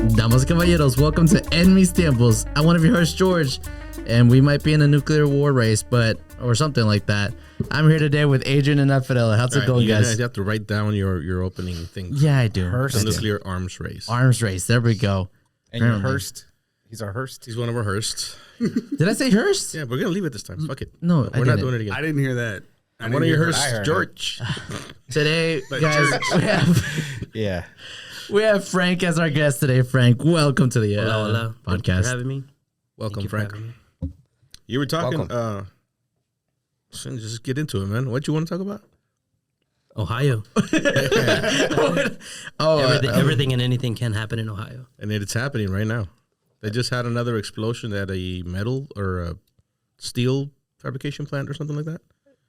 Damas y caballeros, welcome to En Mis Tiempos. I'm one of your hosts, George, and we might be in a nuclear war race, or something like that. I'm here today with Adrian and Fidel. How's it going, guys? You have to write down your opening thing. Yeah, I do. The nuclear arms race. Arms race. There we go. And your Hearst. He's our Hearst. He's one of our Hearsts. Did I say Hearst? Yeah, we're going to leave it this time. Fuck it. No, we're not doing it again. I didn't hear that. I'm one of your Hearsts, George. Today, guys, we have Frank as our guest today. Frank, welcome to the hello. podcast. Thank you for having me. Welcome, Frank. You were talking. Just get into it, man. What you want to talk about? Ohio. Everything and anything can happen in Ohio. And it's happening right now. They just had another explosion at a metal or a steel fabrication plant or something like that.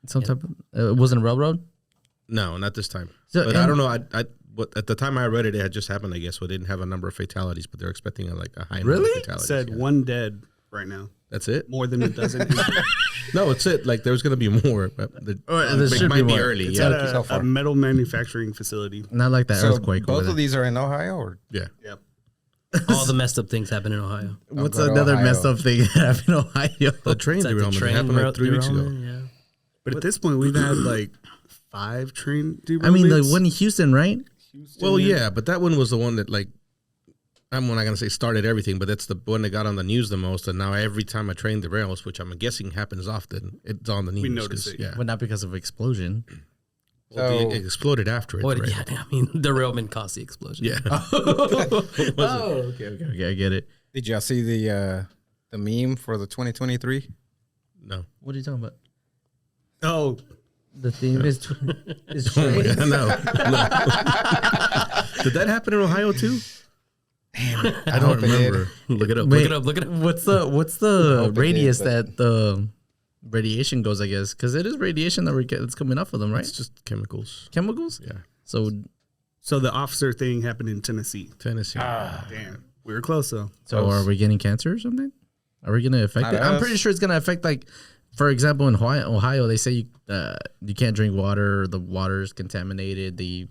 Some type of, it wasn't a railroad? No, not this time. So, but I don't know. But at the time I read it, it had just happened, I guess. So it didn't have a number of fatalities, but they're expecting a high number of fatalities. It said one dead right now. That's it? More than a dozen. No, it's it. Like, there's going to be more. But there might be more. early. It's Yeah. at a metal manufacturing facility. Not like that earthquake. Both of these are in Ohio? Or? Yeah. Yep. All the messed up things happen in Ohio. What's another messed up thing that happened in Ohio? The train derailment happened like 3 weeks ago. Yeah. But at this point, we've had 5 train derailments. I mean, the one in Houston, right? Well, yeah, but that one was the one that, I'm not going to say started everything, but that's the one that got on the news the most. And now every time a train derails, which I'm guessing happens often, it's on the news. We notice it. Yeah. But not because of explosion. Well, it exploded after it. What, Right? yeah, I mean, derailment caused the explosion. Yeah. Okay, I get it. Did y'all see the meme for the 2023? No. What are you talking about? Oh, The theme is No. trains? No. Did that happen in Ohio too? I don't remember. Look it up. Wait, Look it up. What's the radius that the radiation goes, I guess? Because it is radiation that's coming off of them, right? It's just chemicals. Chemicals? Yeah. so the officer thing happened in Tennessee. Tennessee. Damn. We were close, though. So are we getting cancer or something? Are we going to affect it? I'm pretty sure it's going to affect, for example, in Ohio, they say you can't drink water. The water is contaminated. The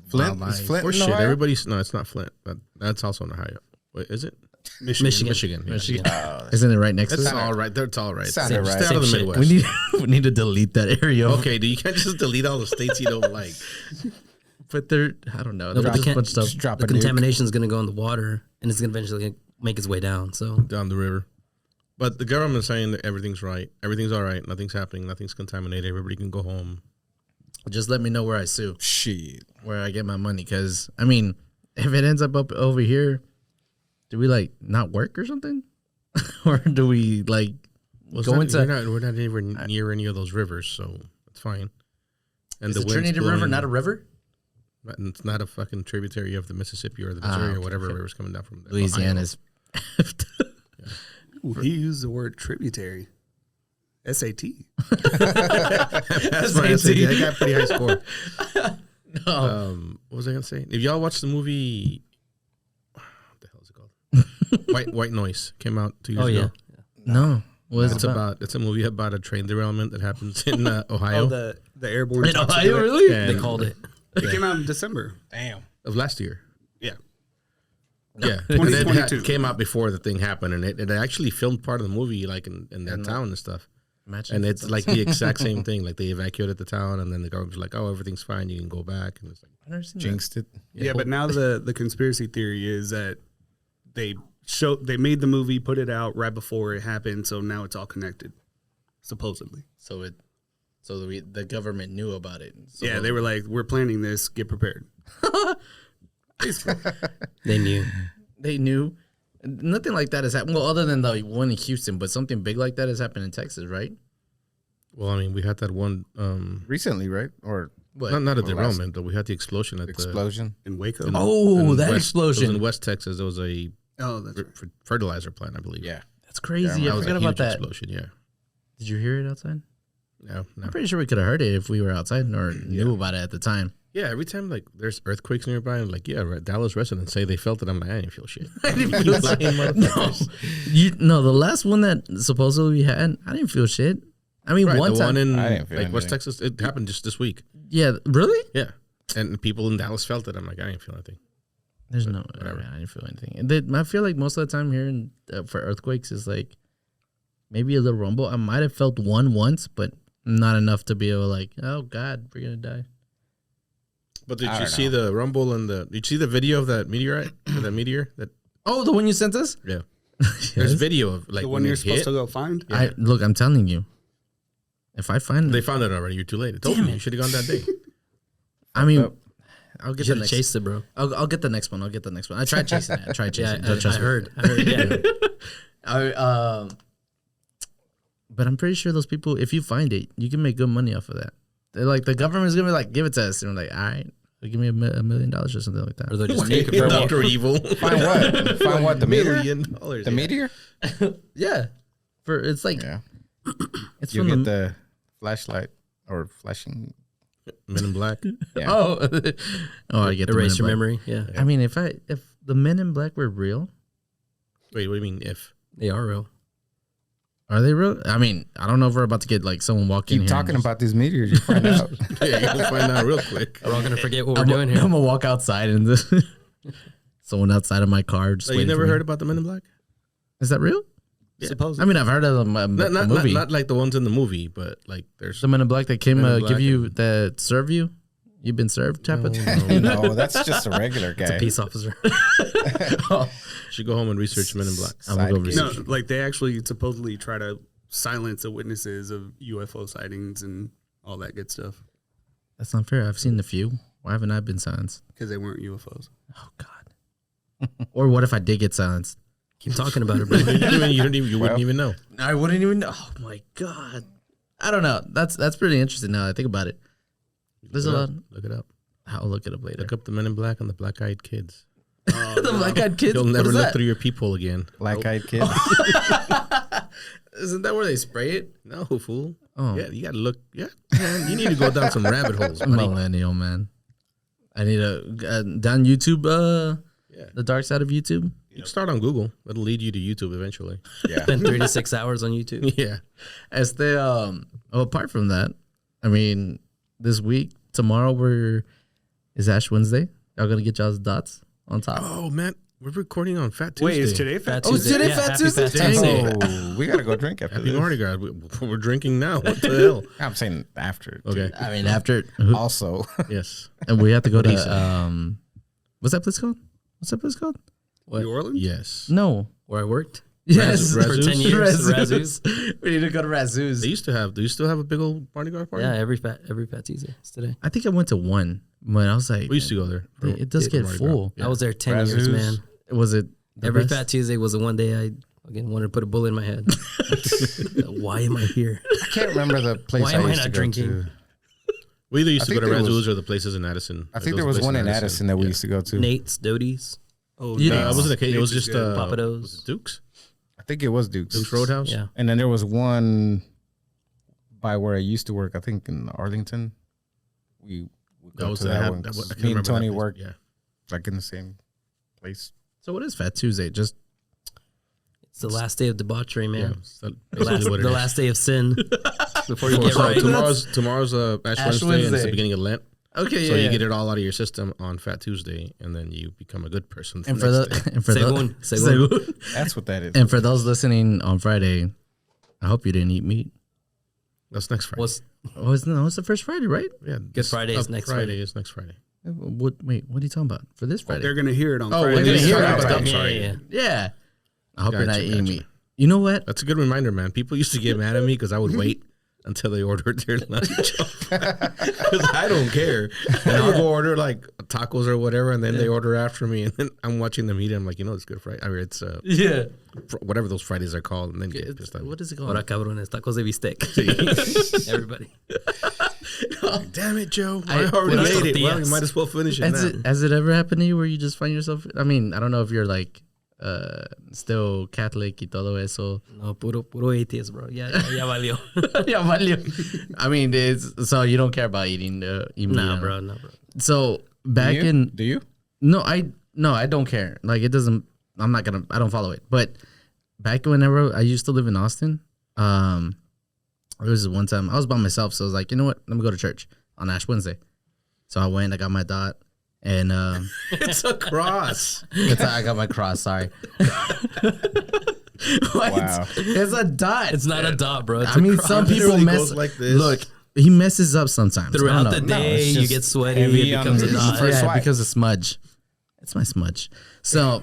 Flint? Is Flint Or in shit. Ohio? No, it's not Flint. That's also in Ohio. Wait, is it? Michigan. Yeah. Isn't it right next to It's it? all right. It's all right. Sounded right. Stay out of the Same Midwest. We need to delete that area. Okay, you can't just delete all the states you don't like. But I don't know. No, but There's they a bunch of stuff. Just drop The a nuke. contamination is going to go in the water, and it's going to eventually make its way down. So Down the river. But the government's saying that everything's right. Everything's all right. Nothing's happening. Nothing's contaminated. Everybody can go home. Just let me know where I sue, Shit. where I get my money. Because, I mean, if it ends up over here, do we, not work or something? Or do we, go into... We're not even near any of those rivers, so it's fine. And Is the the wind's Trinity River blowing- not a river? And it's not a fucking tributary of the Mississippi or the Missouri or whatever river's coming down from there. Louisiana's. Ooh, he used the word tributary. SAT. That's my SAT. I got a pretty high score. No. What was I gonna say? If y'all watched the movie, what the hell is it called? White Noise came out 2 years ago. No. What is It's it about? it's a movie about a train derailment that happens in Ohio The airborne. In Ohio, really? they called it. It came out in December. Damn. of last year. Yeah. Yeah, and then 2022. it came out before the thing happened, and it actually filmed part of the movie in that town and stuff. Imagine And it's like the exact same thing. Like they evacuated the town, and then the government's like, "Oh, everything's fine. You can go back." And it's like, I've never seen Jinxed it. Yeah, but now the conspiracy theory is that they made the movie, put it out right before it happened, so now it's all connected, supposedly. that. So the government knew about it. So Yeah, they were like, "We're planning this. Get prepared." They knew. They knew. Nothing like that has happened. Well, other than the one in Houston, but something big like that has happened in Texas, right? well, I mean, we had that one. Recently, right? Or What? Not a Well, derailment, but we had the explosion at explosion? In Waco. Oh, that It explosion. was in West Texas. There was a Oh, that's right. fertilizer plant, I believe. Yeah. That's crazy. That I was forgot a about huge that. explosion. Yeah. Did you hear it outside? No. I'm pretty sure we could have heard it if we were outside or knew about it at the time. Yeah, every time there's earthquakes nearby, I'm like, yeah, Dallas residents say they felt it. I'm like, I didn't feel shit. I didn't feel shit. No, the last one that supposedly we had, I didn't feel shit. I mean, Right, one the time. one in I didn't feel West anything. Texas, it happened just this week. Yeah, really? Yeah, and people in Dallas felt it. I'm like, I didn't feel anything. There's no whatever. I didn't feel anything. I feel like most of the time here for earthquakes is like maybe a little rumble. I might have felt one once, but not enough to be able to like, oh God, we're gonna die. But did you see the rumble and did you see the video of that meteorite? That meteor? The one you sent us? Yeah. There's video of like The one you're supposed to go find? Yeah. Look, I'm telling you. If I find They found it already. You're too late. I told you. You should have gone that day. I mean, I'll get the Should have next. chased it, bro. I'll get the next one. I tried chasing it. I heard. Yeah. But I'm pretty sure those people, if you find it, you can make good money off of that. They're like, the government's gonna be like, give it to us, and we're like, all right, give me $1 million or something like that. Or they'll just take it from Dr. Evil. Find what? Find what? The meteor? $1 million. The meteor? Yeah, it's like Yeah. it's You from get the. the flashlight or flashing. Men in Black. Yeah. Oh, I get the erase your Men in memory. Yeah, Black. I mean, if the Men in Black were real, Wait, what do you mean if? they are real. are they real? I mean, I don't know if we're about to get like someone walking. Keep talking about these meteors. You find out. Yeah, you're gonna find out real quick. We're all gonna forget what we're I'm doing here. gonna walk outside and someone outside of my car. Just So you waiting never for me. heard about the Men in Black? Is that real? Supposedly. I mean, I've heard of the movie. Not like the ones in the movie, but like there's The Men in Black that came Men in give Black you that serve you. You've been served type of No. No, that's just a regular guy. Peace officer. should go home and research Men in Black. I'm gonna go Sidekick. research. No, like they actually supposedly try to silence the witnesses of UFO sightings and all that good stuff That's not fair. I've seen a few. Why haven't I been silenced? because they weren't UFOs. Oh God. Or what if I did get silenced? Keep talking about it, bro. You wouldn't even know. I wouldn't even know. Oh my God. I don't know. That's pretty interesting now that I think about it. There's a lot. Look it up. I'll look it up later. Look up the Men in Black and the Black Eyed Kids. The Black Eyed Kids. You'll What never is look that? through your peephole again. Black-eyed kid. Isn't that where they spray it? No, fool. Oh. Yeah, you gotta look. Yeah, man, you need to go down some rabbit holes, buddy. Millennial man. I need to down YouTube. Yeah. The dark side of YouTube. You can start on Google. It'll lead you to YouTube eventually. Yeah. Spend 3 to 6 hours on YouTube. Yeah. Apart from that, I mean, this week, tomorrow, is Ash Wednesday. Y'all gonna get y'all's dots on top. Oh man, we're recording on Fat Tuesday. Wait, is today Fat Fat Oh, Tuesday? Tuesday. today Fat Happy Tuesday? Fat Tuesday. Oh, we gotta go drink after Happy this. Mardi Gras. We're drinking now. What the hell? I'm saying after. too. Okay. I mean, after Also, Yes. and we have to go What do you to what's that place called? What's that place called? New Orleans? Yes. No. Where I worked Yes, for 10 years. Razzoos. We need to go to Razzoos. They used to have. Do you still have a big old Mardi Gras party? Yeah, every fat Tuesday. It's today. I think I went to one, but I was like, We used to go there. it does get Mardi Gras. full. Yeah. I was there 10 years, Razzoos. man. Was it the Every best? Fat Tuesday was the one day I again wanted to put a bullet in my head. Why am I here? I can't remember the place Why I am I used to not go drinking? to. We either used to I go to think there Razzoos was- or the places in Addison. I think there was one in Addison that we used to go to. Nate's, Doty's. Oh, You No, know, it wasn't a case. It was Nate's just is good. Papados. was it Duke's. I think it was Duke's. Duke's Roadhouse. Yeah. And then there was one by where I used to work. I think in Arlington. We would That go was to the. that one. I can't Me and remember that Tony place. worked Yeah. like in the same place. So what is Fat Tuesday? Just It's the last day of debauchery, Yeah. man. It's that- The last, what it the is. last day of sin before you So get right. tomorrow's Ash Ash Wednesday, and it's Wednesday. the beginning of Lent. okay. So you get it all out of your system on Fat Tuesday, and then you become a good person. and for the next day. and for Según. Según. That's what that is. And for those listening on Friday, I hope you didn't eat meat. That's next Friday. What's Oh, it's the first Friday, right? Yeah, Good Friday is next Friday. Is next Friday. What? Wait, what are you talking about? For this Friday? They're gonna hear it on Oh, Friday. we're gonna hear it. about I'm yeah, sorry. yeah, yeah. yeah. I hope you're not Gotcha, eating gotcha. meat. You know what? That's a good reminder, man. People used to get mad at me because I would wait until they ordered their lunch. Because I don't care. And I'll go order like tacos or whatever, and then they order after me, and then I'm watching them eat. And I'm like, it's Good Friday. I mean, it's Yeah. whatever those Fridays are called, and then get pissed off. What is it called? Ahora cabrones, tacos de bistec. Everybody. Damn it, Joe! I- I already Buenas ate it. Well, tortillas. you might as well finish it now. Has it ever happened to you where you just find yourself? I mean, I don't know if you're like still Catholic y todo eso. No, puro atheist, bro. Ya valió. Yeah, valió. I mean, it's so you don't care about eating Nah, bro. No, bro. So back in Do you? no, I don't care. Like it doesn't. I don't follow it. But back whenever I used to live in Austin, there was one time I was by myself, so I was like, you know what? Let me go to church on Ash Wednesday. So I went. I got my dot, And It's a cross. I got my cross. Sorry. What? Wow. It's a dot. It's not a dot, bro. It's I mean, a cross. some It people literally mess. goes like this. Look, he messes up sometimes. I Throughout don't the know. day, it's you just get sweaty. heavy It on becomes a the dot. first Yeah, swipe. because of smudge. It's my smudge. So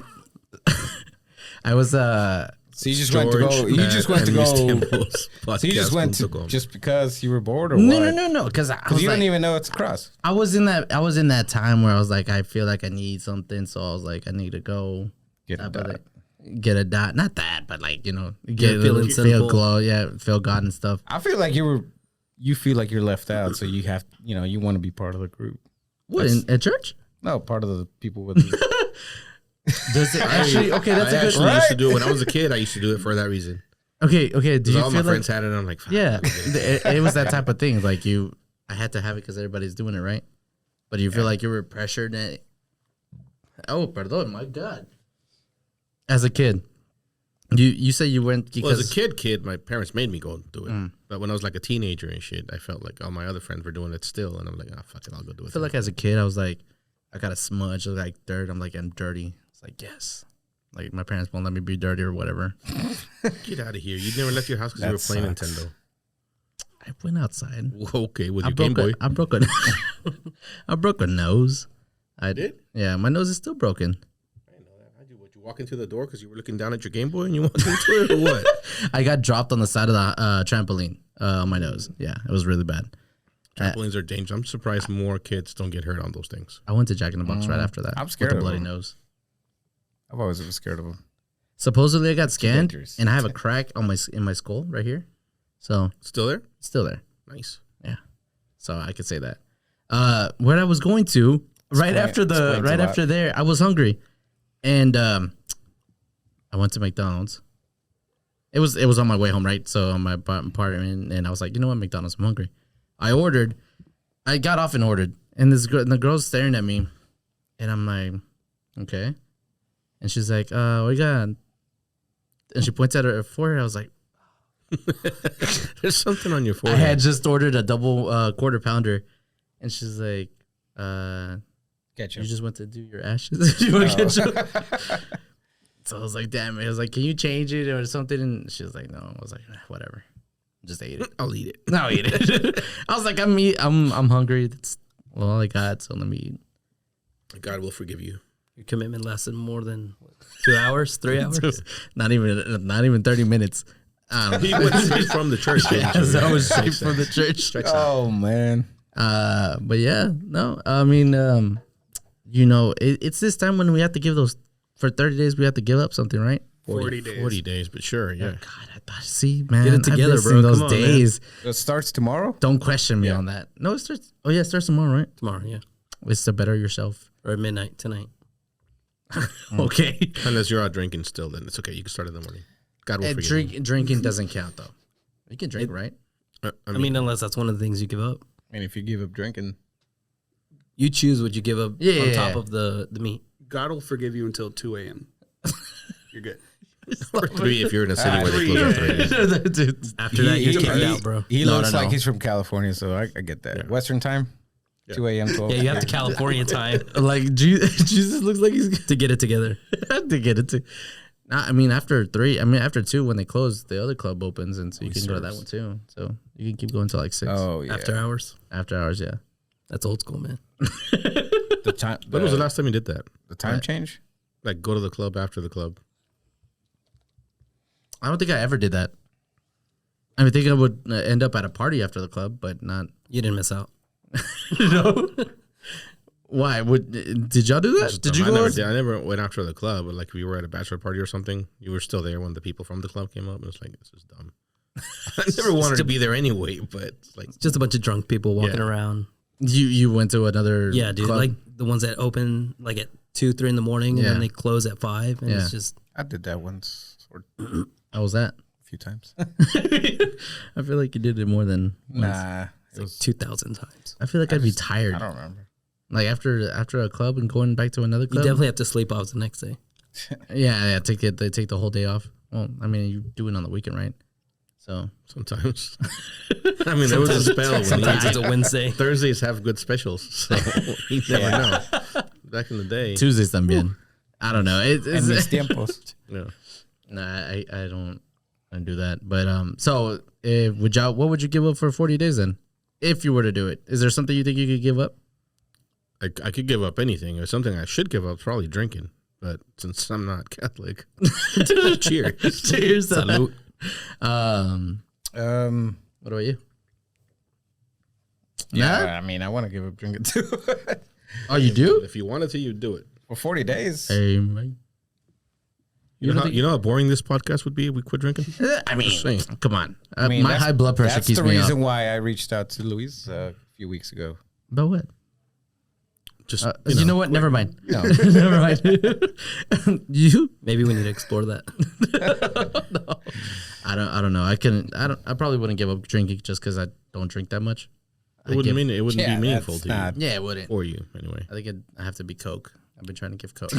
I was So you just went to go. You just went to go. So you just went to just because you were bored, or what? no, because I Because was you like, don't even know it's a cross. I was in that time where I was like, I feel like I need something, so I was like, I need to go Get a dot. get a dot, not that, but like get feeling feel sinful. glow, feel God and stuff. I feel like you feel like you're left out, so you have, you want to be part of the group. What at church? No, part of the people with. Does it actually? Okay, that's I a good. actually used to do it when I was a kid. I used to do it for that reason. Okay. Do you Because all feel my friends had it. And I'm like, fuck, yeah, I gotta get it. it was that type of thing. Like I had to have it because everybody's doing it, right? But you feel like you were pressured. Oh, perdón, my God. As a kid, you say you went because Well, as a kid, my parents made me go do it. But when I was like a teenager and shit, I felt like all my other friends were doing it still, and I'm like, oh fuck it, I'll go do it. I feel like as a kid, I was like, I got a smudge, like dirt. I'm like, I'm dirty. It's like, yes. Like, my parents won't let me be dirty or whatever. Get out of here! You never left your house because you were That playing sucks. Nintendo. I went outside. Well, okay, with I your Game Boy. I broke a, I broke a nose. I did? Yeah, my nose is still broken. I didn't know that. How'd you? Would you walk into the door because you were looking down at your Game Boy and you walked into it, or what? I got dropped on the side of the trampoline on my nose. Yeah, it was really bad. Trampolines are dangerous. I'm surprised more kids don't get hurt on those things. I went to Jack in the Box right after that. I'm scared with a of bloody them. nose. I've always been scared of them. Supposedly, I got scanned, dangerous. and I have a crack on my skull right here. So Still there? it's still there. Nice. Yeah. So I could say that. What I was going to explains a lot. there, I was hungry, and I went to McDonald's. It was on my way home, right? So on my apartment, and I was like, you know what, McDonald's, I'm hungry. I got off and ordered, and the girl's staring at me, and I'm like, okay, and she's like, what you got? And she points at her forehead. I was like, There's something on your I forehead. had just ordered a double quarter pounder, and she's like, Ketchup. you just went to do your ashes. You want to ketchup? So I was like, damn it. I was like, can you change it or something? And she was like, no. I was like, whatever. Just ate it. I'll eat it. No, I'll eat it. I was like, I'm hungry. That's all I got. So let me eat. God will forgive you. Your commitment lasted more than 2 hours, 3 hours. Not even 30 minutes. He went straight from the church. didn't you? So I was straight from the church. Stretch out. Oh man. But yeah, no. I mean, it's this time when we have to give those for 30 days. We have to give up something, right? 40 days. 40 days, but sure, yeah. God, I thought. See, man, Get it together, I've bro. those Come on, man. days. It starts tomorrow. Don't question me on that. No, it starts. Oh yeah, it starts tomorrow, right? Tomorrow, yeah. It's to better yourself. Or at midnight tonight. Okay. Unless you're out drinking still, then it's okay. You can start in the morning. God will forgive you. Drinking doesn't count though. You can drink, right? I mean, unless that's one of the things you give up. And if you give up drinking, You choose what you give up Yeah, on yeah, top yeah. of the meat. God will forgive you until 2 a.m. You're good. Or 3 if you're in a city where they close at 3. After that, you're kicked out, bro. He No, looks no, like no. he's from California, so I get that. Yeah. Western time, 2 a.m. 12. Yeah, you have to California time Like Jesus looks like he's to get it together. to get it to. Nah, I mean after 3. I mean after 2 when they close, the other club opens, and so you can go to that one too. So you can keep going till like 6 Oh yeah. After hours. after hours. Yeah. That's old school, man. the time. When was the last time you did that? the time change? Like go to the club after the club? I don't think I ever did that. I think I would end up at a party after the club, but not. You didn't miss out. No. Why? Did y'all do that? Did you go? I never went after the club, but like if you were at a bachelor party or something, you were still there when the people from the club came up, and it's like, this is dumb. I never wanted to be there anyway, but it's like, Just a bunch of drunk people walking Yeah. around. You went to another? Yeah, dude. club? Like the ones that open like at 2, 3 in the morning, and Yeah. then they close at 5, and Yeah. it's just I did that once or How was that? a few times. I feel like you did it more than once. Nah, it was. 2,000 times. I feel like I'd be tired. I don't remember. Like after a club and going back to another You club. definitely have to sleep off the next day. Yeah. They take the whole day off. Well, I mean, you do it on the weekend, right? So sometimes. I mean, there was a spell when Sometimes it's a Wednesday. Thursdays have good specials, so you never know. back in the day. Tuesdays también. I don't know. En mis tiempos. Yeah. Nah, I don't do that. But so what would you give up for 40 days then? If you were to do it, is there something you think you could give up? I could give up anything. Or something I should give up is probably drinking. But since I'm not Catholic, cheers. Cheers. Salute. What about you? Yeah, I mean, I want to give up drinking too. Oh, you do? If you wanted to, you'd do it. For 40 days. Hey, man. You know how boring this podcast would be if we quit drinking? I mean, Just saying. come on. I mean, My that's- high blood pressure That's keeps the me reason up. why I reached out to Luis a few weeks ago. But what? Just You know what? Never mind. No. Never mind. You? Maybe we need to explore that. No. I don't know. I probably wouldn't give up drinking just because I don't drink that much. It wouldn't be meaningful that's to you. not- Yeah, it wouldn't. For you, anyway. I think I have to be Coke. I've been trying to give Coke.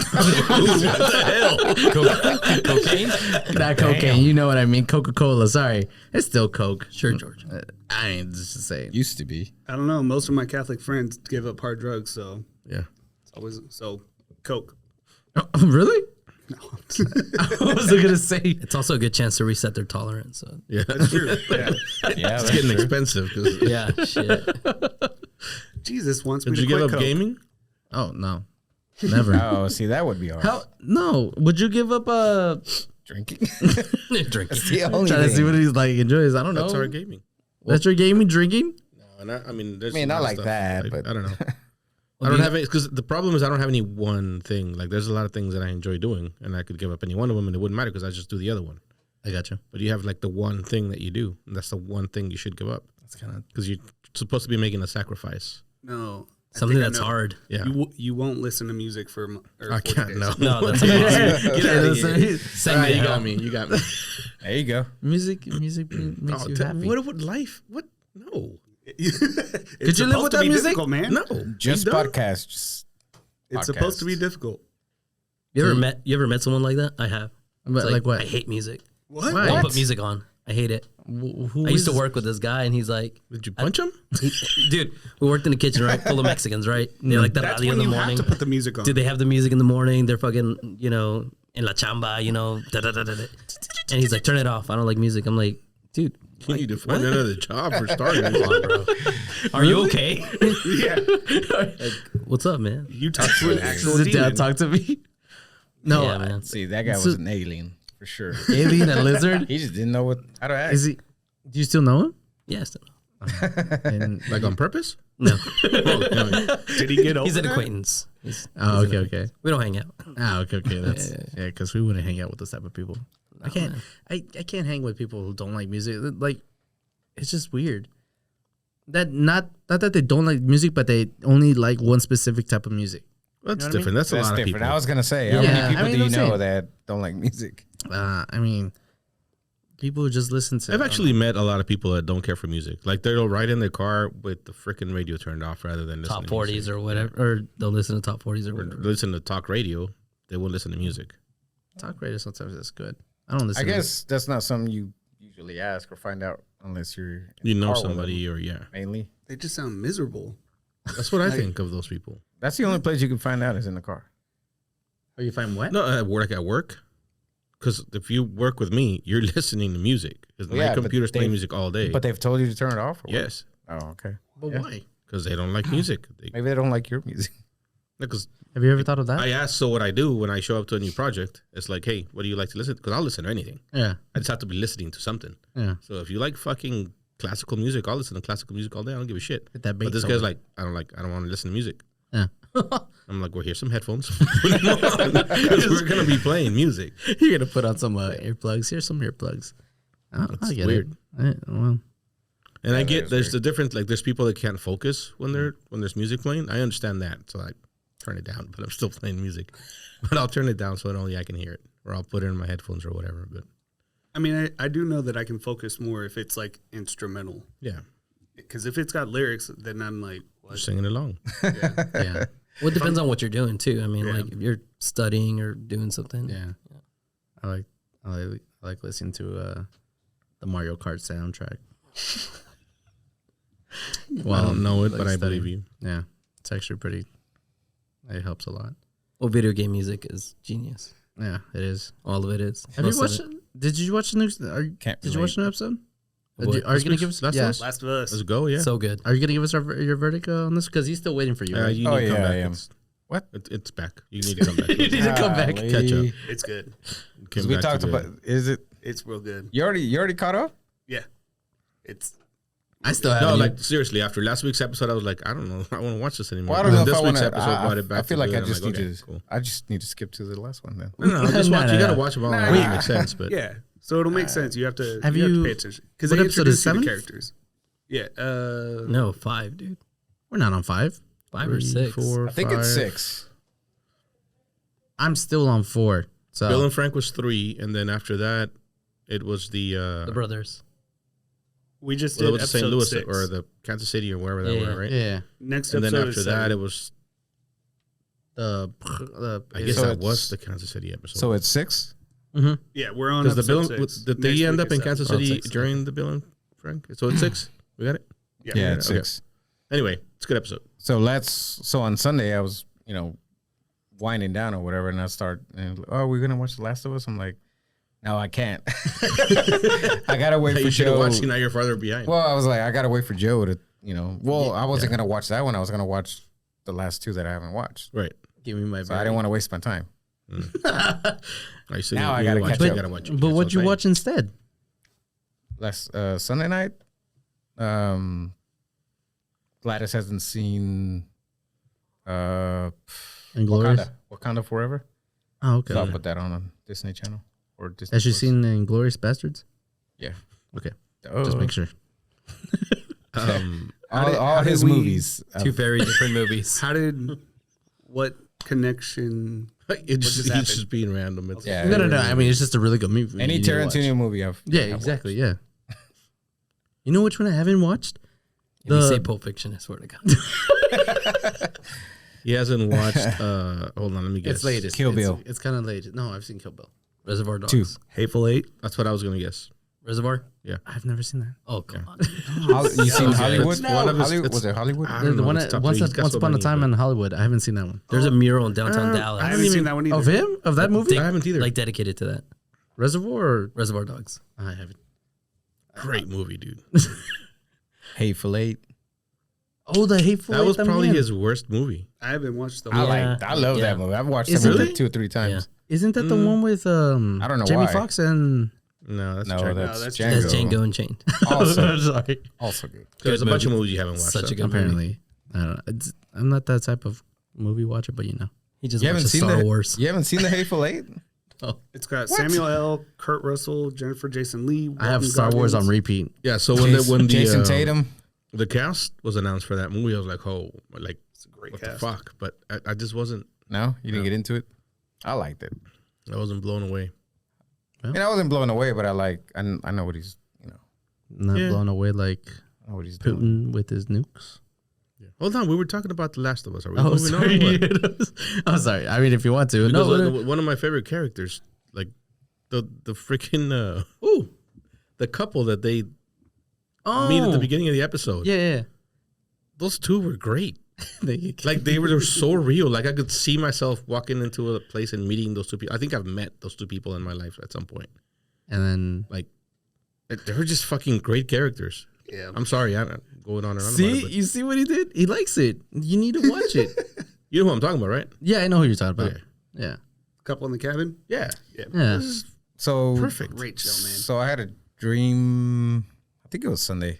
Cocaine? Not cocaine. You know what I mean. Coca-Cola. Sorry. It's still Coke. Sure, George. I ain't just saying. Used to be. I don't know. Most of my Catholic friends give up hard drugs, so Yeah. it's always Coke. Oh, really? No, I was going to say. It's also a good chance to reset their tolerance. So. Yeah. that's true. Yeah. Yeah, It's getting expensive. 'Cause- Yeah, shit. Jesus wants me Did to you give quit up Coke. gaming? Oh, no. Never. Oh, see, that would be hard. How? No. Would you give up Drinking? Drinking. the only trying to see thing. what he's like enjoys? I don't know. That's our gaming. That's your gaming drinking? No, and I mean, there's I mean, a lot not of like stuff. that, but- I don't know. I don't have it because the problem is I don't have any one thing. Like, there's a lot of things that I enjoy doing, and I could give up any one of them, and it wouldn't matter because I just do the other one. I got you. But you have like the one thing that you do, and that's the one thing you should give up That's kind of. because you're supposed to be making a sacrifice. No. I Something think I that's know. hard. Yeah, You won't listen to music for I 40 can't. days. No, No, that's impossible. Get out of here. Send me You hell. got me. You got me. There you go. Music makes you happy. What would life? What? No, Could you live with that music? Difficult, man. no. Just you don't. podcasts. Just It's supposed to be podcasts. difficult. You ever met someone like that? I have. But It's like what? I hate music. What? Why? Don't put music on. I hate it. Who I used to is- work with this guy, and he's like, Did you punch him? dude, we worked in the kitchen, right? Full of Mexicans, right? They're like the That's radio when in the you morning. have to put the music on. Dude, they have the music in the morning. They're fucking, in la chamba, da, da, da, da, da. And he's like, turn it off. I don't like music. I'm like, dude, You need to find another job for starting. come on, bro. Are you okay? Yeah. What's up, man? You talk to an actual Sit down, demon. talk to me. No, Yeah, man. See, that guy was an alien for sure. alien and lizard. He just didn't know how to act. Is he? Do you still know him? Yes. And, Like on purpose? No. Did he get over He's an that? acquaintance. oh, okay. We don't hang out. Okay. That's yeah, because we wouldn't hang out with this type of people. I can't. man. I can't hang with people who don't like music. Like, it's just weird. That not that they don't like music, but they only like one specific type of music. That's You know what I mean? different. That's a That's lot of different. people. I was gonna say, how Yeah, many people I mean, do you I'm know saying- that don't like music? I mean, people who just listen to. I've actually met a lot of people that don't care for music. Like they'll ride in their car with the freaking radio turned off rather than listening Top to 40s music. or whatever. Or they'll listen to top 40s or Or whatever. listen to talk radio. They won't listen to music. talk radio. Sometimes that's good. I don't listen. I guess that's not something you usually ask or find out unless you're in You the know car with somebody them, or yeah. mainly. They just sound miserable. That's what I think of those people. That's the only place you can find out is in the car. Or you find what? No, at work. Because if you work with me, you're listening to music. Because Yeah, my but computer's playing they've- music all day. But they've told you to turn it off. Or what? yes. Oh, okay. But Yeah. why? Because they don't like music. Maybe they don't like your music. Because Have you ever thought of that? I ask, so what I do when I show up to a new project, it's like, hey, what do you like to listen to? Because I'll listen to anything. Yeah. I just have to be listening to something. Yeah. So if you like fucking classical music, I'll listen to classical music all day. I don't give a shit. Get that But bass this guy's over. like, I don't want to listen to music. Yeah. I'm like, well, here's some headphones. Because we're gonna be playing music. You're gonna put on some earplugs. Here's some earplugs. I It's get weird. it. Well, And I that get is there's weird. the difference. Like there's people that can't focus when there's music playing. I understand that, so I turn it down. But I'm still playing music. But I'll turn it down so that only I can hear it, or I'll put it in my headphones or whatever. But I mean, I do know that I can focus more if it's like instrumental. yeah, Because if it's got lyrics, then I'm like, what? just singing along. yeah. Well, it depends on what you're doing, too. I mean, Yeah. like, if you're studying or doing something. Yeah. I like listening to the Mario Kart soundtrack. I don't know it, but I studying. believe you. Yeah. It's actually pretty It helps a lot. Well, video game music is genius. Yeah, it is. All of it is. Have you Most of watched? it. Did you watch the new? Can't Did you watch an episode? What? Are you gonna give us? Last Yeah. of Us? Last of Us. Let's go. Yeah. So good. Are you gonna give us your verdict on this? Because he's still waiting for you. Right? You Oh, need to come yeah, back. I am. What? It's back. You need to come back. You need to come back. Golly. Catch up. It's good. Because we talked about. Is it? It's real good. You already caught up? Yeah. It's I still No, haven't. like seriously. After last week's episode, I was like, I don't know. I want to watch this anymore. Well, I don't know And if this I want week's to. episode brought it back. I feel to like good. I I'm just like, need okay, to. cool. I just need to skip to the last one then. No, just watch. No, You no, gotta no. watch them all. Nah, It yeah. makes sense, but yeah. So it'll make sense. You have to. Have you have you- to pay attention because what they episode is introduce you to 7? characters. Yeah. No, 5, dude. We're not on 5. 5 or 6. 4, I think 5. it's 6. I'm still on 4. So Bill and Frank was 3, and then after that, it was the The brothers. We just well, did it was the St. episode Louis 6. or the Kansas City or wherever that Yeah. were, right? yeah. Next And episode then after is that, 7. it was. The I guess So that it's- was the Kansas City episode. So it's 6. Yeah, we're on because the episode Bill, 6. did they Next end week up is in Kansas 7. City 6, during the Bill and Frank? So it's 6. We got it. Yeah, it's okay. 6. Anyway, it's a good episode. So on Sunday I was winding down or whatever, and I start we're gonna watch The Last of Us. I'm like, no, I can't. I gotta wait Hey, for you should have Joe. watched. Now you're farther behind. Well, I was like, I gotta wait for Joe to I wasn't gonna watch that one. I was gonna watch the last 2 that I haven't watched. Right. Give me my. So I didn't want to waste my time. I see. Now I you gotta watch catch it, up. you gotta watch it. But That's what'd you I'm watch instead? Last Sunday night, Gladys hasn't seen Inglorious. Wakanda Forever. Oh, okay. So I'll put that on Disney Channel or Disney. Has she Plus. seen Inglorious Bastards? Yeah. Okay. Oh. Just make sure. saying. all his movies. 2 very different movies. How did what connection? It's just just, happened? he's just being random. It's, Yeah. No. I mean, it's just a really good movie. Any you need to watch. Tarantino movie I've Yeah, I've exactly. Yeah. You know which one I haven't watched? If you The- say Pulp Fiction, I swear to God. He hasn't watched. Hold on, let me guess. It's latest. Kill It's- Bill. It's kind of late. No, I've seen Kill Bill. Reservoir Dogs. 2. Hateful Eight. That's what I was gonna guess. Reservoir? I've never seen that. Oh, come on. You seen Okay, Hollywood? it's one of his- Hollywood? it's- Was it Hollywood? I The don't know, one it's at, top once three. He's got once so upon a many, time but- in Hollywood. I haven't seen that one. There's a mural in downtown Dallas. I haven't seen that one either. Of him? Of that movie? I haven't either. Like dedicated to that. Reservoir? Or? Reservoir Dogs. I haven't. Great movie, dude. Hateful Eight. Oh, the Hateful That Eight. was probably man. his worst movie. I haven't watched the I whole. I love Yeah. that movie. I've watched Is that it movie really? 2 or 3 times. Isn't that the one with I don't know Jamie why. Foxx and? No, that's No, Django. that's that's Django. That's Django Unchained. Also, Sorry. also good. There's a Good bunch of movie. movies you haven't watched. Such so. a good movie. Apparently, I don't know. I'm not that type of movie watcher, but you know. He just You haven't watches seen Star the Wars. You haven't seen the Hateful Eight? It's got Samuel L., Kurt Russell, Jennifer Jason Lee. I have Walton Star Wars on Goggins. repeat. Yeah, so when the Jason Tatum. the cast was announced for that movie, I was like, oh, like It's a great what cast. the fuck? But I just wasn't. No, you didn't get into it. I liked it. I wasn't blown away. I mean, I wasn't blown away, but I know what he's Not Yeah. blown away like I know what he's doing. Putin with his nukes. Hold on, we were talking about The Last of Us. Are we Oh, moving sorry. on? Or what? I'm sorry. I mean, if you want to. Because No, one of my favorite characters, like the freaking the couple that they meet at the beginning of the episode. Yeah. Those two were great. yeah. Like they were so real. Like I could see myself walking into a place and meeting those two people. I think I've met those two people in my life at some point. And then Like they were just fucking great characters. Yeah. I'm sorry, I'm going on and on about see, it. But you see what he did? He likes it. You need to watch it. you know who I'm talking about, right? Yeah, I know who you're talking about. Okay. Yeah. Couple in the cabin. Yeah. Yeah. This is So perfect. Great show, man. So I had a dream. I think it was Sunday,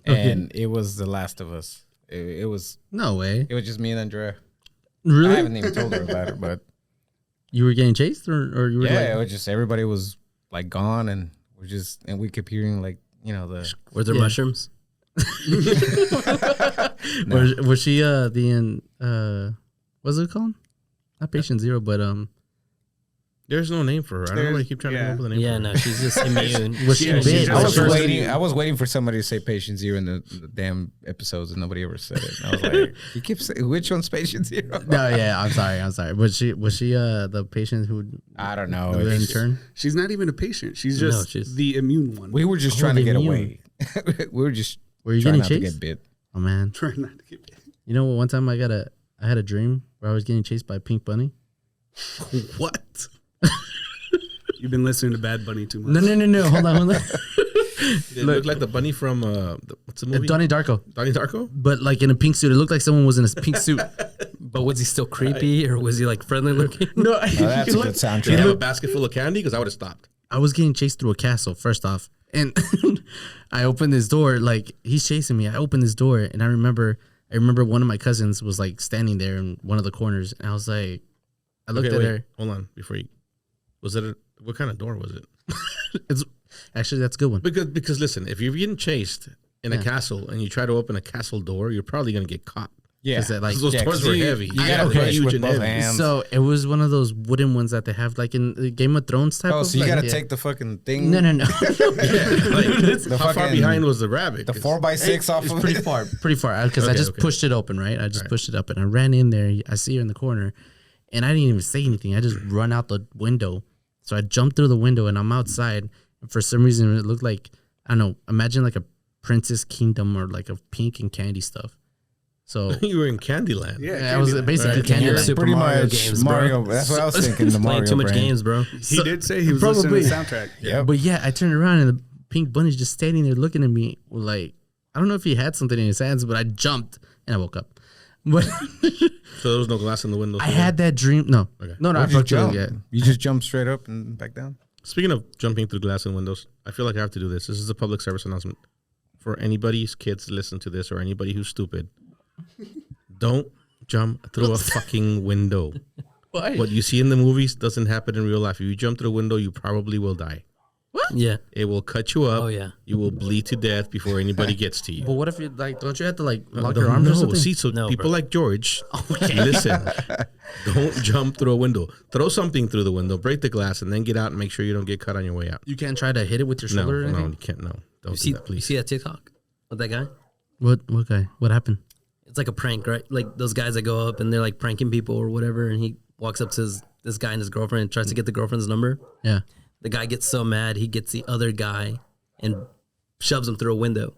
and it was The Last of Us. It was No way. just me and Andrea. I Really? haven't even told her about it, but You were getting chased, or you were yeah, it like, was just everybody was like gone, and we kept hearing like the Were there Yeah. mushrooms? was she what's it called? Not patient zero, but There's no name for her. I don't know why you keep trying to come up with a name Yeah, for her. no, she's just immune. was she Yeah, she bit? just- I was Sure. waiting. I was waiting for somebody to say patient zero in the damn episodes, and nobody ever said it. And I was like, you keep saying which one's patient zero? No, yeah, I'm sorry. Was she the patient who I don't know. didn't It's- turn? She's not even a patient. She's No, just she's- the immune one. We were just Oh, trying to the get immune. away. We were just Were you trying getting not to chased? get bit. Oh man. trying not to get. You know what? One time I got I had a dream where I was getting chased by a pink bunny. What? You've been listening to Bad Bunny too much. No. Hold on. It looked like the bunny from what's the movie? Donnie Darko. Donnie Darko? But like in a pink suit. It looked like someone was in a pink suit. But was he still creepy or was he like friendly looking? No, Oh, that's a good Did he soundtrack. have a basket full of candy? Because I would have stopped. I was getting chased through a castle, first off. And I opened this door, like he's chasing me. I opened this door and I remember one of my cousins was like standing there in one of the corners. And I was like, I looked at her. Hold on. Before you, what kind of door was it? It's actually, that's a good one. Because listen, if you're getting chased in a castle and you try to open a castle door, you're probably going to get caught. Yeah, Like, Those doors were heavy. You gotta They're push huge with and both heavy. hands. So it was one of those wooden ones that they have like in the Game of Thrones type Oh, of. so you like, gotta take the fucking thing. No. Like, The how far fucking- behind was the rabbit? The 4x6 off It's of pretty it. far, because I Okay, just okay. pushed it open, right? I just pushed it up and I ran in there. I see her in the corner and I didn't even say anything. I just run out the window. So I jumped through the window and I'm outside. And for some reason, it looked like, I don't know, imagine like a Princess Kingdom or like a pink and candy stuff. So You were in Candyland. yeah, I was basically Right. Candyland. Super Pretty Mario much games, bro. Mario. That's what I was thinking. The Mario Playing too much brand. games, bro. He did say he was listening to the soundtrack. Yep. But yeah, I turned around and the pink bunny's just standing there looking at me like, I don't know if he had something in his hands, but I jumped and I woke up. But So there was no glass in the window. I had that dream. No, Okay. no, I Where'd you fucked jump? with it. You just jump straight up and back down. Speaking of jumping through glass and windows, I feel like I have to do this. This is a public service announcement for anybody's kids to listen to this or anybody who's stupid. Don't jump through a fucking window. Why? What you see in the movies doesn't happen in real life. If you jump through a window, you probably will die. Yeah. It will cut you up. Oh, yeah. You will bleed to death before anybody gets to you. But what if you like? Don't you have to like No, lock your arms or something? See, so No, people bro. like George, listen, don't jump through a window. Throw something through the window, break the glass, and then get out and make sure you don't get cut on your way out. You can't try to hit it with your No, shoulder or no, anything? you can't. No, don't You do that, you please. see that TikTok with that guy? What guy? What happened? It's like a prank, right? Like those guys that go up and they're like pranking people or whatever, and he walks up to this guy and his girlfriend and tries to get the girlfriend's number. Yeah. The guy gets so mad, he gets the other guy and shoves him through a window,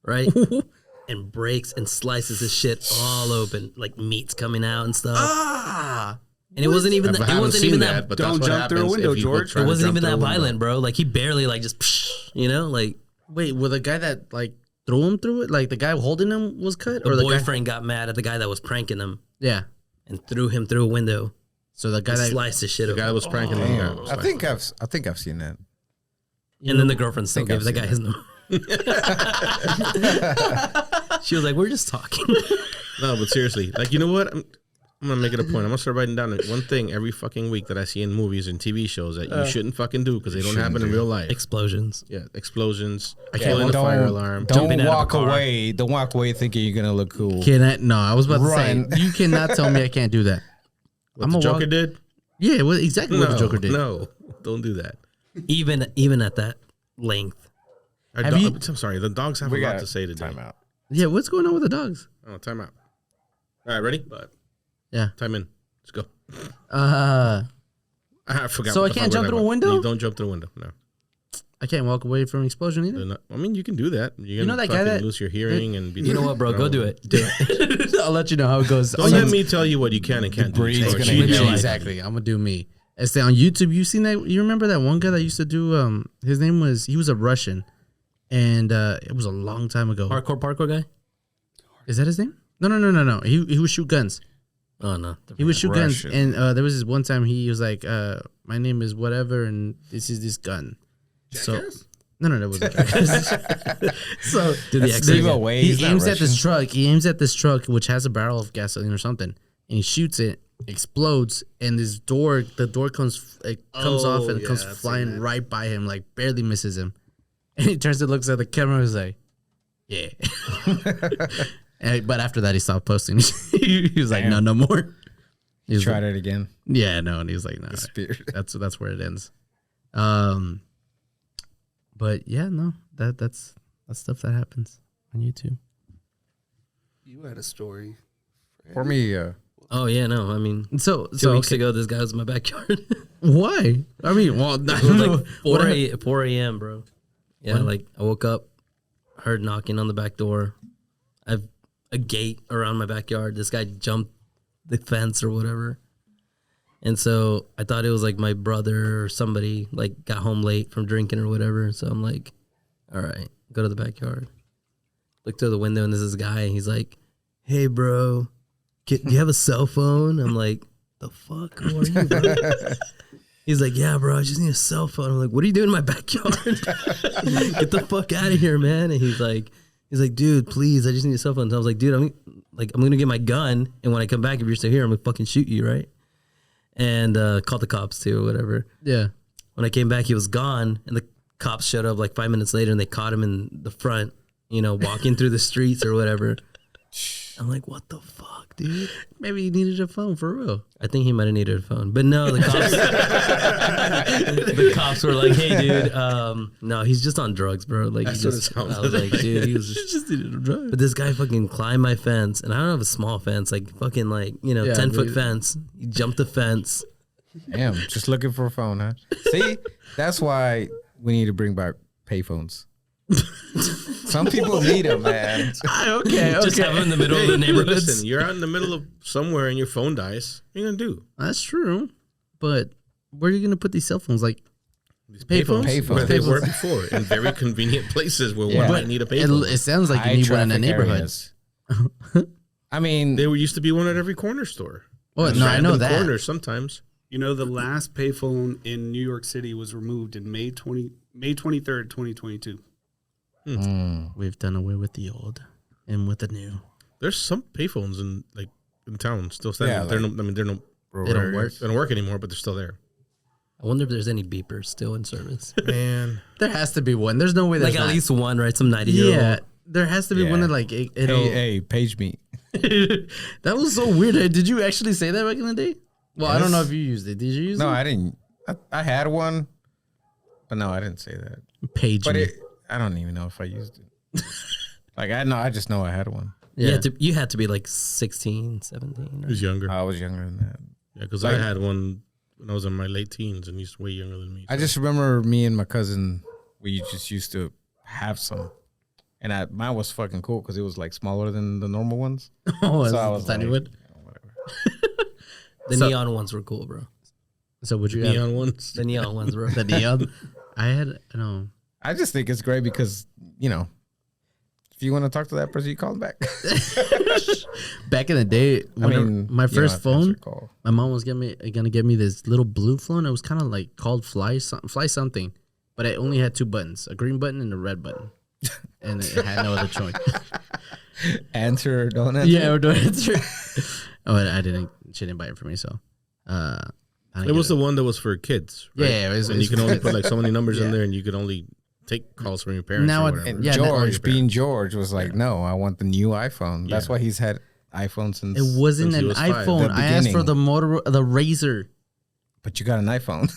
right? And breaks and slices his shit all open, like meat's coming out and stuff. And it wasn't even I that. It haven't wasn't seen even that, that. but Don't that's what jump through a happens window, if you go George. try It to wasn't jump even through that a window. violent, bro. Like he barely like just, you know, like Wait, were the guy that like threw him through it, like the guy holding him was cut, the or the guy? boyfriend got mad at the guy that was pranking him Yeah. and threw him through a window So the guy and that sliced his shit The guy that open. was pranking the guy. was I like- think I've seen that. And then the girlfriend still think gave I've the guy seen his number. She was like, "We're just talking." No, but seriously, like, you know what? I'm gonna make it a point. I'm gonna start writing down one thing every fucking week that I see in movies and TV shows that you shouldn't fucking do because they don't happen in real life. Explosions. Yeah, explosions. I can't Pulling the fire alarm. Don't Jumping out of a walk car. away. Don't walk away thinking you're gonna look cool. can I? No, I was about Run. to say you cannot tell me I can't do that. What I'm the a Joker walk- did? Yeah, well, exactly what the Joker did. No, don't do that. Even at that length. Have you- I'm sorry, the dogs have We a lot got to say today. time out. Yeah, what's going on with the dogs? Oh, time out. All right, ready? Yeah. Time in. Let's go. I forgot. So what I the can't fuck jump we're through a talking window? about. You don't jump through a window. No. I can't walk away from an explosion either. They're not- I mean, you can do that. You're know gonna that guy fucking that- lose your hearing and be. You know what, bro? Go do it. Do it. I'll let you know how it goes. Don't let me tell you what you can and can't do. breed's George. gonna You hit know you. it. Exactly. I'm gonna do me. I say on YouTube. You seen that? You remember that one guy that used to do? His name was. He was a Russian, and it was a long time ago. Hardcore parkour guy? Is that his name? No. He would shoot guns. Oh no. He would shoot Russian. guns, and there was this one time he was like, "My name is whatever, and this is this gun." So no, that wasn't Jackass. So Do the That's accent. Steve away. he He's not aims at this Russian. truck. He aims at this truck, which has a barrel of gasoline or something, and he shoots it. Explodes, and the door comes off and comes flying right by him, like barely misses him. And he turns and looks at the camera and is like, "Yeah." But after that, he stopped posting. He was like, Damn. "No more." He was Tried like, it again. yeah, no, and he was like, "No." Disappeared. That's where it ends. But yeah, no, that's stuff that happens on YouTube. You had a story. For me, Oh yeah, no. I mean, So 2 weeks okay, ago, this guy was in my backyard. why? I mean, well, I It don't was know. like 4 a.m., bro. Yeah, like I woke up, heard knocking on the back door. I've a gate around my backyard. This guy jumped the fence or whatever. And so I thought it was like my brother or somebody like got home late from drinking or whatever. So I'm like, all right, go to the backyard. Look through the window and there's this guy and he's like, hey, bro, do you have a cell phone? I'm like, the fuck? Who are you, bro? He's like, yeah, bro, I just need a cell phone. I'm like, what are you doing in my backyard? Get the fuck out of here, man. And he's like, dude, please, I just need a cell phone. So I was like, dude, I'm gonna get my gun, and when I come back, if you're still here, I'm gonna fucking shoot you, right? And call the cops too, or whatever. Yeah. When I came back, he was gone, and the cops showed up like 5 minutes later, and they caught him in the front, walking through the streets or whatever. I'm like, what the fuck, dude? Maybe he needed a phone for real. I think he might have needed a phone, but no, the cops. The cops were like, "Hey, dude, no, he's just on drugs, bro." Like, That's he what it just, sounds I was like, dude, he was Just needed a drug. But this guy fucking climbed my fence, and I don't have a small fence, like fucking 10-foot fence. He jumped the fence. Damn, just looking for a phone, huh? See, that's why we need to bring back payphones. Some people need them, man. Okay. Just have him in the middle of the neighborhoods. Listen, you're out in the middle of somewhere and your phone dies. What are you gonna do? That's true. But where are you gonna put these cell phones? Like These Payphones? Payphones. where they were before, in very convenient places where one might need a payphone. it sounds like you need one in the neighborhood. I mean, There used to be one at every corner store. Well, Just no, I know random that. corners sometimes. The last payphone in New York City was removed in May 23rd, 2022. We've done away with the old and with the new. There's some payphones in town still standing. Yeah, they're like- no, they're no, They don't work. they don't work anymore, but they're still there. I wonder if there's any beepers still in service. Man, There has to be one. There's no way there's Like at not. least one, right? Some 90-year-old. Yeah, there has to be one Yeah. that like it'll. hey, page me. That was so weird. Did you actually say that back in the day? Well, I don't know if you used it. Did you use No, it? I didn't. I had one, but no, I didn't say that. Page But me. I don't even know if I used it. I just know I had one. Yeah. You had to be like 16, 17. he Right? was younger. I was younger than that. Yeah, because I had one when I was in my late teens, and he's way younger than me. I just remember me and my cousin, we just used to have some. And mine was fucking cool because it was like smaller than the normal ones. Oh, So I was tiny like, one. whatever. The So- neon ones were cool, bro. So would you have neon ones. The neon ones were. the neon? I had no. I just think it's great because, if you want to talk to that person, you call them back. Back in the day, my you don't first have to answer phone, call. my mom was gonna get me this little blue phone. It was kind of like called Fly something, but it only had two buttons: a green button and a red button, and it had no other choice. Answer or don't answer? Yeah, we're doing it. Oh, I didn't. She didn't buy it for me, so. I didn't It was get the one that was for kids. Right? Yeah, it was- and it you was can only for put like so many numbers Yeah. in there, and you could only take calls from your parents. Now or it- whatever. and- yeah, that- George, being George, was like, no, I want the new iPhone. That's Yeah. why he's had iPhone since. It wasn't Since he an was 5. iPhone. The I asked for beginning. the Razor. But you got an iPhone.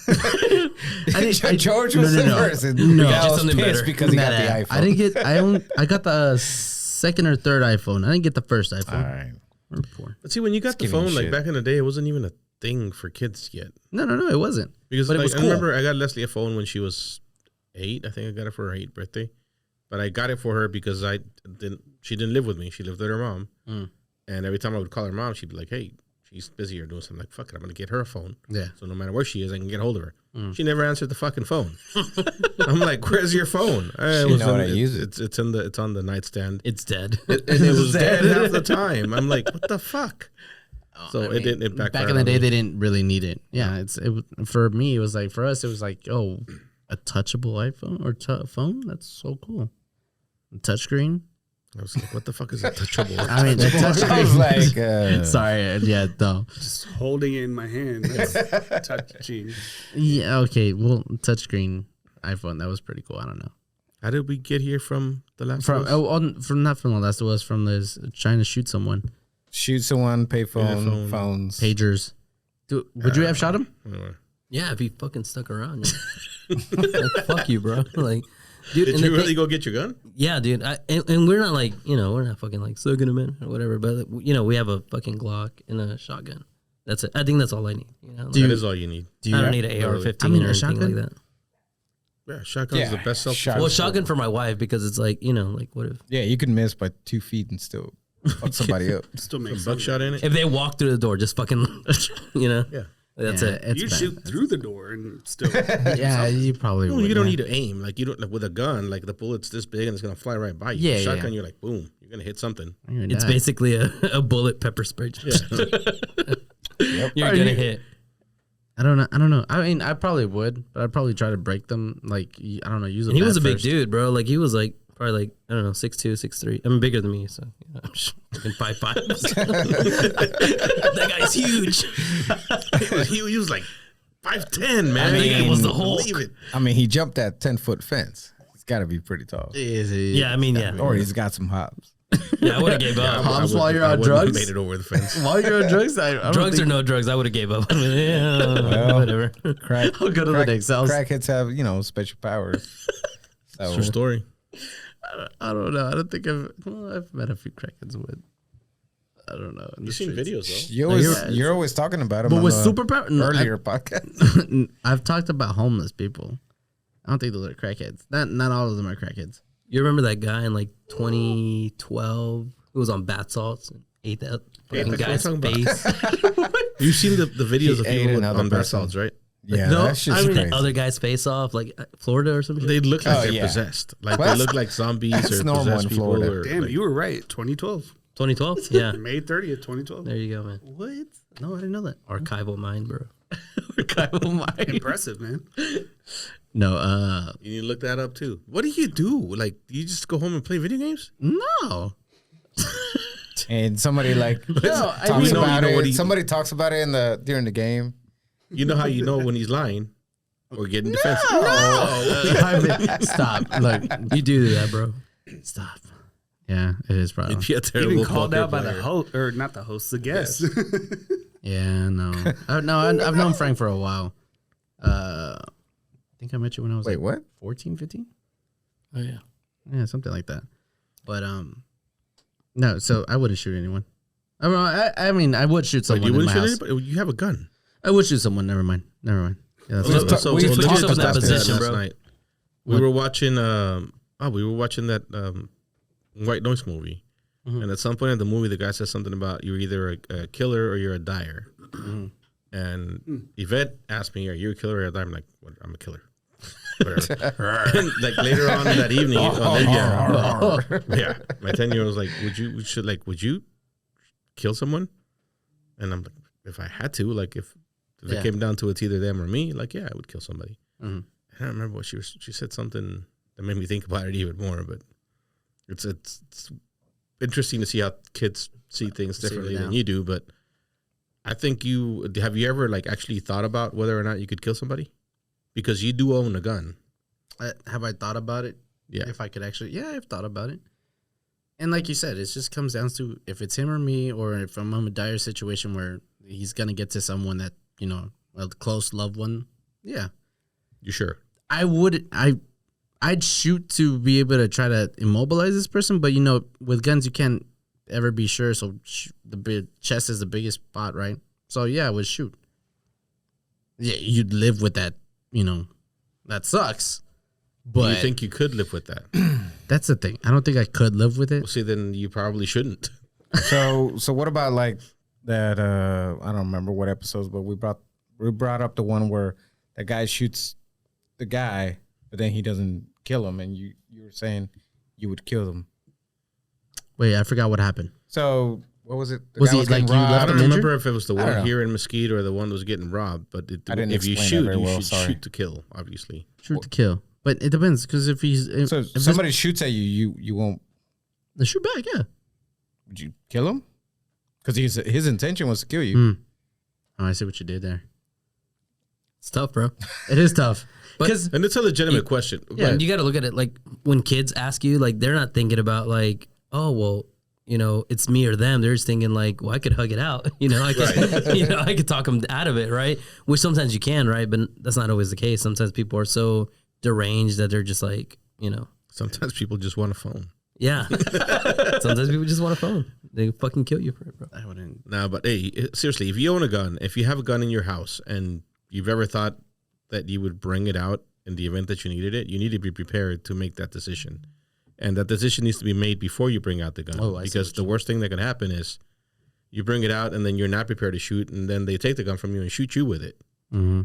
I George was the first. And No. I Just was something pissed better. because he got the Nah, iPhone. I didn't get. I got the second or third iPhone. I didn't get the first iPhone. All right. Or four. But see, when you got the giving you phone, like shit. back in the day, it wasn't even a thing for kids yet. No, it wasn't. Because But it like, was I cool. remember I got Leslie a phone when she was 8. I think I got it for her 8th birthday. But I got it for her because she didn't live with me. She lived with her mom. Mm. And every time I would call her mom, she'd be like, hey, she's busy or doing something. Like, fuck it, I'm going to get her a phone. Yeah. So no matter where she is, I can get a hold of her. She never answered the fucking phone. I'm like, where's your phone? She know how to use it. It's on the nightstand. It's dead. And it was dead half the time. I'm like, what the fuck? So I it didn't. It back backfired in the on day, me. they didn't really need it. Yeah, for me. It was like for us. It was like, oh, a touchable iPhone or phone. That's so cool. Touchscreen. I was like, what the fuck is a touchable? I mean, the touchscreen. I was like, sorry. Yeah, no. Just holding it in my hand. That's touching. Yeah. Okay. Well, touchscreen iPhone. That was pretty cool. I don't know. How did we get here from the last? From one? not from the last of us. From this trying to shoot someone. shoot someone, pay phone, phone. phones. Pagers. Would you have shot him? Anyway. Yeah, if he fucking stuck around. Yeah. Like, fuck you, bro. Like, dude. Did and you the really thing- go get your gun? Yeah, dude. And we're not like, we're not fucking like sucking him in or whatever. But we have a fucking Glock and a shotgun. That's it. I think that's all I need. Like, That is all you need. I don't need an AR-15 I mean, or a anything shotgun? like that. Yeah, shotgun's the best self. shotgun. Well, shotgun for my wife because it's like, like what if? Yeah, you can miss by 2 feet and still. Fuck somebody up. Still makes Some buckshot in it. If they walk through the door, just fucking, Yeah. that's Yeah, it. It's You bad. shoot through the door and still. Yeah, you probably No, would. you don't yeah. need to aim. Like you don't like with a gun. Like the bullet's this big and it's gonna fly right by you. Yeah, Shotgun, yeah. you're like boom. You're gonna hit something. You're gonna It's die. basically a bullet pepper spray. You're Are gonna you- hit. I don't know. I mean, I probably would, but I'd probably try to break them. Like, I don't know. Use a And he bat was a big first. dude, bro. Like he was like probably like I don't know 6'2", 6'3". I mean bigger than me, so you know, I'm just fucking 5'5". That guy's huge. he was like 5'10", man. I think He it was the couldn't Hulk. believe it. I mean, he jumped that 10-foot fence. He's got to be pretty tall. Is he? Yeah, I mean yeah, Or he's got some hops. yeah. I would have gave up. Hobbs I while would- you're I on wouldn't have drugs? made it over the fence. While you're on drugs, I don't Drugs or think- no drugs, I would have gave up. I mean, yeah, whatever. Crack. I'll go to the next house. Crackheads have, special powers. So, True story. I don't know. I don't think I've met a few crackheads with. I don't know. in the You've seen streets. videos though. you're always talking about him But on with the superpower, no, earlier podcast. I've talked about homeless people. I don't think those are crackheads. Not all of them are crackheads. You remember that guy in like 2012 who was on bath salts and ate that fucking that's what guy's I'm talking face? You've seen the videos He of ate people with, another on bath person. salts, right? Yeah, No, that shit's I mean crazy. the other guy's face off, like Florida or something. They look like Oh, they're yeah. possessed. Like Well, they look like zombies that's or normal possessed in people. Florida. Or, Damn, like, you were right. 2012, 2012. Yeah, May 30th, 2012. there you go, man. What? No, I didn't know that. Archival mind, bro. Archival mind. Impressive, man. No, you need to look that up too. What do you do? Like, do you just go home and play video games? no. And somebody like talks mean- about you know what it. he- Somebody talks about it during the game. You know how you know when he's lying or getting defensive. Stop. Look, You do that, bro. stop. Yeah, it is probably. It'd be a terrible Even called poker out by the player. host, or not the host, the guest. Yeah, no. I've known Frank for a while. I think I met you when I was Wait, like what? 14, 15? Oh yeah. Yeah, something like that. But no, so I wouldn't shoot anyone. I mean, I would shoot Wait, someone you in wouldn't my shoot house. anybody? You have a gun. I would shoot someone. Never mind. Yeah, that's Well, fine. let's talk- we let's put just yourself in that talk about position, last bro. night. We were watching. We were watching that White Noise movie, and at some point in the movie, the guy says something about you're either a killer or you're a dyer. And Yvette asked me, "Are you a killer or a dyer?" I'm like, "What? I'm a killer." Whatever. And like later on that evening, yeah, my 10-year-old was like, "Would you kill someone?" And I'm like, "If I had to, like if it came down to it's either them or me, like yeah, I would kill somebody." Mhm. I don't remember what she said something that made me think about it even more, but it's interesting to see how kids see things differently than you do. But I think have you ever like actually thought about whether or not you could kill somebody? Because you do own a gun. Have I thought about it? Yeah. If I could actually, I've thought about it. And like you said, it just comes down to if it's him or me, or if I'm in a dire situation where he's gonna get to someone that a close loved one. Yeah, You sure? I would. I'd shoot to be able to try to immobilize this person, but with guns you can't ever be sure. So the chest is the biggest spot, right? So yeah, I would shoot. Yeah, you'd live with that. That sucks. But You think you could live with that? that's the thing. I don't think I could live with it. Well, see, then you probably shouldn't. So what about like that? I don't remember what episodes, but we brought up the one where the guy shoots the guy, but then he doesn't kill him, and you were saying you would kill them. Wait, I forgot what happened. So what was it? The Was guy he, like, getting you robbed? I left don't him remember injured? if it was the I don't one know. here in Mesquite or the one that was getting robbed. But I didn't if you explain that shoot, very you well, should sorry. shoot to kill, obviously. Shoot to kill. But it depends, because if he's So if if somebody shoots at you won't. shoot back, yeah. Would you kill him? Because his intention was to kill you. Mm. Oh, I see what you did there. It's tough, bro. It is tough. Because And it's a legitimate question. Yeah. You got to look at it like when kids ask you, like they're not thinking about like, oh well, it's me or them. They're just thinking like, well, I could hug it out. I could, I could talk them out of it, right? Which sometimes you can, right? But that's not always the case. Sometimes people are so deranged that they're just like, Sometimes people just want a phone. yeah. Sometimes people just want a phone. They fucking kill you for it, bro. I wouldn't. No, but hey, seriously, if you own a gun, if you have a gun in your house and you've ever thought that you would bring it out in the event that you needed it, you need to be prepared to make that decision. And that decision needs to be made before you bring out the gun. Oh, I see because what the you worst thing that can happen is you bring it out and then you're not prepared to shoot, and then they take the gun from you and shoot you with it. Mm-hmm.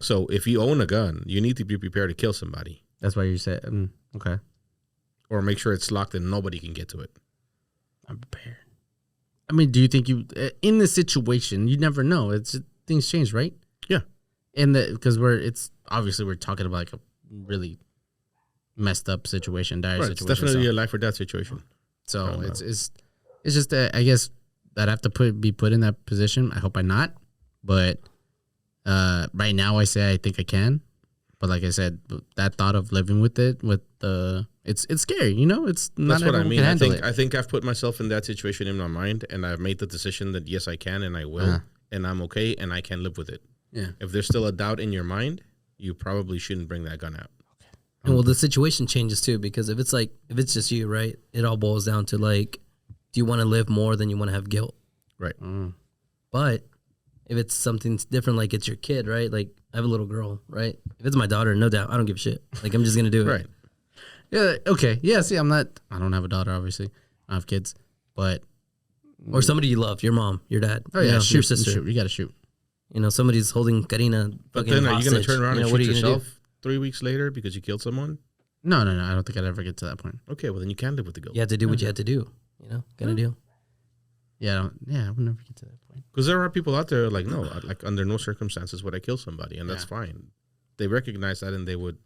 So if you own a gun, you need to be prepared to kill somebody. That's why you said, okay. Or make sure it's locked and nobody can get to it. I'm prepared. I mean, do you think you, in this situation, you never know. Things change, right? Yeah. And because we're talking about like a really messed up situation, dire Right, it's situation. definitely a life or death situation. So it's just that I guess I'd have to be put in that position. I hope I'm not, but right now I say I think I can. But like I said, that thought of living with it, it's scary. You know, it's not. That's what I everyone mean. can handle it. I think I've put myself in that situation in my mind, and I've made the decision that yes, I can, and I will, and I'm okay, and I can live with it. Yeah. If there's still a doubt in your mind, you probably shouldn't bring that gun out. And well, the situation changes too, because if it's just you, right, it all boils down to like, do you want to live more than you want to have guilt? Right. But if it's something different, like it's your kid, right? Like I have a little girl, right? If it's my daughter, no doubt, I don't give a shit. Like I'm just gonna do it. Right. Yeah. Okay. Yeah. See, I don't have a daughter, obviously. I have kids, but Or somebody you love, your mom, your dad, oh yeah, your sister. Shoot. You gotta shoot. You know, somebody's holding Karina. But fucking then are you going to hostage. turn around You know, and what shoot are you gonna do? yourself 3 weeks later because you killed someone? No. I don't think I'd ever get to that point. Okay, well then you can live with the guilt. You have to do what you had to do. You know, gotta do. Yeah. I would never get to that point. Because there are people out there like, no, like under no circumstances would I kill somebody, and that's fine. They recognize that, and they would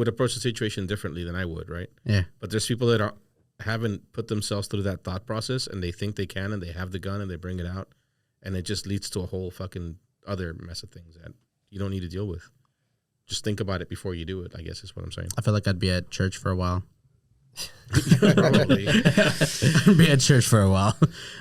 approach the situation differently than I would, right? Yeah. But there's people that haven't put themselves through that thought process, and they think they can, and they have the gun, and they bring it out, and it just leads to a whole fucking other mess of things that you don't need to deal with. Just think about it before you do it, I guess is what I'm saying. I feel like I'd be at church for a while. Probably. Be at church for a while.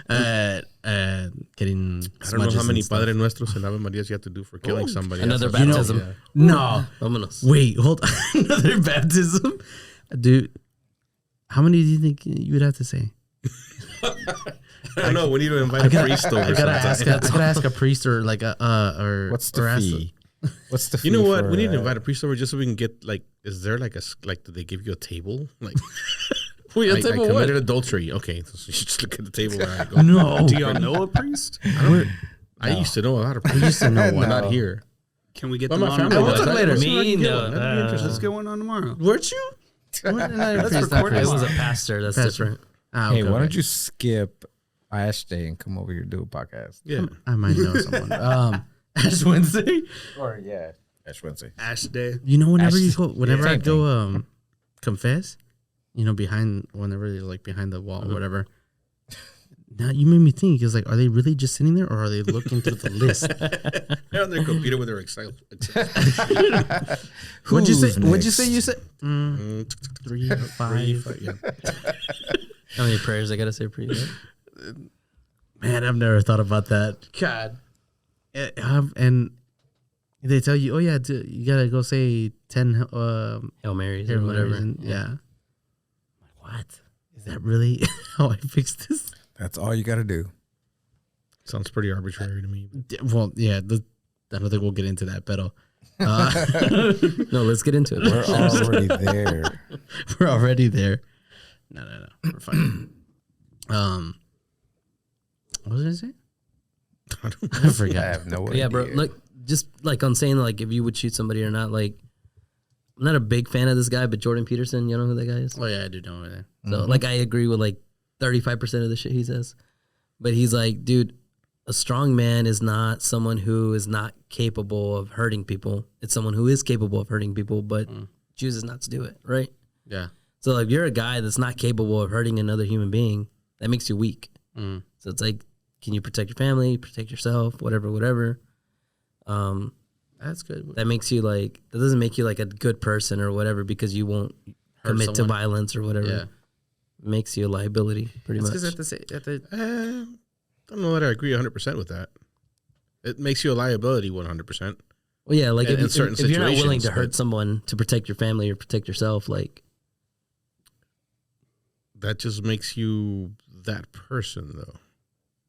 Getting. I don't know how many Padre Nuestros and Ave Marias you have to do for killing somebody. Another That's- baptism. Yeah. No. Vámonos. Wait, hold on. Another baptism? Dude, how many do you think you would have to say? I don't know. We need to invite a priest over I gotta sometime. ask a priest or like or What's the or ask- fee? What's the fee? You know what? for, We need to invite a priest over just so we can get like. Is there like do they give you a table? Like, Wait, I a table what? committed adultery. Okay, so you just look at the table where I go. No. Do y'all know a priest? I used to know a lot of I priests. used to know one. Not here. Can we get But them my on family Hey, we'll does. talk later. Let's see if I Me, can get no. one. That'd be interesting. Let's get one on tomorrow. Weren't you? Let's record That it. was a pastor. That's Pastor. different. Ah, Hey, okay, why okay. don't you skip Ash Day and come over here and do a podcast? Yeah. I might know someone. Ash Wednesday. Or Ash Wednesday. Ash Day. You know, whenever Ash- you go, whenever I same go, confess. You know, whenever you're like behind the wall or whatever. Now you made me think. It's like, are they really just sitting there, or are they looking through the list? They're on their computer with their Excel. What'd you say? Who's What'd you next? say? You said 3, 5. Yeah. How many prayers I gotta say for you? Right? Man, I've never thought about that. God. And they tell you, oh yeah, you gotta go say 10 Hail Marys Hail or whatever. Marys and- yeah. What is that really how I fix this? That's all you got to do. Sounds pretty arbitrary to me. Well, yeah, I don't think we'll get into that, but No, let's get into it. We're already there. we're already there. No, we're fine. What was I say? I I forgot. have no idea. Yeah, bro. Look, just like on saying like if you would shoot somebody or not. Like, I'm not a big fan of this guy, but Jordan Peterson, you know who that guy is? Oh yeah, I do know that. So like I agree with like 35% of the shit he says. But he's like, dude, a strong man is not someone who is not capable of hurting people. It's someone who is capable of hurting people, but chooses not to do it, right? Yeah. So like you're a guy that's not capable of hurting another human being, that makes you weak. Mm. So it's like, can you protect your family, protect yourself, whatever. That's good. That makes you like, that doesn't make you like a good person or whatever because you won't commit to someone. violence or whatever. Yeah. Makes you a liability pretty much. Because at the I don't know that I agree 100% with that. It makes you a liability 100%. Well, yeah, like in if you're not willing situations, to hurt but- someone to protect your family or protect yourself, like, That just makes you that person, though.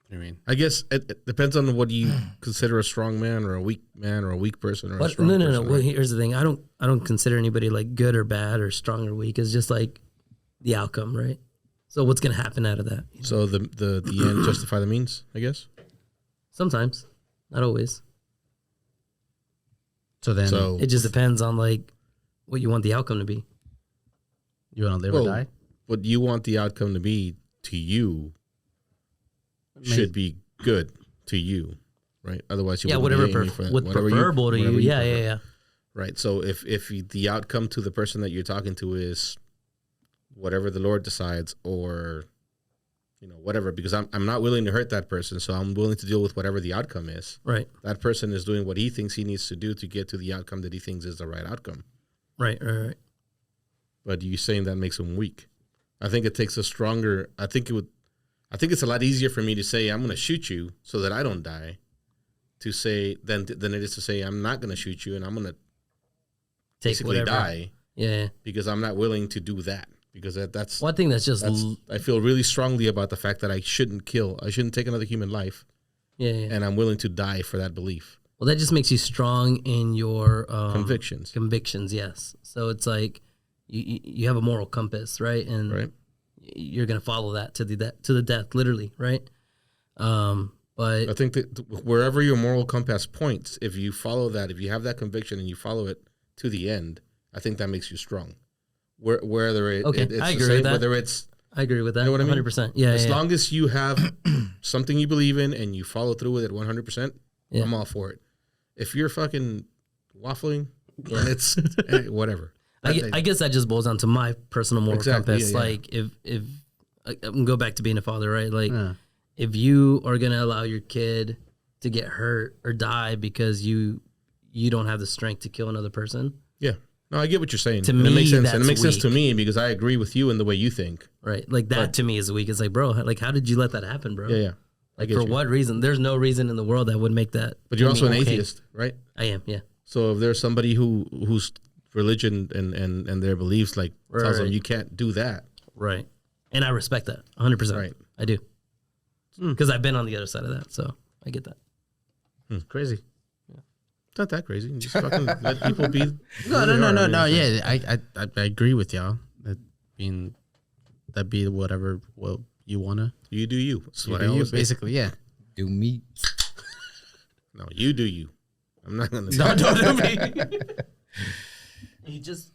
I mean, I guess it depends on what you consider a strong man or a weak man or a weak person or a what? strong No. person. Well, here's the thing: I don't consider anybody like good or bad or strong or weak. It's just like the outcome, right? So what's gonna happen out of that? So the end justify the means, I guess. Sometimes, not always. So then So It just depends on like what you want the outcome to be. you want to live or die? what you want the outcome to be to you should be good to you, right? Otherwise, you Yeah, wouldn't whatever be aiming for that. what's Whatever preferable to you. whatever Yeah, prefer. yeah. Right. So if the outcome to the person that you're talking to is whatever the Lord decides, or whatever, because I'm not willing to hurt that person, so I'm willing to deal with whatever the outcome is. Right, That person is doing what he thinks he needs to do to get to the outcome that he thinks is the right outcome. right. But you saying that makes him weak. I think it takes a stronger. I think it's a lot easier for me to say I'm going to shoot you so that I don't die, to say than it is to say I'm not going to shoot you and I'm going to Take basically whatever. die Yeah. because I'm not willing to do that, because that's. Well, I think that's just I feel really strongly about the fact that I shouldn't kill. I shouldn't take another human life, yeah. and I'm willing to die for that belief. Well, that just makes you strong in your Convictions. Convictions, yes. So it's like you have a moral compass, right? And Right. you're gonna follow that to the death, literally, right? But I think that wherever your moral compass points, if you follow that, if you have that conviction and you follow it to the end, I think that makes you strong. Whether it's I the agree same, with that. whether it's I agree with that. You know what I mean? 100%. Yeah. as yeah. long as you have something you believe in and you follow through with it 100%, Yeah. I'm all for it. If you're fucking waffling, then it's whatever. I guess that just boils down to my personal moral Exactly, compass. yeah, yeah. Like if I can go back to being a father, right? Like Yeah. if you are gonna allow your kid to get hurt or die because you don't have the strength to kill another person, Yeah. No, I get what you're saying. To And it me, makes sense. And it that's makes sense to weak. me because I agree with you in the way you think. right? Like that to me is weak. It's like, bro, like how did you let that happen, bro? Yeah, yeah. I Like get for you. what reason? There's no reason in the world that would make that. But you're to also me an okay. atheist, right? I am, yeah. So if there's somebody whose religion and their beliefs like tells them Right. you can't do that, Right. And I respect that 100%. Right. I do. Because I've been on the other side of that. So I get that. Crazy. it's not that crazy. You just fucking let people be. No. Yeah, I agree with y'all. That be whatever you wanna. You do you. That's what I You always say. basically, yeah. Do me. No, you do you. I'm not gonna. Don't do me. He just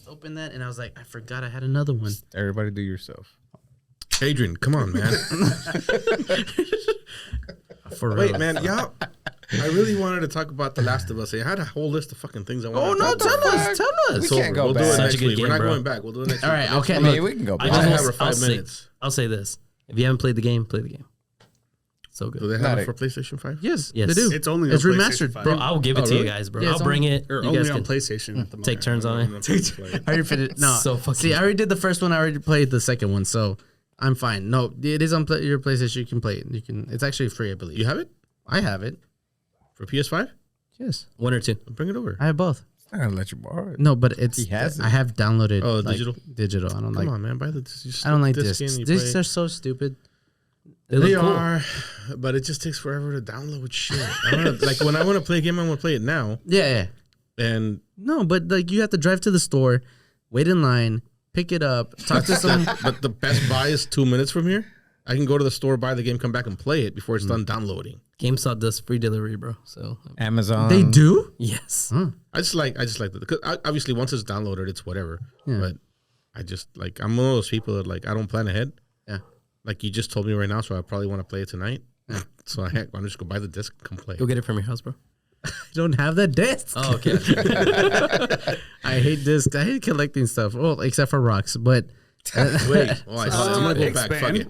opened that, and I was like, I forgot I had another one. Everybody do yourself. Adrian, come on, man. For real. Wait, man, y'all. I really wanted to talk about The Last of Us. I had a whole list of fucking things I wanted. Oh to no, talk about. tell us. We It's can't over. go We'll back. do it Such a next good week. We're game, not bro. going back. We'll do it next All week. right, Next okay. I week. mean, we can go I back. I just have will- for 5 say- minutes. I'll say this. If you haven't played the game, play the game. So Do good. they have Not it it. for PlayStation 5? Yes, Yes. they do. It's only It's on remastered, PlayStation 5. Bro, I'll give it Oh, to you really? guys, bro. Yeah, it's I'll bring it. Or You only guys on can PlayStation at the moment. take turns on it. I already finished. No, So fucking- See, I already did the first one. I already played the second one, so I'm fine. No, it is on your PlayStation. You can play it. You can. It's actually free, I believe. You have it I have it. for PS5? Yes, One or two. Bring it over. I have both. I'm not gonna let you borrow it. No, but it's. He has it. I have downloaded. Oh, like, digital? Digital. I don't Come like. on, man. Buy the. Just I don't like stick discs. in and you Discs play. are so stupid. They They look cool. are, but it just takes forever to download shit. I wanna, like when I want to play a game, I want to play it now. Yeah. And No, but like you have to drive to the store, wait in line, pick it up, talk to someone. but the Best Buy is 2 minutes from here. I can go to the store, buy the game, come back and play it before it's done downloading. GameStop does free delivery, bro. So Amazon. They do. yes. I just like that because obviously once it's downloaded, it's whatever. Yeah. But I just like I'm one of those people that like I don't plan ahead. Yeah. Like you just told me right now, so I probably want to play it tonight. So I'm just gonna buy the disc, and come play. Go get it from your house, bro. You don't have that disc. Oh, okay. I hate discs. I hate collecting stuff. Well, except for rocks. But Wait, oh, I'm gonna go back. Fuck expand. it.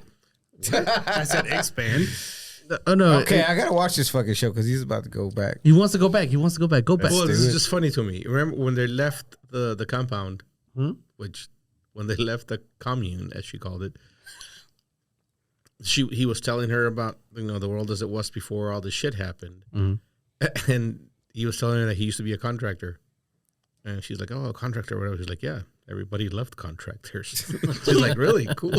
I said expand. oh no. Okay, I gotta watch this fucking show because he's about to go back. He wants to go back. Go back. Well, this do is it. just funny to me. Remember when they left the compound, which when they left the commune, as she called it, he was telling her about the world as it was before all this shit happened, and he was telling her that he used to be a contractor, And she's like, "Oh, a contractor or whatever." She's like, "Yeah, everybody loved contractors." She's like, "Really? Cool."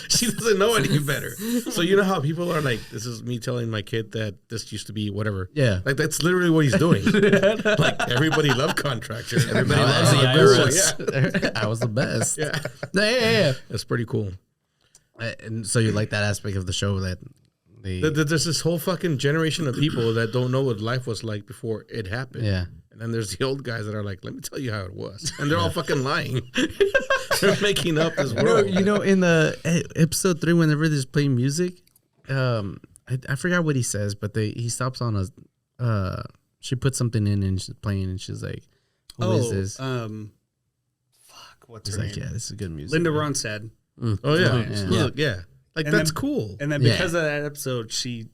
She doesn't know any better. So you know how people are like, "This is me telling my kid that this used to be whatever." Yeah. Like that's literally what he's doing. Like everybody loved contractors. Everybody loves the IRS. Yeah. I was the best. Yeah. Yeah. That's pretty cool. And so you like that aspect of the show that they. There's this whole fucking generation of people that don't know what life was like before it happened. Yeah. And then there's the old guys that are like, "Let me tell you how it was," and they're all fucking lying. They're making up this world. You know, in the episode 3, whenever they're playing music, I forgot what he says, but he stops on a. She puts something in and she's playing, and she's like, "Who is this?" What's He's her like, name? "Yeah, this is good music." Linda Ronstadt. Oh yeah, Yeah. yeah. Like And that's then- cool. And then Yeah. because of that episode, she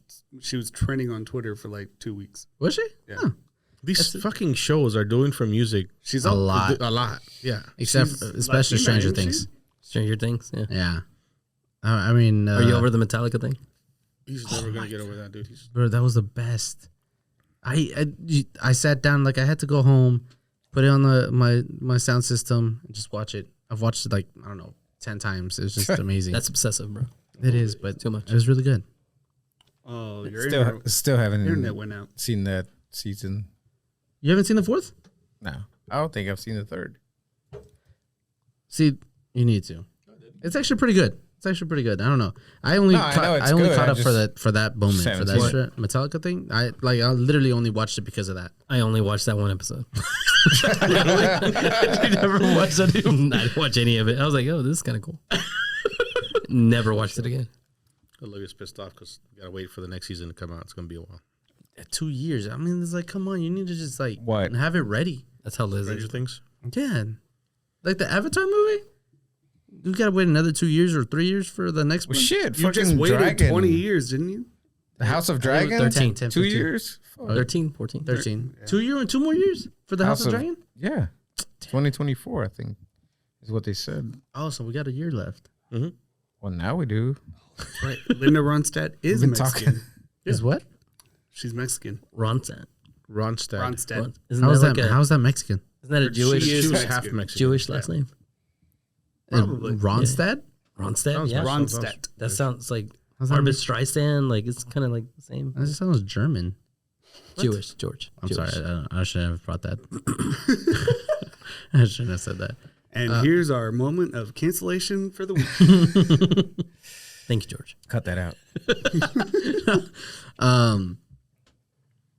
was trending on Twitter for like 2 weeks. Was she? Yeah. Huh. These fucking shows are doing for music She's A lot. a lot. Yeah. Except, She's especially Latina, Stranger isn't she? Things. Stranger Things. Yeah. Yeah. I mean, Are you over the Metallica thing? He's never gonna get over that, dude. He's bro, that was the best. I sat down, like I had to go home, put it on my sound system, and just watch it. I've watched it like, I don't know, 10 times. It was just amazing. That's obsessive, bro. It is, but Too much. it was really good. Oh, your Still haven't internet went out. seen that season. You haven't seen the 4th? No, I don't think I've seen the 3rd. See, you need to. It's actually pretty good. It's actually pretty good. I don't know. I only No, I know it's only good. caught I up for that moment, just for haven't that seen shit, Metallica thing. I literally only watched it because of that. I only watched that one episode. You never watched that? I didn't watch any of it. I was like, oh, this is kind of cool. Never watched it again. Olivia's pissed off because we gotta wait for the next season to come out. It's gonna be a while. 2 years. I mean, it's like, come on, you need to just like What? have it ready. That's how Liz Stranger is. Things. Yeah, like the Avatar movie. You gotta wait another 2 years or 3 years for the next Well, one. shit, You fucking just waited Dragon. 20 years, didn't you? The House of Dragon. 13, 10, 2 15. years. Fuck. 13, 14. 13. 2 years and 2 more years for the House of Dragon. Yeah, 2024, I think, is what they said. Oh, so we got a year left. Well, now we do. Right. Linda Ronstadt is We've been Mexican. talking. Is what? She's Mexican. Ronstadt. Ronstadt. Ronstadt. Isn't How's that that? like a, How's that Mexican? isn't that a Jewish She is She was Mexican. half Mexican. Jewish last name? Probably. Ronstadt. Ronstadt? Sounds Yeah. right. Ronstadt. That sounds like How's that Barbra Streisand. Like, it's kind of like the same. That just sounds German. Jewish, George. I'm Jewish. sorry. I shouldn't have brought that. I shouldn't have said that. And here's our moment of cancellation for the week. Thank you, George. Cut that out.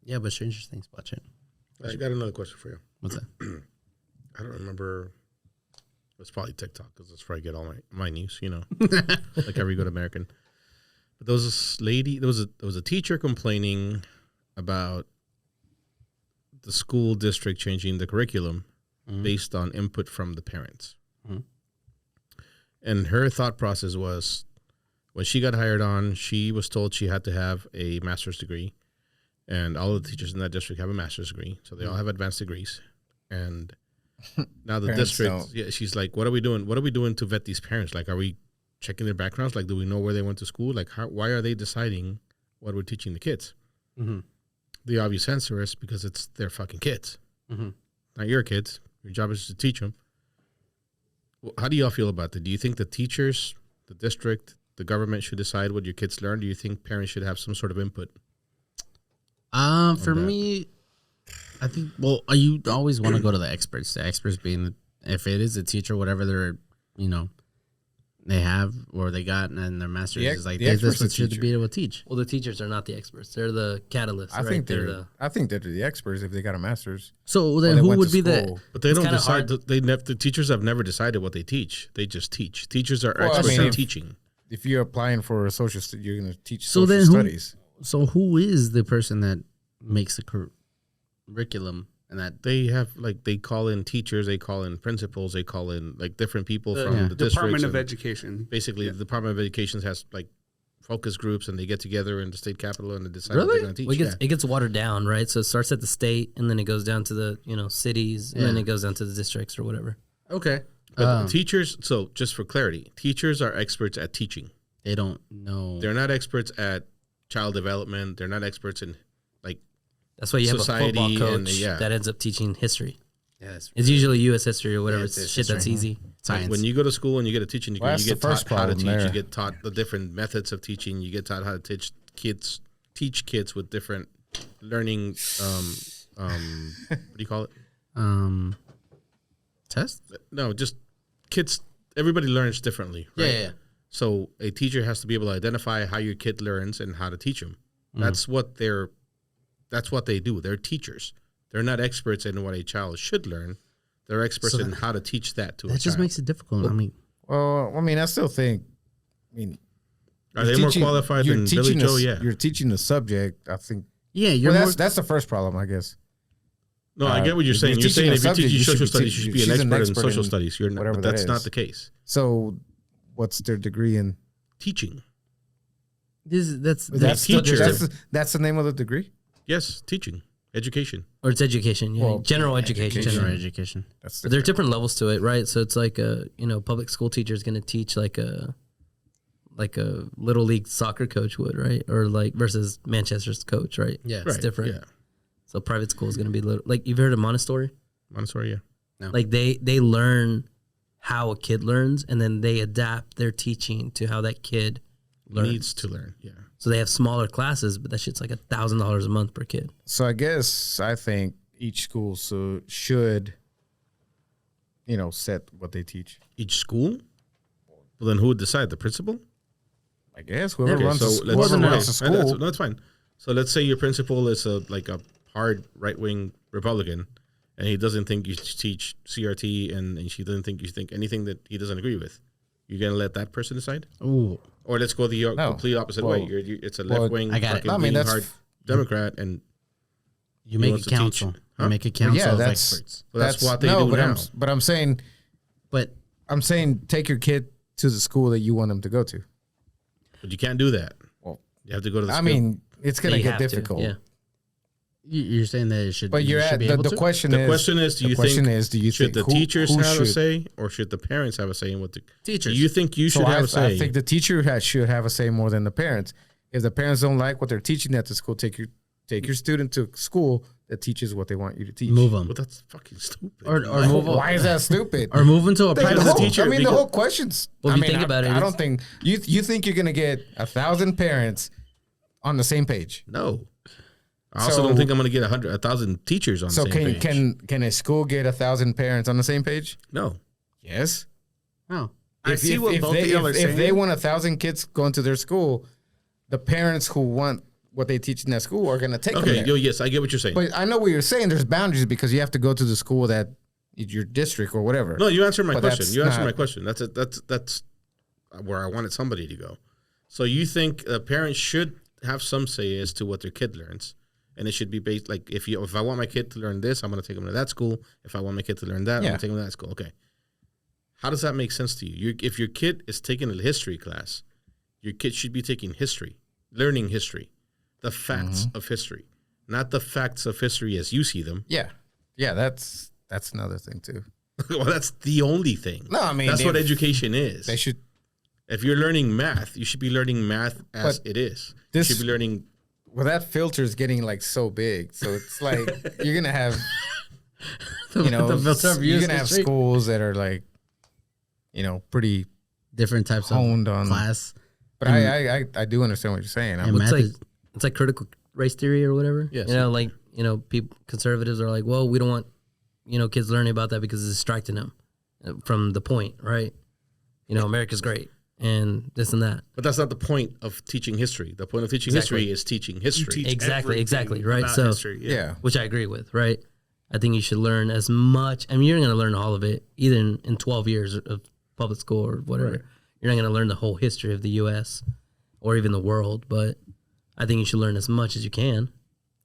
Yeah, but Stranger Things, watch it. I got another question for you. What's that? I don't remember. It's probably TikTok because that's where I get all my news. You know, like every good American. But there was this lady. There was a teacher complaining about the school district changing the curriculum based on input from the parents. And her thought process was, when she got hired on, she was told she had to have a master's degree, and all of the teachers in that district have a master's degree, so they all have advanced degrees. And now the Parents district, don't. yeah, she's like, "What are we doing? What are we doing to vet these parents? Like, are we checking their backgrounds? Like, do we know where they went to school? Like, why are they deciding what we're teaching the kids?" The obvious answer is because it's their fucking kids, not your kids. Your job is to teach them. How do y'all feel about that? Do you think the teachers, the district, the government should decide what your kids learn? Do you think parents should have some sort of input? For me, I think, well, you always want to go to the experts. The experts being, if it is a teacher, whatever they're, they have or they got, and their master's is like, the this expert's the is to teacher. be able to teach. Well, the teachers are not the experts. They're the catalysts. I right? think they're they're the experts if they got a master's. So Or then they who went would to be the, school. But they It's don't kinda decide. hard. The teachers have never decided what they teach. They just teach. Teachers are Well, I experts mean, at teaching. If you're applying for a social, you're going to teach So social then who- studies. so who is the person that makes the curriculum and that? They have they call in teachers, they call in principals, they call in different people The from the districts. Department of and Education. basically, the Department of Education has focus groups, and they get together in the state capitol and they decide what Really? they're going to teach. Well, it gets watered down, right? So it starts at the state, and then it goes down to the cities, and then Yeah. it goes down to the districts or whatever. Okay. But teachers, so just for clarity, teachers are experts at teaching. They don't know. They're not experts at child development. They're not experts in That's why you have a Society football and coach yeah. that ends up teaching history. Yeah, that's It's usually U.S. history or whatever. Yeah, it's it's shit that's history. easy. science. When you go to school and you get a teaching degree, Well, you that's get the first taught how to problem teach. there. You get taught the different methods of teaching. You get taught how to teach kids with different learning. What do you call it? test. No, just kids. Everybody learns differently. Right? Yeah. So a teacher has to be able to identify how your kid learns and how to teach them. That's what they do. They're teachers. They're not experts in what a child should learn. They're experts in how to teach that to a That child. just makes it difficult. I mean, Well, I mean, I still think. I mean, Are you're they more teaching- qualified you're than Billy teaching Joe? the- Yeah. You're teaching the subject. I think. yeah, you're Well, more. that's the first problem, I guess. No, I get what you're if saying. you're You're teaching saying a if you're subject, teaching you should social be studies, you should be she's an an expert in expert social in studies. You're not, whatever but that that's not is. the case. So, what's their degree in? Teaching. that's That's the name of the degree. Yes, teaching. Education. Or it's education. Yeah. Well, general education. general education. That's But there are different levels to it, right? So it's like public school teacher is going to teach like a little league soccer coach would, right? Or like versus Manchester's coach, right? Yeah, It's Right, different. Yeah. So private school is going to be like you've heard of Montessori? Montessori, yeah. Like they learn how a kid learns and then they adapt their teaching to how that kid learns. Needs to learn. Yeah. So they have smaller classes, but that shit's like $1,000 a month per kid. So I think each school should, set what they teach. Each school? Well, then who would decide? The principal? I guess whoever Okay, runs so the, let's whoever runs the That's, school. that's fine. So let's say your principal is a hard right-wing Republican, and he doesn't think you should teach CRT, and she doesn't think you should think anything that he doesn't agree with. You're gonna let that person decide, Ooh, or let's go the No. complete opposite Well, way. It's a well, left-wing, I got it. fucking I mean, bleeding that's hard Democrat, and you make a wants to teach. council. Huh? You make a council yeah, of that's experts. Well, that's what they do but now. I'm saying But take your kid to the school that you want them to go to. but you can't do that. Well, You have to go to the I school. mean, it's gonna You get have to, difficult. yeah. you're saying that it should. But you you're should at be the able to? question. The is, question is, do you think think the teachers who have a should? say, or should the parents have a say in what the Teachers. Do you think you So should have I a say? think the teacher should have a say more than the parents. If the parents don't like what they're teaching at the school, take your student to school that teaches what they want you to teach. Move them Well, that's fucking stupid. or move Why is that stupid? or move into a The private whole- school. teacher, I mean, the because- whole question's. Well, I if you mean, think about it, I don't it's- think you think you're gonna get 1,000 parents on the same page. No. I also So- don't think I'm going to get 1,000 teachers on So the same page. can a school get 1,000 parents on the same page? No. Yes. No, I see what both of y'all are if saying. they want 1,000 kids going to their school, the parents who want what they teach in that school are going to take them Okay. there. Yo, yes, I get what you're saying. But I know what you're saying. There's boundaries because you have to go to the school that your district or whatever. No, you answered my But question. that's You answered not- my question. That's where I wanted somebody to go. So you think parents should have some say as to what their kid learns, and it should be based like if I want my kid to learn this, I'm going to take them to that school. If I want my kid to learn that, I'm Yeah. going to take them to that school. Okay. How does that make sense to you? If your kid is taking a history class, your kid should be taking history, learning history, the facts of history, not the facts of history as you see them. Yeah. Yeah, that's another thing too. Well, that's the only thing. No, I mean, that's what if- education is. They should If you're learning math, you should be learning math as But it is. this- you should be learning. well, that filter is getting like so big. So it's like you're gonna have the filter of you're use gonna have history. schools that are like, pretty different types honed of on class. But I do understand what you're saying. And It's math like is- it's like critical race theory or whatever. Yes. People conservatives are like, well, we don't want kids learning about that because it's distracting them from the point, right? America's great and this and that. But that's not the point of teaching history. The point of teaching Exactly. history is teaching history. teach Exactly, everything right? about So- history, yeah. Which I agree with, right? I think you should learn as much. I mean, you're not going to learn all of it, either in 12 years of public school or whatever. Right. You're not going to learn the whole history of the U.S. or even the world, but I think you should learn as much as you can.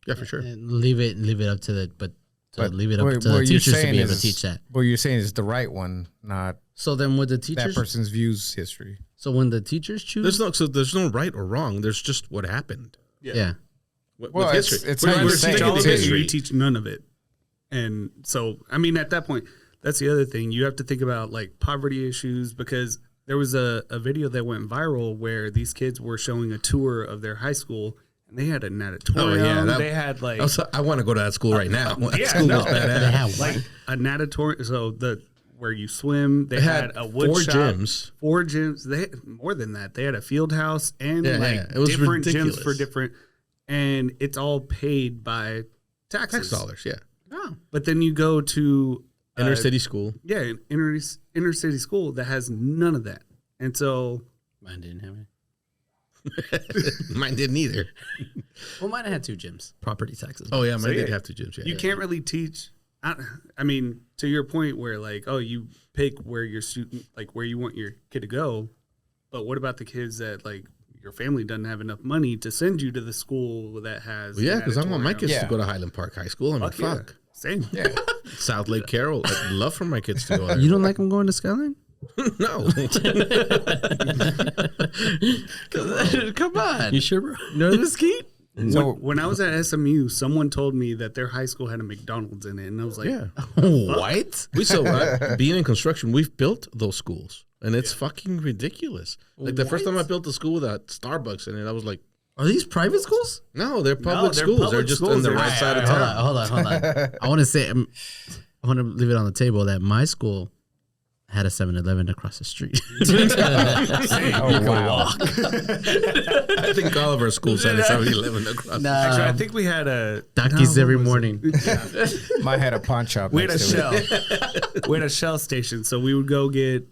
Yeah, for sure. and leave it up to the But leave it up what- to what the you're teachers to saying be able to is- teach that. What you're saying is the right one, not So then, would the that teachers? person's views history. So when the teachers choose, There's no right or wrong. There's just what happened. yeah. With Well, history. it's We're not the sticking same to all of thing. it, or history. you teach none of it. And so, I mean, at that point, that's the other thing. You have to think about like poverty issues because there was a video that went viral where these kids were showing a tour of their high school And they had a natatorium. They had like I want to go to that school right now. That yeah, school no, was badass. They have like a natatorium. So where you swim, they had a wood 4 shop, gyms. 4 gyms. They had more than that. They had a field house and It was different ridiculous. gyms for different, and it's all paid by taxes. Tax dollars, yeah. Oh. But then you go to Inner city school. yeah, inner city school that has none of that, and so Mine didn't have it. Mine didn't either. Well, mine had 2 gyms. Property taxes. Oh yeah, mine did yeah, have 2 gyms. Yeah, you can't really teach. I mean, to your point, where like, oh, you pick where your student, like where you want your kid to go, but what about the kids that like your family doesn't have enough money to send you to the school that has? Well, yeah, because I want my kids Yeah. to go to Highland Park High School. I mean, Yeah. fuck. Same. Yeah. South Lake Carroll. I'd love for my kids to go there. You don't like them going to Skyline? No. Come on. You sure, bro? Northern Mesquite? So When I was at SMU, someone told me that their high school had a McDonald's in it, and I was like, Yeah. What? Being in construction, we've built those schools, and it's fucking ridiculous. Like the first time I built a school with a Starbucks in it, I was like, Are these private schools? no, they're public they're schools. They're public just schools. on the They're- right side of Hold town. on, hold on. I want to say, I want to leave it on the table that my school had a 7-Eleven across the street. oh wow. I think all of our schools had a 7-Eleven across. actually, I think we had a Takis no, every what was morning. it? Mine had a pawn shop. We had a next to it. Shell. We had a Shell station, so we would go get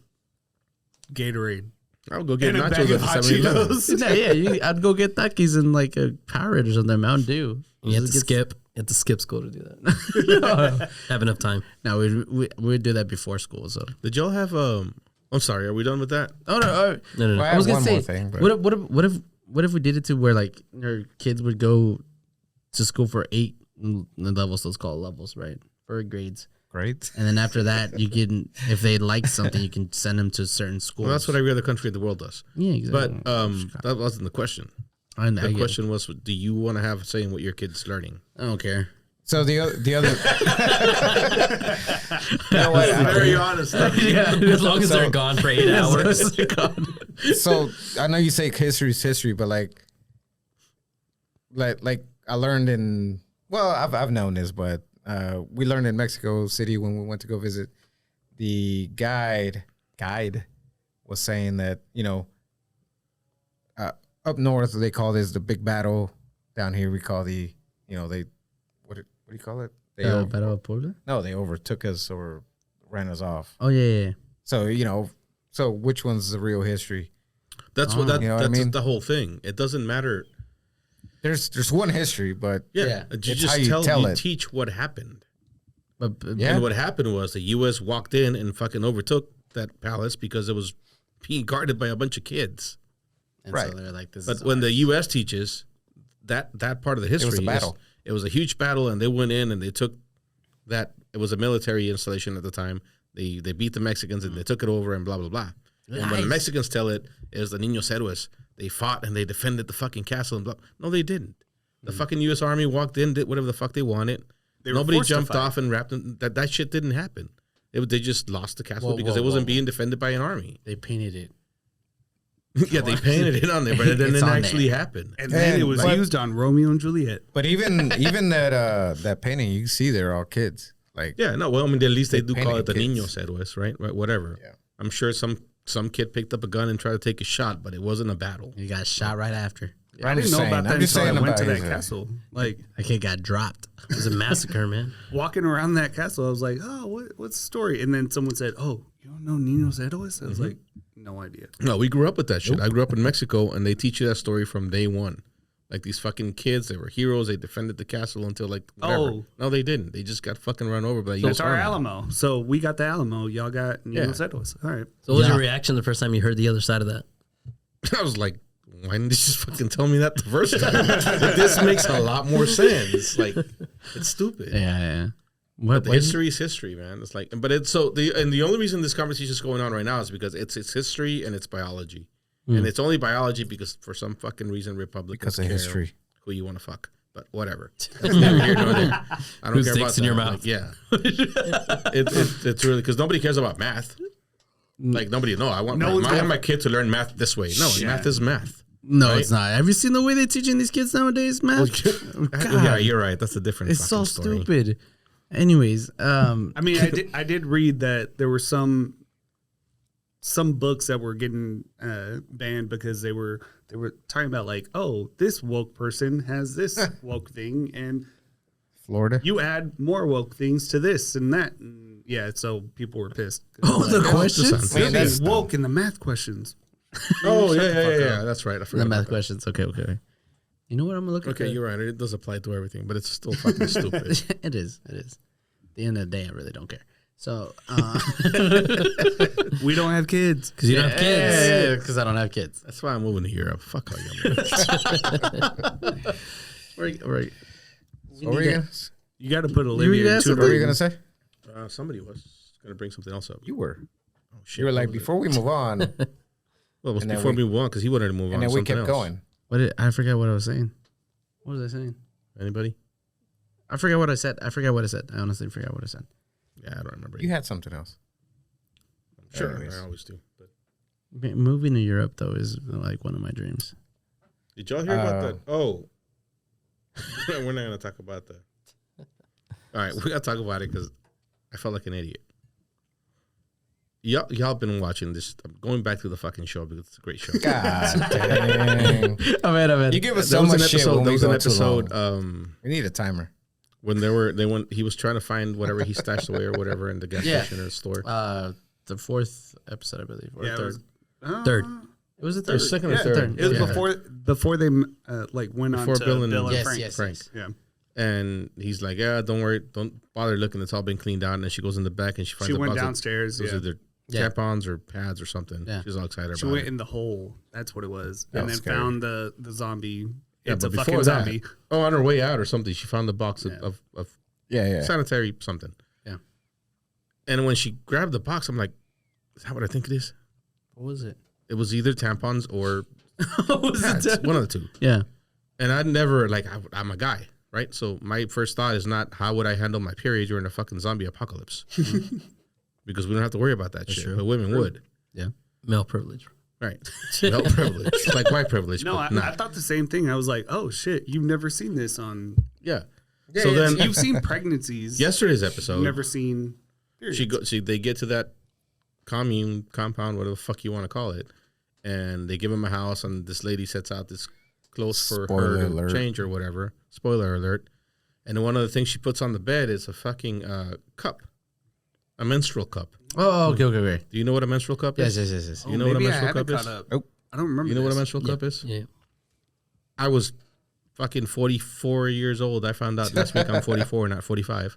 Gatorade I would go get and a nachos bag at of the hot 7-Eleven. Cheetos. I'd go get Takis in like a Powerade or something, Mountain Dew. You have to skip. You have to skip school to do that. Have enough time. No, we would do that before school. So Did y'all have I'm sorry, are we done with that? no. No. Well, I was gonna one say, more thing, but- what if we did it to where like your kids would go to school for 8 levels? Let's call it levels, right? For grades, Great. and then after that, you can, if they like something, you can send them to certain schools. Well, that's what every other country in the world does. Yeah, exactly. But that wasn't the question. I The get it. question was, do you want to have a say in what your kid's learning? I don't care. So the other, you know what? Very honest. As long as they're gone for 8 hours. So I know you say history is history, but like I learned in I've known this, but we learned in Mexico City when we went to go visit. The guide was saying that up north they call this the big battle. Down here we call the what do you call it? They Battle of Puebla? they overtook us or ran us off. Oh yeah. So so which one's the real history? That's you know what I that's mean? the whole thing. It doesn't matter. There's one history, but Yeah, you It's just how you tell it. teach what happened. But Yeah. And what happened was the U.S. walked in and fucking overtook that palace because it was being guarded by a bunch of kids. and Right. so they're like this. But is when ours. the U.S. teaches that part of the history, a battle. It was a huge battle, and they went in and they took that. It was a military installation at the time. They beat the Mexicans and they took it over and blah blah blah. And when the Mexicans tell it, is the Niños Héroes. They fought and they defended the fucking castle and blah. No, they didn't. The fucking U.S. Army walked in, did whatever the fuck they wanted. They were Nobody forced to jumped fight. off and wrapped them. That shit didn't happen. They just lost the castle Whoa, because whoa, it wasn't whoa. being defended by an army. they painted it. Yeah, they painted it on there, but it It's didn't on actually there. happen. And then it was But- used on Romeo and Juliet. But even that painting, you see they're all kids. Like Yeah, no, well, I mean, at least they do call it the painting Niños Héroes, right? Whatever. Yeah. I'm sure some kid picked up a gun and tried to take a shot, but it wasn't a battle. You got shot right after. I I'm didn't just know saying, about that I'm just until I saying went to about that his, castle. Like That kid got dropped. It was a massacre, man. walking around that castle, I was like, "Oh, what's the story?" And then someone said, "Oh, you don't know Niños Héroes?" I was like, "No idea." No, we grew up with that shit. I grew up in Mexico, and they teach you that story from day one. Like these fucking kids, they were heroes. They defended the castle until like whatever. Oh. No, they didn't. They just got fucking run over by the That's U.S. our Army. Alamo. So we got the Alamo. Y'all got Niños Héroes. All right. So what was Yeah. your reaction the first time you heard the other side of that? I was like, why didn't they just fucking tell me that the first time? Like, this makes a lot more sense. Like, it's stupid. Yeah. But history is history, man. It's like, but it's so the only reason this conversation is going on right now is because it's history and it's biology, and it's only biology because for some fucking reason Republicans because of care history. who you want to fuck, but whatever. That's neither here nor there. I don't Who care sticks about in your that. mouth? Like, yeah, it's really because nobody cares about math. Like nobody. No, I want No one's my gonna- kid to learn math this way. No, Yeah. math is math. No, Right? it's not. Have you seen the way they're teaching these kids nowadays, man? Yeah, you're right. That's a different. It's so fucking story. stupid. Anyways, I mean, I did read that there were some books that were getting banned because they were talking about like, oh, this woke person has this woke thing, and Florida. you add more woke things to this and that. And yeah, so people were pissed. oh, the questions. They're that's being woke in the math questions. Oh Shut the yeah, fuck yeah. up. That's right. I The forgot. math about that. questions. Okay. You know what I'm gonna look at? Okay, you're right. It does apply to everything, but it's still fucking stupid. It is. At the end of the day, I really don't care. So, We don't have kids. Because you don't have kids. because I don't have kids. That's why I'm moving to Europe. Fuck all you. Right. What were you gonna, You got to put were Olivia gonna in ask tutoring. what were you gonna say? Somebody was gonna bring something else up. You were. Oh shit! You were what like, was it? before we move on, Well, it was and then before we- we move on because he wanted to move on. and then to we something kept else. going. I forgot what I was saying. What was I saying? Anybody? I forgot what I said. I honestly forgot what I said. Yeah, I don't remember. You had something else. Sure, Anyways. I always do. But Moving to Europe though is like one of my dreams. did y'all hear about that? Oh, we're not gonna talk about that. All right, we gotta talk about it because I felt like an idiot. Y'all been watching this. I'm going back to the fucking show because it's a great show. God dang. I mean. You give us There so was an much shit episode. when There we was an go too episode. long. We need a timer. When he was trying to find whatever he stashed away or whatever in the gas Yeah. station or the store. The fourth episode, I believe, or Yeah, third. Third. It was the Or third. second or Yeah, third. It was Yeah. before they like went Before on to Bill and- Bill and Yes, Frank. yes. Frank. Yeah, And he's like, yeah, don't worry, don't bother looking. It's all been cleaned out. And then she goes in the back and she finds she a went box of- downstairs. those Yeah, are their Yeah. tampons or pads or something. Yeah. She's all excited she about went it. in the hole. That's what it was, That and was then scary. found the zombie. Yeah, It's a but fucking before that, zombie. on her way out or something, she found the box Yeah. of Yeah. sanitary something. Yeah. And when she grabbed the box, I'm like, is that what I think it is? What was it? It was either tampons or was pads, one of the two. Yeah. And I never, like, I'm a guy, right? So my first thought is not how would I handle my period during a fucking zombie apocalypse? Because we don't have to worry about that shit. true. But women would. Male privilege. Right. No privilege. It's like white privilege. No, but I not. thought the same thing. I was like, oh shit, you've never seen this on. Yeah. So then You've seen pregnancies. yesterday's You've episode, never seen. Periods. they get to that compound, whatever the fuck you want to call it, and they give him a house, and this lady sets out this clothes for Spoiler her alert. to change or whatever. Spoiler alert. And one of the things she puts on the bed is a fucking cup, a menstrual cup. Oh, okay. Do you know what a menstrual cup is? Yes. You know what a Maybe I menstrual haven't cup is? caught up. Nope. I don't remember. You know what a this. menstrual cup is? Yeah. I was fucking 44 years old. I found out last week I'm 44, not 45,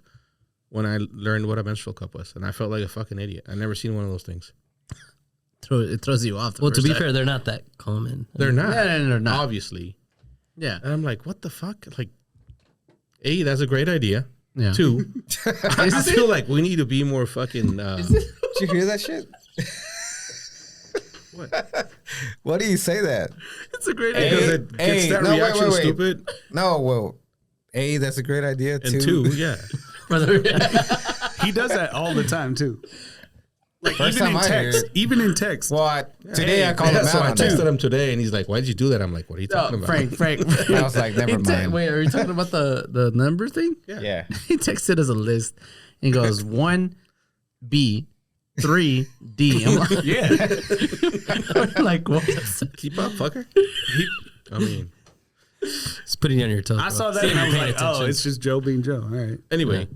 when I learned what a menstrual cup was. And I felt like a fucking idiot. I never seen one of those things. It throws you off. Well, to be fair, they're not that common. They're not. Yeah, they're not. Obviously. Yeah. And I'm like, what the fuck? Like, A, that's a great idea. Yeah. 2, I feel like we need to be more fucking. Did you hear that shit? What? Why do you say that? It's a great Because it gets that no, wait, reaction wait. stupid. No, well, A, that's a great idea. And 2, yeah. He does that all the time too. Like First even time in I hear text. it. Even in text. Well, today I called him So out I on texted that. him today, and he's like, "Why did you do that?" I'm like, "What are you talking about?" Frank. I was like, never mind. Wait, are you talking about the number thing? Yeah. He texted us a list and goes 1B, 3D. I'm like, Yeah. I'm like, what? Keep up, fucker. I mean, It's putting you on your toes. I bro. saw that See if and I you're was paying like, oh, attention. it's just Joe being Joe. All right. anyway,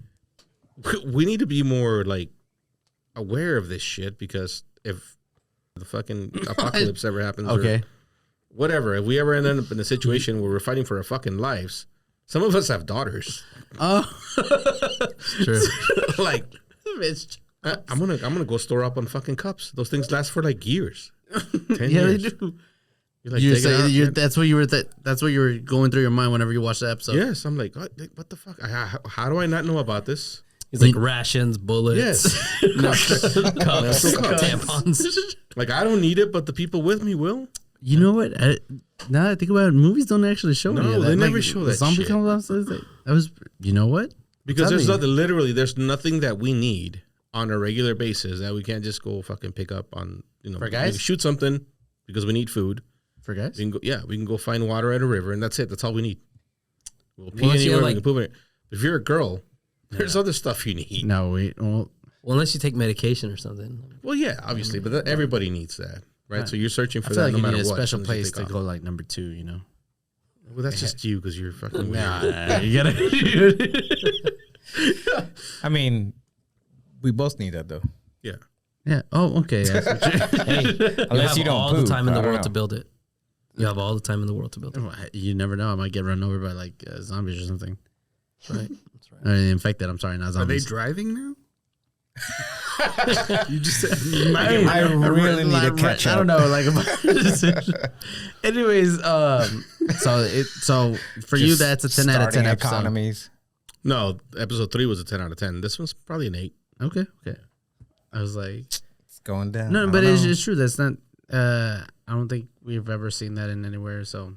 we need to be more like aware of this shit because if the fucking apocalypse ever happens, or Okay. whatever, if we ever end up in a situation where we're fighting for our fucking lives, some of us have daughters. Oh, True. Like, bitch. I'm gonna go store up on fucking cups. Those things last for like years. 10 Yeah, they years. do. You're like, You're take it saying out, you're, man. that's what you were. That's what you were going through your mind whenever you watched the episode. Yes, I'm like, what the fuck? How do I not know about this? He's like rations, bullets, Yes. cups, tampons. Like, I don't need it, but the people with me will. You know what? Now that I think about it, movies don't actually show No, any of that. they never Like, show the that zombie shit. comes out. So it's like, that was. You know what? Because Tell there's me. nothing, literally, there's nothing that we need on a regular basis that we can't just go fucking pick up on, For guys? shoot something because we need food. For guys? We can go find water at a river, and that's it. That's all we need. We'll pee Unless you're anywhere, like- we can poop in it. If you're a girl, there's other stuff you need. No, wait. Well, unless you take medication or something. Well, yeah, obviously, but everybody needs that, right? So you're searching I for feel that like no you matter need a what. special as soon as you place take to off. go like number 2, you know? Well, that's just you because you're fucking weird. Nah, you gotta. I mean, we both need that though. Yeah. Yeah. Oh, okay. Yeah, so Hey, Unless you have don't all poop, the time in the I don't world to know. build it. You have all the time in the world to build it. you never know. I might get run over by like zombies or something. That's right. That's right. Infected. I'm sorry, not Are they zombies. driving now? You just said I really need to catch I up. don't know. Like, anyways, so for you, Just that's a 10 out of 10 starting episode. economies. No, episode 3 was a 10 out of 10. This one's probably an 8. Okay. I was like, It's going down. no, I but don't it's, know. it's true. That's not. I don't think we've ever seen that in anywhere. So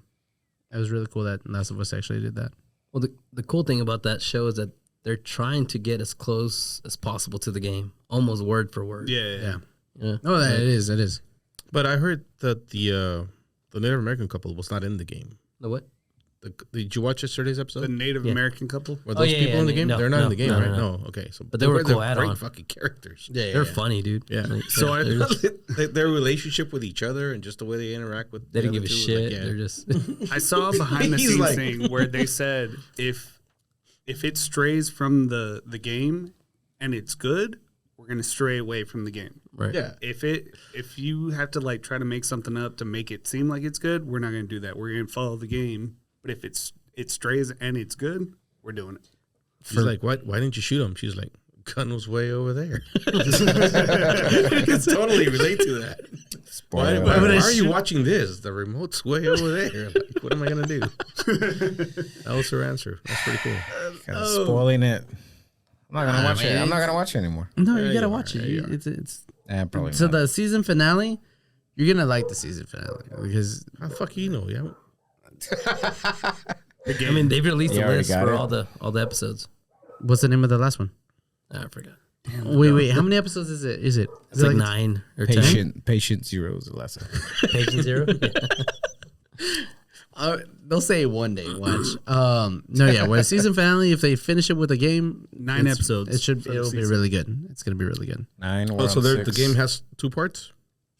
it was really cool that Last of Us actually did that. Well, the cool thing about that show is that they're trying to get as close as possible to the game, almost word for word. yeah. Yeah. Oh, it is. It is. But I heard that the Native American couple was not in the game. The what? Did you watch yesterday's episode? The Native Yeah. American couple. Were those people in the game? No, They're not in the game, no, right? no. No. Okay. So, But they were a cool they're add-on. great fucking characters. Yeah, They're funny, dude. Yeah. Like, So I they're thought just- their relationship with each other and just the way they interact with they the didn't give other a two was shit. like, yeah. They're just I saw a behind the He's scenes like- thing where they said if it strays from the game and it's good, we're gonna stray away from the game. right. Yeah. If you have to like try to make something up to make it seem like it's good, we're not gonna do that. We're gonna follow the game. But if it strays and it's good, we're doing it. She's like, why didn't you shoot him? She's like, gun was way over there. I can totally relate to that. Spoiler Why alert. are you watching this? The remote's way over there. Like, what am I gonna do? That was her answer. That's pretty cool. Kinda spoiling it. I'm not gonna watch it. I'm not gonna watch it anymore. No, Yeah, you gotta you watch are. it. Yeah, you are. It's Probably so not. the season finale. You're gonna like the season finale because How the fuck you know? Yeah. I mean, they've released You a already list got for it? all the episodes. what's the name of the last one? I forgot. Wait, how many episodes is it? Is it? It's like 9 or 10. Patient zero is the lesson. Patient 0. They'll say one day. Watch. No, yeah. With season finale, if they finish it with a game, 9 episodes It should. for the It'll be season. really good. It's gonna be really good. 9. Oh, so the game has 2 parts.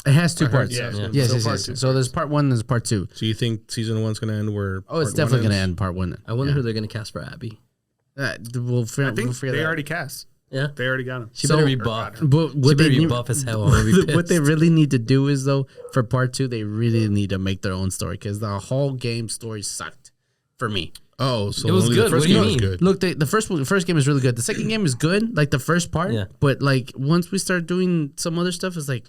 It has 2 I heard parts. so. Yeah. Yes, So yes, far, yes. 2 So there's part 1. There's part 2. So you think season 1's gonna end where? Oh, it's part definitely 1 gonna ends? end part 1. I wonder who they're going to cast for Abby. We'll figure. I think we'll figure they that out. already cast. Yeah. They already got him. She So- better be buff. But She what better they be need, buff as hell. I'm gonna be what they pissed. really need to do is though for part 2, they really need to make their own story because the whole game story sucked for me. Oh, so It was only good. the first What do you game was mean? good. Look, the first game is really good. The second game is good, like the first part. Yeah. But like once we start doing some other stuff, it's like,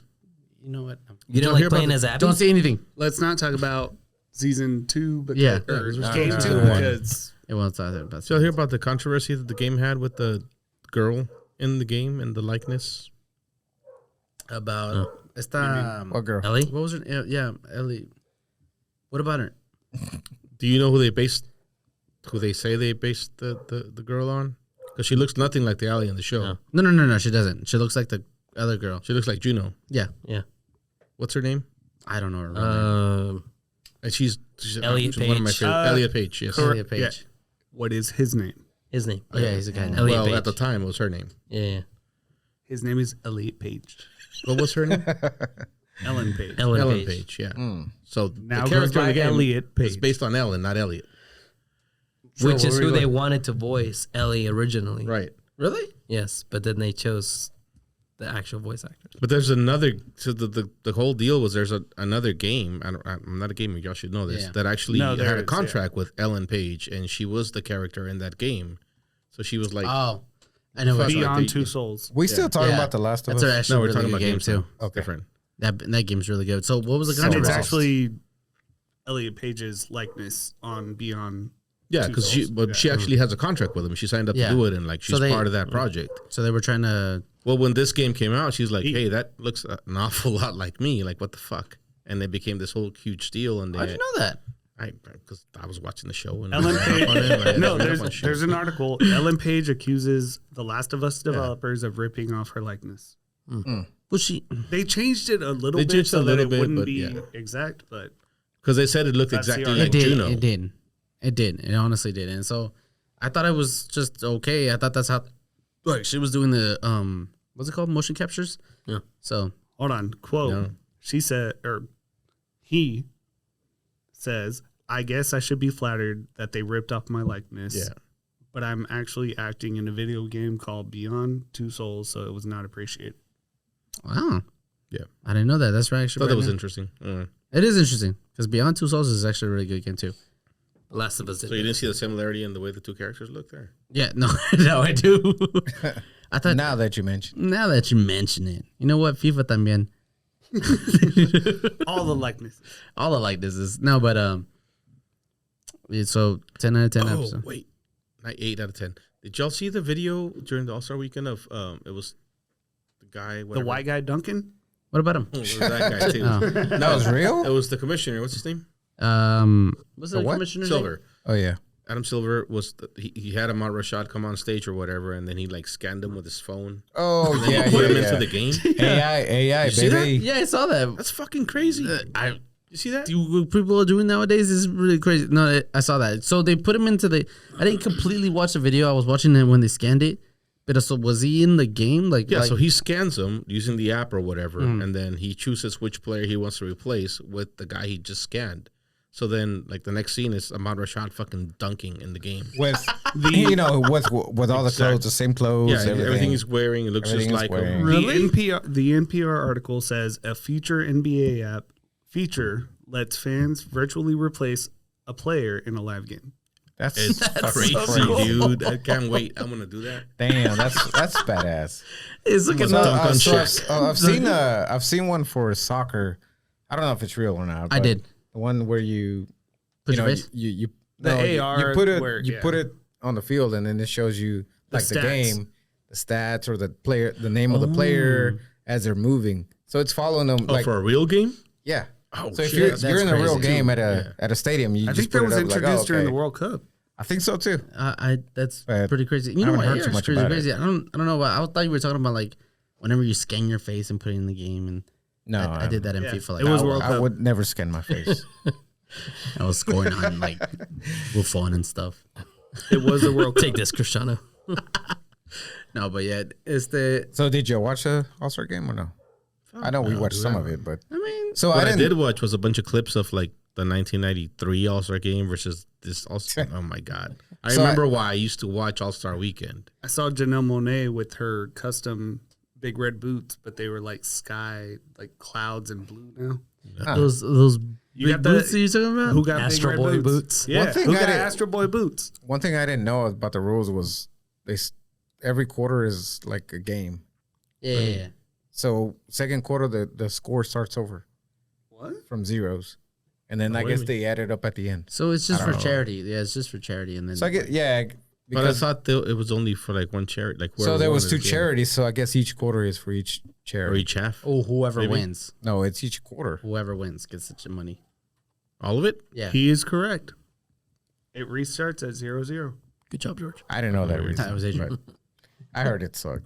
you know what? You don't hear like about playing the- as Abby? Don't say anything. Let's not talk about season 2, but Yeah. or Yeah, game let's 2 go on. because It won't talk about. Did y'all hear about the controversy that the game had with the girl in the game and the likeness? About esta. What girl? Ellie? What was her? Yeah, Ellie. What about her? Do you know who they say they based the girl on? Because she looks nothing like the Allie in the show. No. No. She doesn't. She looks like the other girl. She looks like Juno. Yeah. Yeah. What's her name? I don't know her. real name. And she's Elliot she's one of my Page. favorite. Elliot Page, yes. Elliot Page. yeah. What is his name? His name. Oh, yeah, he's a guy now. Elliot Well, Page. at the time, it was her name. Yeah. His name is Elliot Page. What was her name? Ellen Page. Ellen, Ellen Page. Page, yeah. Mm. So Now the goes character in by the game Elliot Page. is based on Ellen, not Elliot. Which So is where who we they going? wanted to voice Ellie originally. Right. Really? Yes, but then they chose the actual voice actors. But there's another. So the whole deal was there's another game. I'm not a gamer. Y'all should know this. Yeah. That actually No, there had a is, contract with Ellen Page, and she was the character in that game. So she was like, Oh, I know. What Fuck. it's like. Beyond they- Two Souls. We still talking Yeah. about The Last of That's Us? actually no, we're really talking good about game games too. now. It's different. That game's really good. So what was the So And controversy? it's actually Elliot Page's likeness on Beyond. Yeah, Two because Souls. she actually has a contract with him. She signed up Yeah. to do it, and like she's So they- part of that project. So they were trying to. Well, when this game came out, she's like, "Hey, that looks an awful lot like me. Like, what the fuck?" And it became this whole huge deal. And How'd you know that? because I was watching the show. And Ellen I read up on it, and I Page. No, read up on shit. there's an article. Ellen Page accuses The Last of Us developers of ripping off her likeness. Well, she. They changed it a little They bit changed so a that little it bit, wouldn't but be yeah. exact, but Because they said it looked That's the exactly argument. like It did. Juno. It did. It did. It honestly did. And so I thought it was just okay. I thought that's how like she was doing the what's it called? Motion captures. Yeah. So Hold on. Quote. No. She said, or he says, I guess I should be flattered that they ripped off my likeness. Yeah. But I'm actually acting in a video game called Beyond Two Souls, so it was not appreciated. wow. Yeah. I didn't know that. That's right. I Actually, thought that right was now. interesting. It is interesting because Beyond Two Souls is actually a really good game too. Last of Us. So you didn't see the similarity in the way the two characters look there? Yeah. No. No, I do. I thought Now that you mentioned, now that you mention it, you know what? FIFA también. All the likeness. All I like this is no, but yeah, so 10 out of 10 Oh, episode. wait. Not 8 out of 10. Did y'all see the video during the All-Star weekend of, it was the guy, whatever. The white guy Duncan? What about him? It was that guy, too. Oh. that was It real. was the commissioner. What's his name? What's The the what? commissioner? Silver. Oh yeah. Adam Silver was, he had Ahmad Rashad come on stage or whatever, and then he, like, scanned him with his phone. Oh And then yeah. he put Yeah, him yeah. into the game. AI, see that? baby. Yeah, I saw that. That's fucking crazy. I You see that? what people are doing nowadays is really crazy. No, I saw that. So they put him into the. I didn't completely watch the video. I was watching it when they scanned it. But so was he in the game? Like Yeah, like, so he scans them using the app or whatever, and then he chooses which player he wants to replace with the guy he just scanned. So then, like, the next scene is Ahmad Rashad fucking dunking in the game. With with all the clothes, the same clothes, Yeah, everything he's wearing, it looks just Everything he's like him. wearing. The NPR article says a future NBA app feature lets fans virtually replace a player in a live game. That's It's fucking crazy, dude. I can't wait. I'm gonna do that. Damn, that's badass. it's looking So, up. on So shit. I've seen one for soccer. I don't know if it's real or not. I but did. the one where you Put you your know face? you The no, you- AR you put it where- you yeah. put it on the field and then it shows you The like the stats. game, the stats or the name of the player as they're moving. So it's following them Oh, like for a real game? yeah. Oh, So if shit. you're that's in a real crazy, game too. at a stadium, you I just think put that it was up like, introduced during okay. the World Cup. I think so too. That's But pretty crazy. You I know haven't what? heard Yeah, too it's much crazy, about crazy. it. I don't know. I thought you were talking about like whenever you scan your face and put it in the game, and No, I did that in Yeah, FIFA. Like it was I, World I Cup. would never scan my face. I was scoring on like Buffon and stuff. It was the World Cup. Take this, Cristiano. No, but yeah, it's the. So did you watch the All-Star game or no? I know we watched some of it, but I mean, so What I I didn't. did watch was a bunch of clips of like the 1993 All-Star game versus this All-Star. Oh my god! I So remember why I used to watch All-Star Weekend. I saw Janelle Monáe with her custom big red boots, but they were like sky, like clouds and blue now. those You big got the- boots that you talking about? Who got Astro big red Boy boots? boots. Yeah, One thing who I got did- Astro Boy boots? One thing I didn't know about the rules was every quarter is like a game. Yeah. So second quarter, the score starts over What? from zeros, and then I what do guess you they add it up at the end. So it's just I for don't know. charity. Yeah, it's just for charity, and then So I get But I because thought it was only for like one charity. Like so whoever there was won two it, yeah. charities. So I guess each quarter is for each or charity. each half. oh, whoever Maybe. wins, No, it's each quarter. whoever wins gets the money. All of it. Yeah, He is correct. It restarts at 0-0. Good job, George. I didn't know that reason. that was Adrian. but I heard it sucked.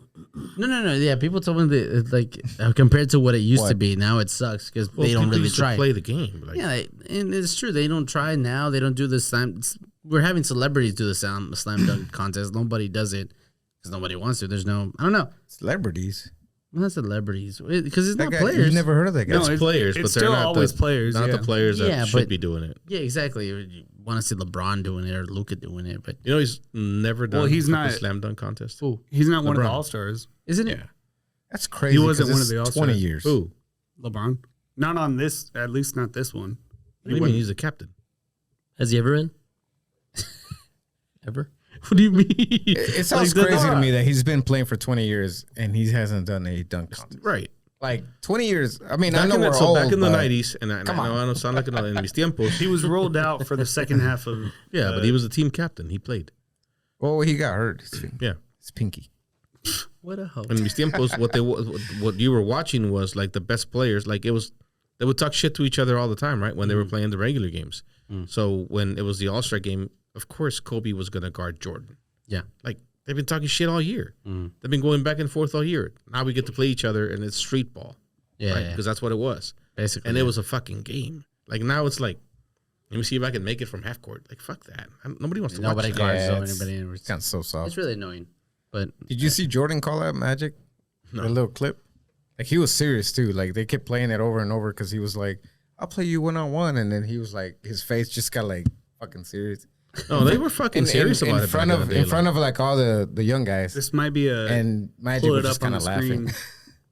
No. Yeah, people told me that it's like compared to what it used to What? be, now it sucks because Well, they don't people really used to try. play the game. Like, Yeah, and it's true. They don't try now. They don't do the slam. We're having celebrities do the slam dunk contest. Nobody does it because nobody wants to. There's no. I don't know. Celebrities. Not celebrities because it's That not guy, players. you never heard of that guy. No, it's it's- players, it's but they're still not always the, players, Not yeah. the players that Yeah, should but- be doing it. Yeah, exactly. You want to see LeBron doing it or Luca doing it, but You know, he's never done. Well, he's a not- slam dunk contest. who He's not one of the LeBron. All-Stars. isn't it? Yeah. That's crazy. wasn't 'cause one of it's the All-Stars. 20 years. Who? LeBron. Not on this, at least not this one. What do you mean? He's a captain. Has he ever been? Ever? What do you mean? It sounds Like, crazy to me that he's been playing for 20 years and he hasn't done a dunk contest. Right. Like 20 years. I mean, I Back know in, we're so old, back in the but 90s, and I know I don't sound like in mis tiempos. He was rolled out for the second half of. Yeah, but he was the team captain. He played. Well, he got hurt. Yeah. It's pinky. What a hoe. In mis tiempos, what you were watching was like the best players. Like it was, they would talk shit to each other all the time, right? When they were playing the regular games. So when it was the All-Star game, of course Kobe was going to guard Jordan. Yeah. Like they've been talking shit all year. They've been going back and forth all year. Now we get to play each other, and it's street ball. Yeah, right? yeah. Because that's what it was. Basically. And it was a fucking game. Like now it's like Let me see if I can make it from half court. Like, fuck that. Nobody wants to Nobody watch guards that. though. it's- Anybody. Sounds so soft. It's really annoying. But Did you see Jordan call out Magic? No. The little clip. Like he was serious too. Like they kept playing it over and over because he was like, "I'll play you 1-on-1," and then he was like, his face just got like fucking serious. No, they were fucking serious about in it. front of in front of like all the young guys. This might be a And Magic pull was it just up on kind the of laughing. screen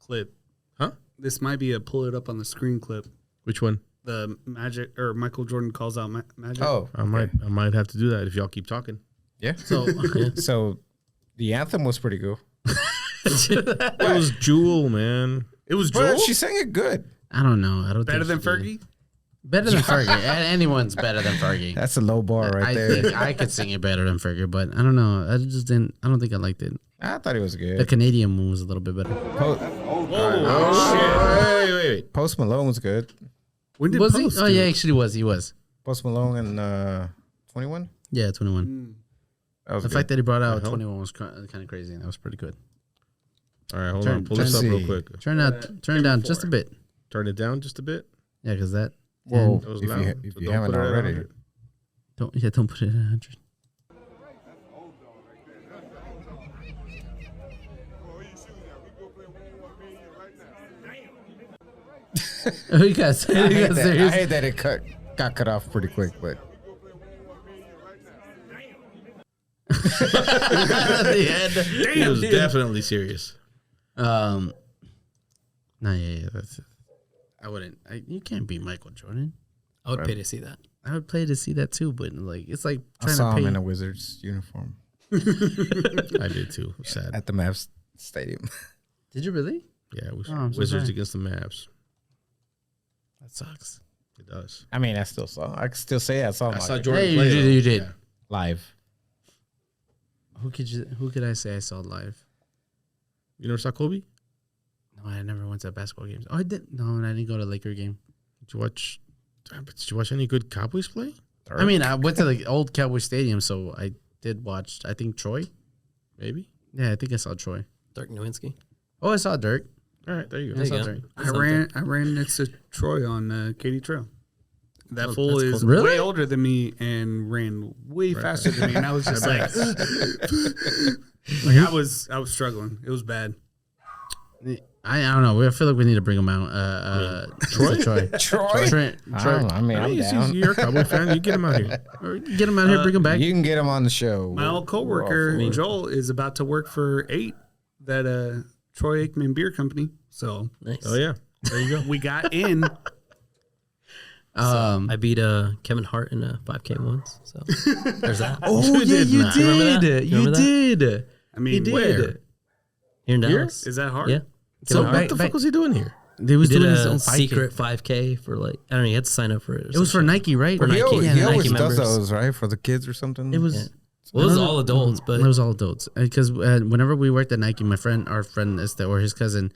clip. Huh? This might be a pull it up on the screen clip. Which one? The Magic or Michael Jordan calls out Magic. Oh, I might have to do that if y'all keep talking. yeah. so So the anthem was pretty good. It was Jewel, man. It was But Joel. she sang it good. I don't know. I don't Better think than she did. Fergie. Better than Fergie. Anyone's better than Fergie. That's a low bar right I there. think I could sing it better than Fergie, but I don't know. I just didn't. I don't think I liked it. I thought it was The good. Canadian one was a little bit better. Wait. Post Malone was good. When did Was he? Post Oh do yeah, it? actually was. He was. Post Malone and 21. Yeah, 21. That was The good. fact that he brought out hell? 21 was kind of crazy. That was pretty good. All right, hold Turn- on. Pull this turn- up real see. quick. Turn it down just a bit. Turn it down just a bit. Yeah, because that. Whoa, That was if loud. you, So you don't haven't put it at already. 100. Don't put it at 100. You guys, I you hate, guys that, I serious? hate that it got cut off pretty quick, but At the end. He was definitely serious. No, yeah, that's it. I wouldn't. You can't beat Michael Jordan. I would pay to see that. I would play to see that too, but like it's like I trying saw to him pay. in a Wizards uniform I did too. Sad. at the Mavs stadium. Did you really? Yeah, it was Oh, I'm so Wizards sorry. against the Mavs. That sucks. It does. I mean, I can still say I saw him I saw live. Jordan Hey, play. you did. though. You did. Yeah. live. Who could I say I saw live? You never saw Kobe? No, I never went to basketball games. Oh, I did. No, I didn't go to a Laker game. Did you watch? Did you watch any good Cowboys play? I mean, I went to the old Cowboy Stadium, so I did watch. I think Troy. Maybe. Yeah, I think I saw Troy. Dirk Nowitzki. Oh, I saw Dirk. All right, there you go. I There saw you go. Dirk. I ran next to Troy on Katy Trail. That Oh, fool that's is cool. Really? way older than me and ran way faster than me, and I was just like, I was struggling. It was bad. I don't know. I feel like we need to bring him out. Troy? Troy. Troy? Troy. I don't know. I mean, I I'm mean, down. you're a Cowboy fan. You get him out here. Or get him out here. Bring him back. You can get him on the show. My old coworker Joel is about to work for 8, that Troy Aikman Beer Company. So Nice. Oh yeah, there you go. we got in. I beat Kevin Hart in a 5K once. So there's that. Oh You yeah, did you not. Remember that? did. You You remember that? did. I mean, He Where? did. Here in Here? Dallas. Is that hard? Yeah. So Kevin Hart. What the fuck was he doing here? They was He did doing his own a 5K. secret 5K for like, I don't know, you had to sign up for it. or It was for some shit. Nike, right? For He Nike. always, Yeah, he Nike always does members. those, right? For the kids or something? It was. Yeah. Well, it was all adults, but it was all adults because whenever we worked at Nike, our friend or his cousin,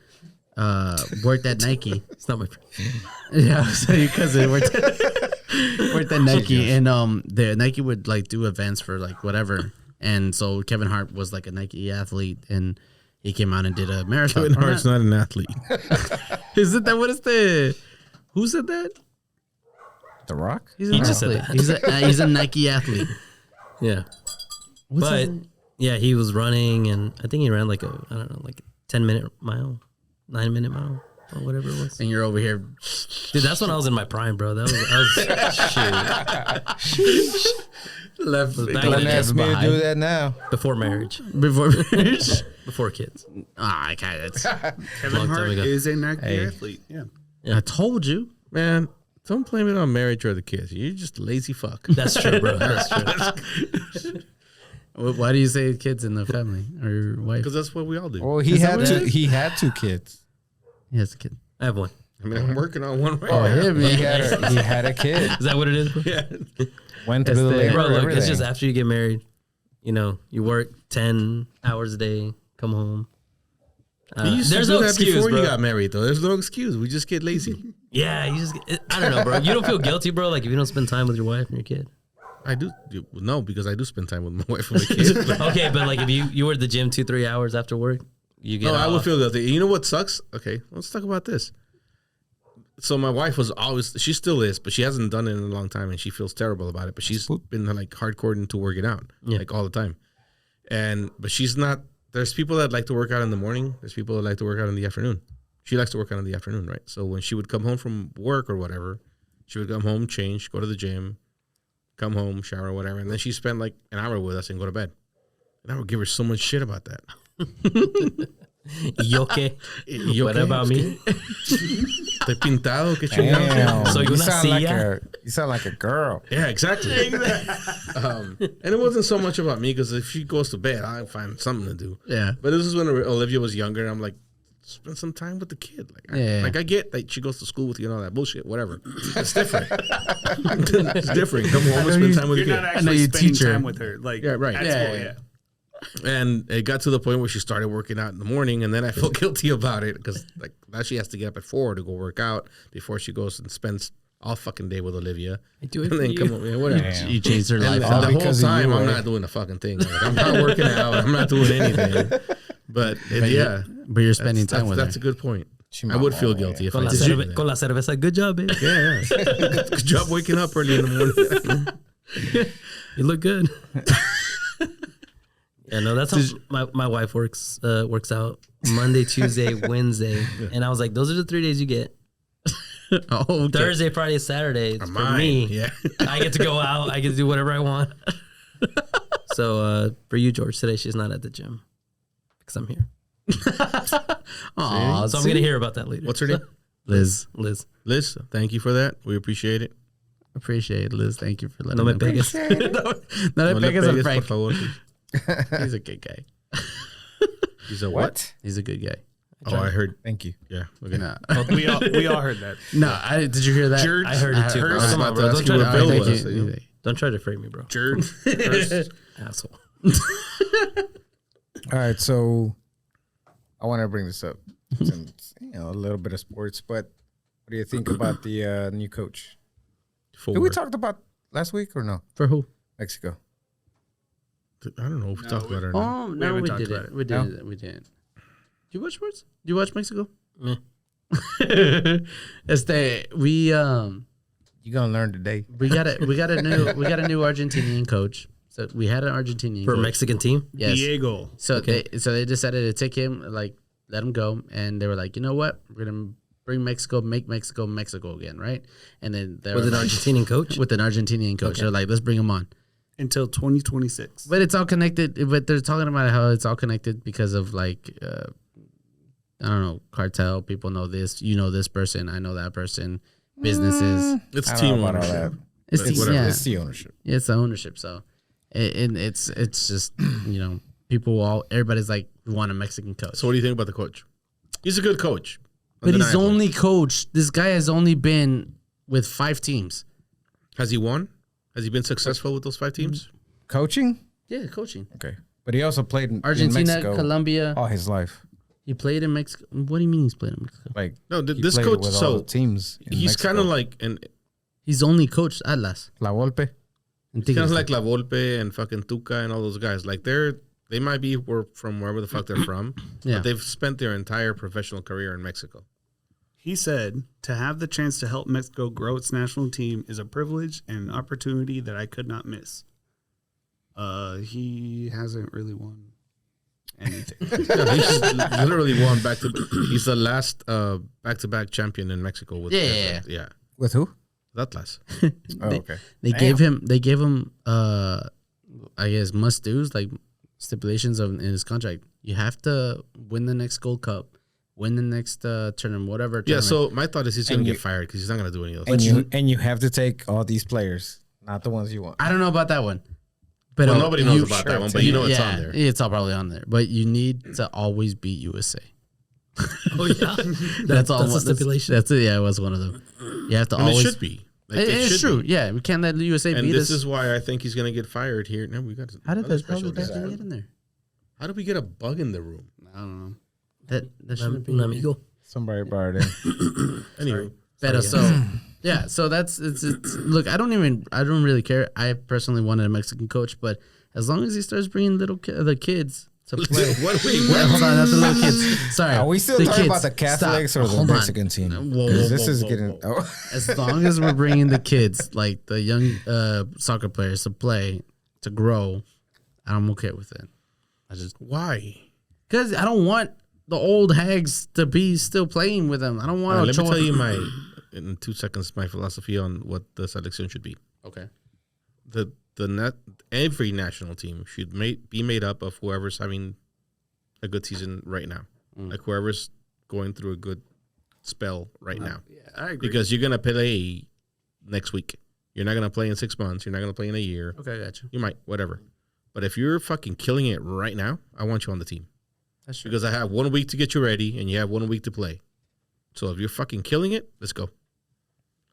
worked at Nike. it's not my friend. Yeah, so your cousin worked at Nike, and the Nike would like do events for like whatever, and so Kevin Hart was like a Nike athlete, and he came out and did a marathon. Kevin Or Hart's not an athlete. Is it that? What is the? Who said that? The Rock? He's He an just said athlete. He's a Nike athlete. Yeah. What's But his- yeah, he was running, and I think he ran like I don't know, like 10-minute mile, 9-minute mile, or whatever it was. and you're over here. Dude, that's when I was in my prime, bro. I was Left back Don't in the ask me to behind. do that now. before marriage, before. before kids. I can't. Kevin Long time Hart ago. is a Nike Hey. athlete. Yeah. I told you. Man, don't blame it on marriage or the kids. You're just a lazy fuck. That's true, bro. That's true. Why do you say kids in the family or your wife? Because that's what we all do. Well, he Is that had what it two. is? He had 2 kids. He has a kid. I have one. I mean, I'm working on one right Oh, now. him, he man. had a kid. Is that what it is, bro? Yeah. Went through That's the the- labor. Bro, look, everything. it's just after you get married, you work 10 hours a day, come home. You used There's to do no that excuse, before bro. you got married, though. There's no excuse. We just get lazy. Yeah, you just, I don't know, bro. You don't feel guilty, bro? Like if you don't spend time with your wife and your kid. I do. No, because I do spend time with my wife and my kids. Okay, but like if you were at the gym 2-3 hours after work, you get No, I would off. feel guilty. You know what sucks? Okay, let's talk about this. So my wife was always, she still is, but she hasn't done it in a long time, and she feels terrible about it. But she's been like hardcore into working out, like all the time. But she's not. There's people that like to work out in the morning. There's people that like to work out in the afternoon. She likes to work out in the afternoon, right? So when she would come home from work or whatever, she would come home, change, go to the gym, come home, shower, whatever, and then she spent like an hour with us and go to bed. And I would give her so much shit about that. ¿Y qué? What about me? Te pintado, que chingado. Damn, So you you sound like a girl. Yeah, exactly. And it wasn't so much about me, because if she goes to bed, I find something to do. Yeah. But this is when Olivia was younger. I'm like, spend some time with the kid. Like, I get that she goes to school with you and all that bullshit, whatever. It's different. It's different. Come home and spend time with You're the not kid. actually you spending teach her. time with her. Like, Yeah, right. At Yeah, school, yeah. And it got to the point where she started working out in the morning, and then I felt guilty about it, because like now she has to get up at 4 to go work out before she goes and spends all fucking day with Olivia. I do it And for then you. come over, whatever. You changed her And, life. and All the whole because of time, you, I'm eh? not doing a fucking thing. Like, I'm not working out. I'm not doing anything. But yeah, But you're spending that's, time with that's her. a good point. She I would mama, feel yeah. guilty if Con I la, did that. con la cerveza. Good job, babe. Yeah. Good job waking up early in the morning. You look good. Yeah, no, that's how my wife works out Monday, Tuesday, Wednesday. And I was like, those are the 3 days you get. Oh, okay. Thursday, Friday, Saturday. It's for Mine. me. Yeah. I get to go out. I get to do whatever I want. So for you, George, today she's not at the gym because I'm here. Aw, So I'm going to hear about that later. What's her name? Liz. Liz. Liz, thank you for that. We appreciate it. Appreciate it, Liz. Thank you for letting No me me pegues. No No me le pegues a pegues, Frank. por favor. He's a good guy. He's a what? What? He's a good guy. Oh, I heard. Thank you. Yeah. Okay. No, We all heard that. no. Did you hear that? George, I heard it too. I was Come on, about bro. to ask Don't you try, what to, Bill Thank was. you. don't try to frame me, bro. George, first, Asshole. All right, so I want to bring this up. Since, a little bit of sports, but what do you think about the new coach? Did we talk about last week or no? For who? Mexico. I don't know if we talked about it or not. Oh no, haven't we talked about didn't. it. We didn't. We didn't. Do you watch sports? Do you watch Mexico? Meh. We You're gonna learn today. we got a new Argentinian coach. So we had an Argentinian For a coach. Mexican team? Yes. Diego. So they decided to take him, like let him go, and they were like, you know what, we're gonna bring Mexico, make Mexico Mexico again, right? And then they With were an like, Argentinian coch? with an Argentinian coach. They're like, let's bring him on. Until 2026. But it's all connected. But they're talking about how it's all connected because of like, I don't know, cartel. People know this. You know this person. I know that person. Businesses. It's I don't team know about all ownership. that. It's But the, whatever. yeah, It's the ownership. it's the ownership. So, and it's just people everybody's like, we want a Mexican coach. So what do you think about the coach? He's a good coach. But he's Undeniably. only coached. This guy has only been with 5 teams. Has he won? Has he been successful with those 5 teams? Coaching? Yeah, coaching. Okay. But he also played in Argentina, Mexico Colombia. all his life. He played in Mexico. What do you mean he's played in Mexico? Like No, he this played coach. with all So the teams. in he's Mexico. kind of like He's only coached Atlas. La Volpe. And kind of Tigres. like La Volpe and fucking Tuca and all those guys. Like they might be from wherever the fuck they're from, Yeah. but they've spent their entire professional career in Mexico. He said, to have the chance to help Mexico grow its national team is a privilege and an opportunity that I could not miss. He hasn't really won anything. Yeah, he's literally won back to. He's the last back-to-back champion in Mexico with Yeah. With who? Atlas. Oh, okay. They gave him I guess must do's, like stipulations in his contract. You have to win the next Gold Cup, win the next tournament, whatever. Yeah. Tournament. So my thought is he's going And to you- get fired because he's not going to do any of those. And you have to take all these players, not the ones you want. I don't know about that one. But Well, nobody knows about sure that one, it's but in you know there. it's yeah, on there. It's all probably on there. But you need to always beat USA. Oh, yeah. That's all. That's a stipulation. That's it. Yeah, it was one of them. You have to And it always. should be. Like, It's should true. be. Yeah, we can't let the USA And beat this us. is why I think he's going to get fired here. No, we got. How did another that? How special did that guest. thing get in there? How did we get a bug in the room? I don't know. That shouldn't be. Un amigo. Somebody brought it in. Anyway, Better so. Yeah, so that's it's look. I don't really care. I personally wanted a Mexican coach, but as long as he starts bringing the kids to play. What we Sorry, not the little kids. Sorry. Are we still the talking kids. about the Catholics Stop. or the Hold on. Mexican team? Whoa, 'Cause whoa, this whoa, is whoa, getting. whoa. Oh. As long as we're bringing the kids, like the young soccer players, to play, to grow, I'm okay with it. Why? Because I don't want the old hags to be still playing with them. I don't want Let me tell you in 2 seconds my philosophy on what the selection should be. Okay. Every national team should be made up of whoever's having a good season right now, like whoever's going through a good spell right now. Yeah, I agree. Because you're gonna play next week. You're not gonna play in 6 months. You're not gonna play in a year. Okay, I got you. You might, whatever. But if you're fucking killing it right now, I want you on the team. That's true. Because I have 1 week to get you ready, and you have 1 week to play. So if you're fucking killing it, let's go.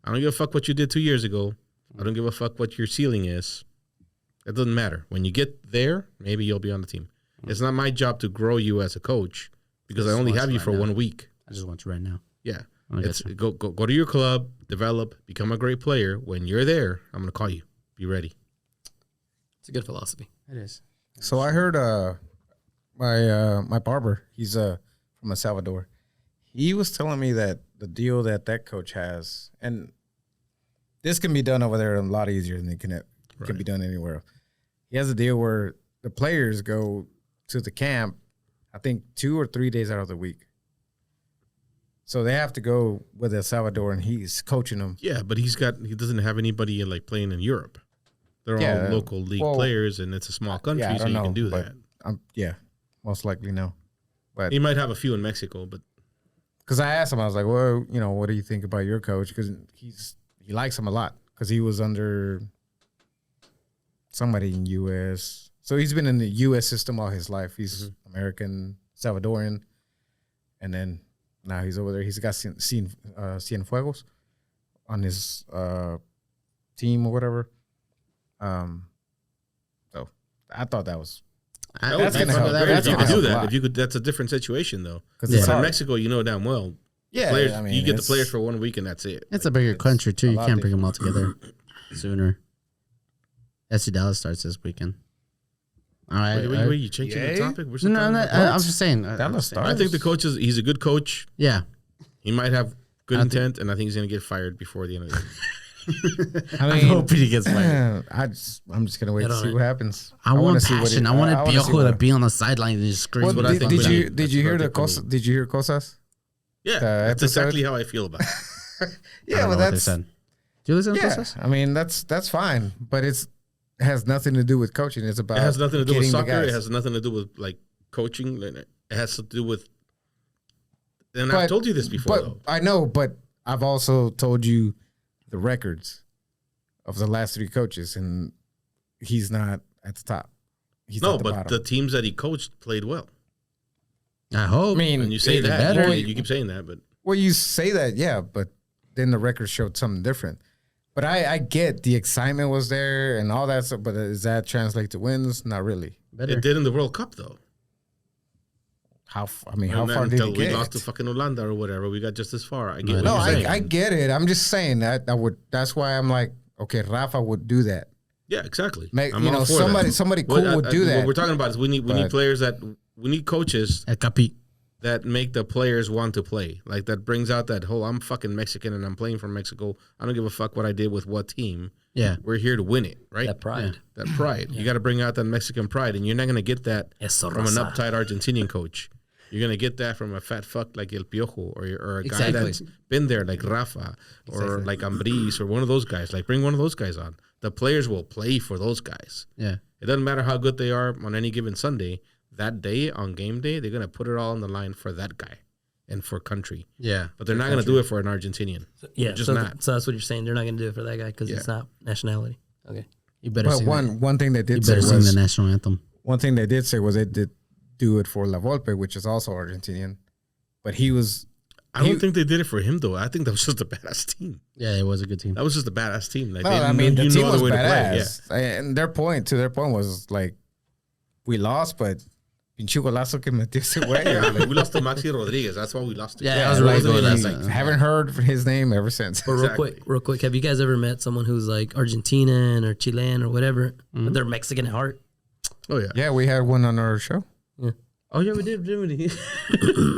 I don't give a fuck what you did 2 years ago. I don't give a fuck what your ceiling is. It doesn't matter. When you get there, maybe you'll be on the team. It's not my job to grow you as a coach because I only have you for 1 week. I just want you right now. Yeah. I It's got you. go to your club, develop, become a great player. When you're there, I'm gonna call you. Be ready. It's a good philosophy. It is. So I heard my barber, he's from El Salvador. He was telling me that the deal that coach has, and this can be done over there a lot easier than it can be done anywhere else. He has a deal where the players go to the camp, I think 2 or 3 days out of the week. So they have to go with El Salvador, and he's coaching them. Yeah, but he doesn't have anybody like playing in Europe. They're Yeah, all local league players, and it's a small country, I so don't you know, can do but that. Yeah, most likely no. But He might have a few in Mexico, but because I asked him, I was like, well, what do you think about your coach? Because he likes him a lot because he was under somebody in U.S. So he's been in the U.S. system all his life. He's American, Salvadorian, and then now he's over there. He's got Cienfuegos on his team or whatever. So I thought that was that's gonna help. great That's if you gonna could do help a that. lot. If you could, that's a different situation though. because Because in Mexico, you know damn well. Yeah, Players, I mean, you get the it's- players for 1 week and that's it. It's a bigger country too. a You lot can't bring them all together sooner. SC Dallas starts this weekend. All right. Wait, you changing the Yay? topic? We're still No, talking no, about- I'm just saying. Dallas starts. I think the coach he's a good coach. Yeah. He might have good I think- intent, and I think he's going to get fired before the end of the year. I I'm hoping he gets fired. I'm just gonna wait to Get on see it. what happens. I wanna want see what passion. he- I wanted wanna see Piojo what- to be on the sideline and just scream. Well, what I think we need. did you hear That's what I think we need. Did you hear cosas? Yeah, The that's episode? exactly how I feel about it. I Yeah, don't well, know what they that's said. Do you listen to yeah. Cosas? I mean, that's fine, but it has nothing to do with coaching. It's about It has nothing to do with getting the soccer. It guys. has nothing to do with like coaching. It has to do with. And But- I've told you this before, But though. I know, but I've also told you the records of the last 3 coaches, and he's not at the top. He's No, at the but bottom. the teams that he coached played well. I hope. I mean, And you say Either that, better. you keep saying that, but well, you say that, yeah, but then the record showed something different. But I get the excitement was there and all that stuff, but does that translate to wins? Not really. better. it did in the World Cup though. How far did Until it we get? lost to fucking Holanda or whatever, we got just as far. I get what No, you're saying. I get it. I'm just saying that I would. That's why I'm like, okay, Rafa would do that. Yeah, exactly. Make, I'm you all know, for that. somebody cool would do that. What we're talking about is we need But- players we need coaches El Capi. that make the players want to play. Like that brings out that whole I'm fucking Mexican and I'm playing for Mexico. I don't give a fuck what I did with what team. Yeah. We're here to win it, right? That pride. That pride. You got to bring out that Mexican pride, and you're not going to get that Eso, from an raza. uptight Argentinian coach. You're going to get that from a fat fuck like El Piojo or a guy Exactly. that's been there like Rafa or like Ambriz or one of those guys. Like bring one of those guys on. The players will play for those guys. Yeah. It doesn't matter how good they are on any given Sunday. That day, on game day, they're going to put it all on the line for that guy and for country. Yeah. But they're not going to do it for an Argentinian. Yeah, Just so, not. so that's what you're saying. They're not going to do it for that guy because Yeah. it's not nationality. Okay. You better But sing one thing they that. You did say better sing was the national anthem. one thing they did say was they did do it for La Volpe, which is also Argentinian, but he was. I don't think they did it for him, though. I think that was just a badass team. Yeah, it was a good team. That was just a badass team. Like, No, they I mean the you team know was way to play. Yeah. badass, and their point was like, we lost, but pinche golazo que metió ese güey. We lost to Maxi Rodriguez. That's why we lost. Yeah, it. that was It really wasn't good. even That's like- Haven't heard his name ever since. But Exactly. real quick, have you guys ever met someone who's like Argentinian or Chilean or whatever, but they're Mexican at heart? Oh yeah. Yeah, we had one on our show. Yeah. Oh yeah, we did, didn't we?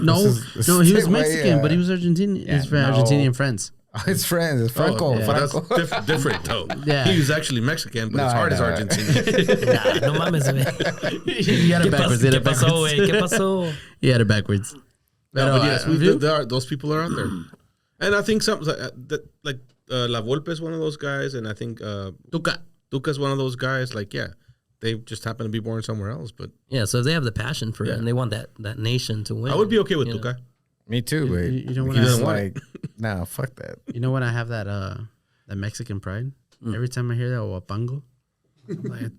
No, this no, is he was the way, Mexican, but he was Argentinian. Yeah, He's from no. Argentinian friends. Oh, it's friends. It's Franco. Oh, but Franco. that's different though. Yeah. He was actually Mexican, but No, his heart I is know. Argentinian. Nah, no mames, güey. He had it backwards. He had ¿Qué it pasó, backwards. güey? ¿Qué pasó? He had it backwards. No, but yes, you? those people are out there, and I think some like La Volpe is one of those guys, and I think Tuca. Tuca's one of those guys. Like, yeah, they just happen to be born somewhere else, but Yeah, so if they have the passion for it Yeah. and they want that nation to win. I would be okay with you know. Tuca. Me too, but You know when He I doesn't have, want like, nah, fuck that. you know when I have that Mexican pride. Every time I hear that wapango, I'm like,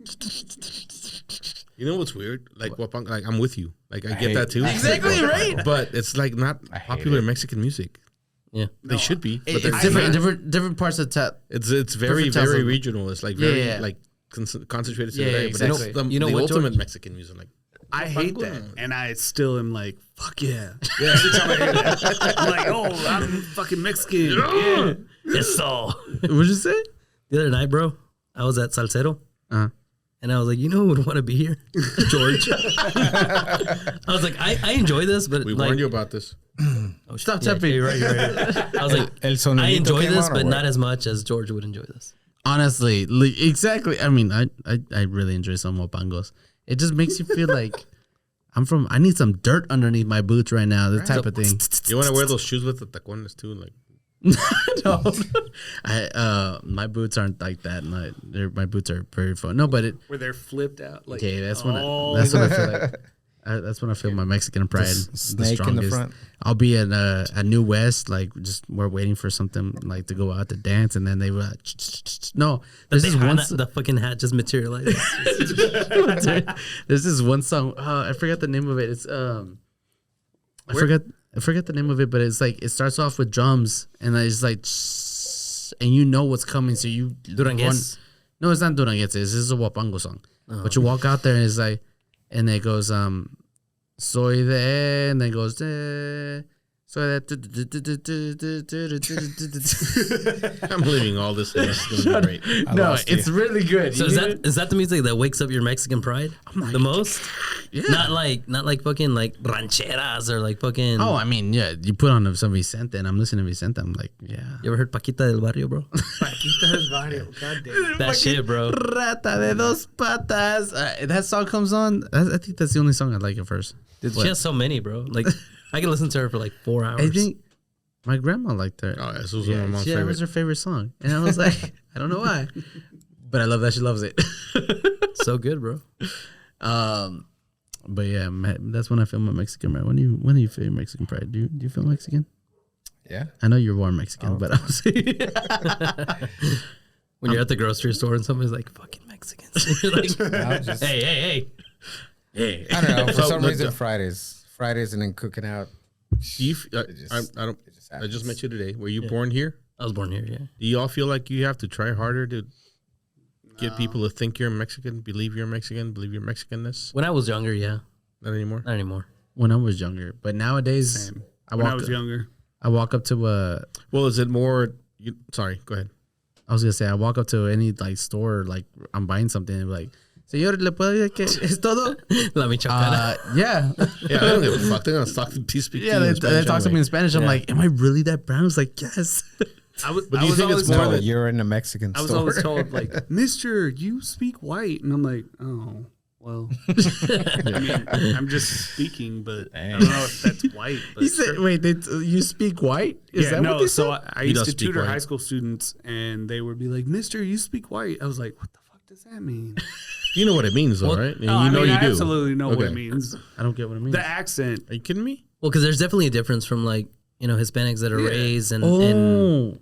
You know what's weird? Like Wapang, like I'm with you. Like I get hate- that too. Exactly, right. But it's like not hate popular it. Mexican music. Yeah. They should be, but it's they're different parts of It's very Perfect tells very them. regional. It's like very Yeah. like concentrated. Yeah, Yeah, exactly. But it's You know the what, ultimate George? Mexican music. Like I hate that, Wapango. and I still am like, fuck yeah. Every time I hear that, I'm like, oh, I'm fucking Mexican. Yeah. Eso. What'd you say? The other night, bro, I was at Salcedo. Uh-huh. And I was like, you know who would want to be here? George. I was like, I enjoy this, but we like, warned you about this. oh, Stop yeah, tapping. you're right, you're right. I was like, El I sonidito enjoy came this, on or but what? not as much as George would enjoy this. Honestly, exactly. I mean, I really enjoy some wapangos. It just makes you feel like I need some dirt underneath my boots right now. That type of thing. You want to wear those shoes with the tacones too, like No, my boots aren't like that. My boots are very fun. No, but Where they're flipped out. Like, okay, that's when all I feel like. That's when I feel my Mexican pride the snake in the strongest. front. I'll be in a New West, like just we're waiting for something like to go out to dance, and then they were no. There's this one. The fucking hat just materialized. There's this one song. I forgot the name of it. It's I forget the name of it, but it's like it starts off with drums, and it's like, and you know what's coming, so you Duranguez? No, it's not Duranguez. This is a Wapango song. But you walk out there, and it's like, and it goes soy de, and then it goes soy de. I'm leaving all this. In. This is gonna be great. I No, lost it's you. really good. So You is that the music that wakes up your Mexican pride the most? Yeah. Not like fucking like rancheras or like fucking. Oh, I mean, yeah. You put on some Vicente, and I'm listening to Vicente. I'm like, yeah. You ever heard Paquita del Barrio, bro? Paquita's barrio. God damn. That shit, bro. Rata de dos patas. That song comes on. I think that's the only song I like at first. She has so many, bro. Like I can listen to her for like 4 hours. I think my grandma liked her. Oh, this was one of my mom's That favorite. was her favorite song, and I was like, I don't know why, but I love that she loves it. so good, bro. But yeah, that's when I feel my Mexican pride. When do you feel your Mexican pride? Do you feel Mexican? Yeah. I know you're born Mexican, but I was When you're at the grocery store and somebody's like, "Fucking Mexicans," you're like, I'll just- "Hey." I don't know. For So, some the- reason, Fridays, and then cooking out. Do you, just- I don't. it just I just happens. met you today. Were you born here? I was born here, yeah. Do you all feel like you have to try harder to get people to think you're Mexican, believe you're Mexican, believe your Mexicanness? When I was younger, yeah. Not anymore. Not anymore. when I was younger, but nowadays Same. I When I walk. was younger. I walk up to a. Well, is it more? Sorry, go ahead. I was gonna say I walk up to any like store, like I'm buying something, and be like, "Señor, le puedo decir que es todo?" La michoacana. Yeah, Yeah, I don't give a fuck. They're gonna speak yeah. to you They in Spanish talk to me anyway. in Spanish. I'm Yeah. like, "Am I really that brown?" I was like, "Yes." But do you think it's always more No, that you're in the Mexican I was store. always told, like, Mister, you speak white. And I'm like, oh, well. I mean, I'm just speaking, but I don't know if that's white. But He said, sure. "Wait, you speak white?" Is Yeah, that no, what they so said? I He used does to speak tutor white. high school students, and they would be like, Mister, you speak white. I was like, what the fuck does that mean? you know what it means, though, right? And No, I you know mean, you I do. absolutely know what it Okay. means. I don't get what it means. The accent. Are you kidding me? Well, because there's definitely a difference from like Hispanics that are Yeah. raised and Oh,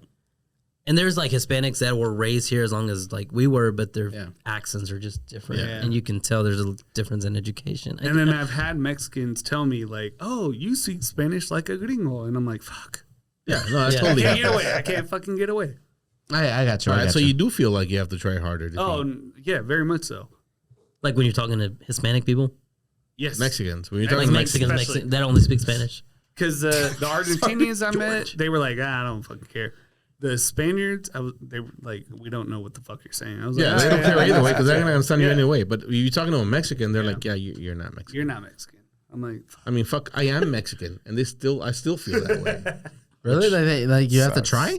and there's like Hispanics that were raised here as long as like we were, but their Yeah. accents are just different, Yeah. and you can tell there's a difference in education. And then I've had Mexicans tell me, like, oh, you speak Spanish like a gringo. And I'm like, fuck. Yeah, no, that's Yeah. I totally. can't get away. I can't fucking get away. I got you. All I right, got so you. you do feel like you have to try harder. To Oh, be yeah, very much so. like when you're talking to Hispanic people, Yes. Mexicans. When you're Like talking like Mexicans, Mexicans that only speak Spanish. Because the Argentinians I met, they were like, I don't fucking care. The Spaniards, they were like, we don't know what the fuck you're saying. I was yeah, like, they don't care either way because they're gonna understand you Yeah. anyway. But you talking to a Mexican, they're like, yeah, you're not Mexican. You're not Mexican. I'm like, I mean, fuck, I am Mexican, and I still feel that way. Really? Like you have to try?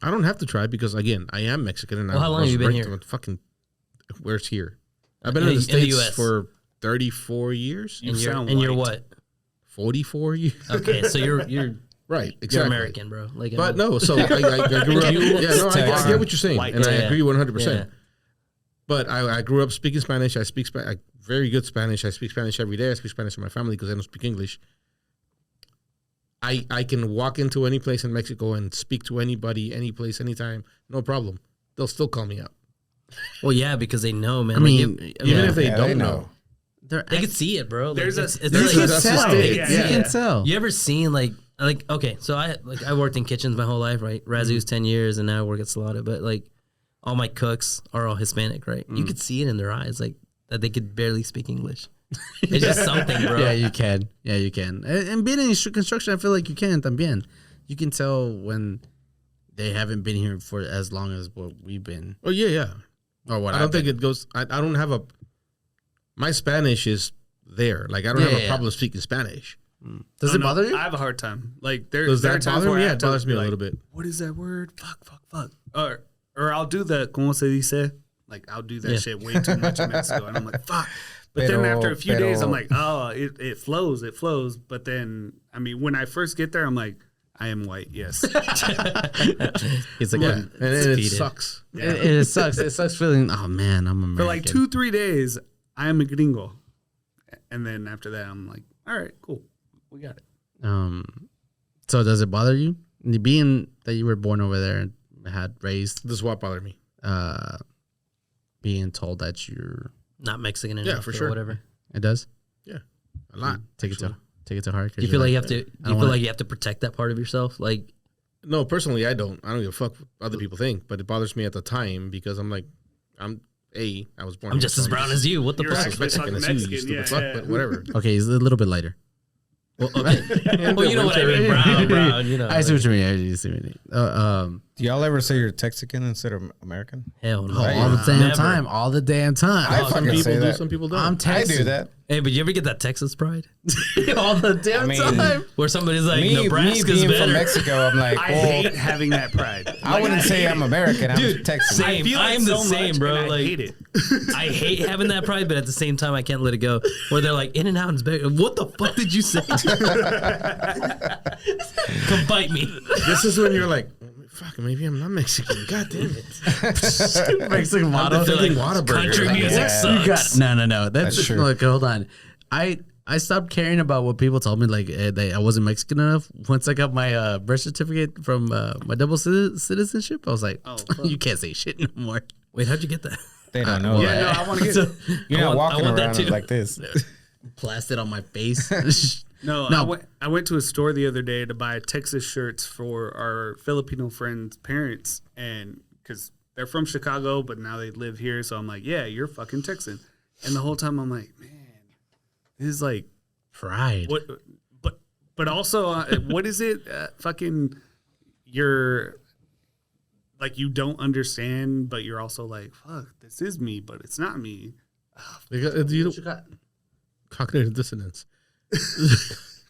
I don't have to try because again, I am Mexican, and Well, how long have you been here? Fucking, where's here? I've been In in the the States US. for 34 years. You And sound you're white. what? 44 years. Okay, so you're Right, exactly. you're American, bro. Like, But no, so I grew up. Yeah, no, I get what you're saying, White. and I Yeah. agree 100%. Yeah. But I grew up speaking Spanish. I speak very good Spanish. I speak Spanish every day. I speak Spanish to my family because I don't speak English. I can walk into any place in Mexico and speak to anybody, any place, anytime, no problem. They'll still call me out. Well, yeah, because they know, man. I Like, mean, Even if they Yeah, don't they know. they can see it, bro. Like, There's it's a- you like, can that's tell. just it. You Yeah. can tell. you ever seen like okay, so I worked in kitchens my whole life, right? Razoo's 10 years, and now I work at Salada. But like all my cooks are all Hispanic, right? You could see it in their eyes, like that they could barely speak English. It's just something, bro. Yeah, you can. Yeah, you can. And being in construction, I feel like you can también. You can tell when they haven't been here for as long as what we've been. Oh yeah. Or what I don't think it goes. I don't have a. My Spanish is there. Like I don't have a Yeah. problem speaking Spanish. Does Oh, it no, bother you? I have a hard time. Like there Does are that times bother where me? I Yeah, have it to bothers me be a like, little bit. What is that word? Fuck. Or I'll do the como se dice. Like I'll do that shit way too much in Mexico, and I'm like fuck. But then after a few days, I'm like, oh, it flows. But then I mean, when I first get there, I'm like, I am white. Yes. It's like, Yeah, and it defeated. sucks. it sucks. It sucks feeling, oh man, I'm American. For like 2-3 days, I am a gringo, and then after that, I'm like, all right, cool, we got it. So does it bother you? Being that you were born over there and had raised, This is what bothered me. being told that you're, Not Mexican enough, for or sure. whatever. it does? A lot. Take it to heart. 'Cause You you're feel like you have to. I You don't feel wanna- like you have to protect that part of yourself. Like, No, personally, I don't. I don't give a fuck what other people think, but it bothers me at the time because I'm like, I was born. I'm just as brown as you. What the You're fuck? actually Mexican as fucking you, Mexican, stupid yeah, fuck, yeah. but whatever. Okay, he's a little bit lighter. Well, okay. Well, you know what I mean. Brown. You know. I see what you mean. I see what you mean. Do y'all ever say you're Texican instead of American? Hell no. All the damn Never. time. All the damn time. I Some fucking people say do, that. some people don't. I'm I Texan. do that. Hey, but you ever get that Texas pride all the damn I mean, time. where somebody's like, Me Nebraska's being better? from Mexico, I'm like, I well, hate having that pride. I wouldn't say I'm American. I'm Dude, Texan. same. feel it I'm the so same, much, bro. and I Like, hate it. I hate having that pride, but at the same time, I can't let it go. Where they're like, In and Out is better. What the fuck did you say? Come bite me. This is when you're like, fuck, maybe I'm not Mexican. God damn it. Mexican model. They're like, Whataburger. country Like, music yeah. You got sucks. no. That's true. Look, hold on. I stopped caring about what people told me. Like that I wasn't Mexican enough. Once I got my birth certificate from my double citizenship, I was like, you can't say shit no more. Wait, how'd you get that? They don't know Yeah, no, that. I want to get. You're not I walking want that around too. like this. Plastered on my face. No, No. I went to a store the other day to buy Texas shirts for our Filipino friends' parents, and because they're from Chicago, but now they live here, so I'm like, yeah, you're fucking Texan. And the whole time I'm like, man, this is like Pride. what, but also what is it? Fucking, you're like you don't understand, but you're also like, fuck, this is me, but it's not me. You don't- cognitive dissonance.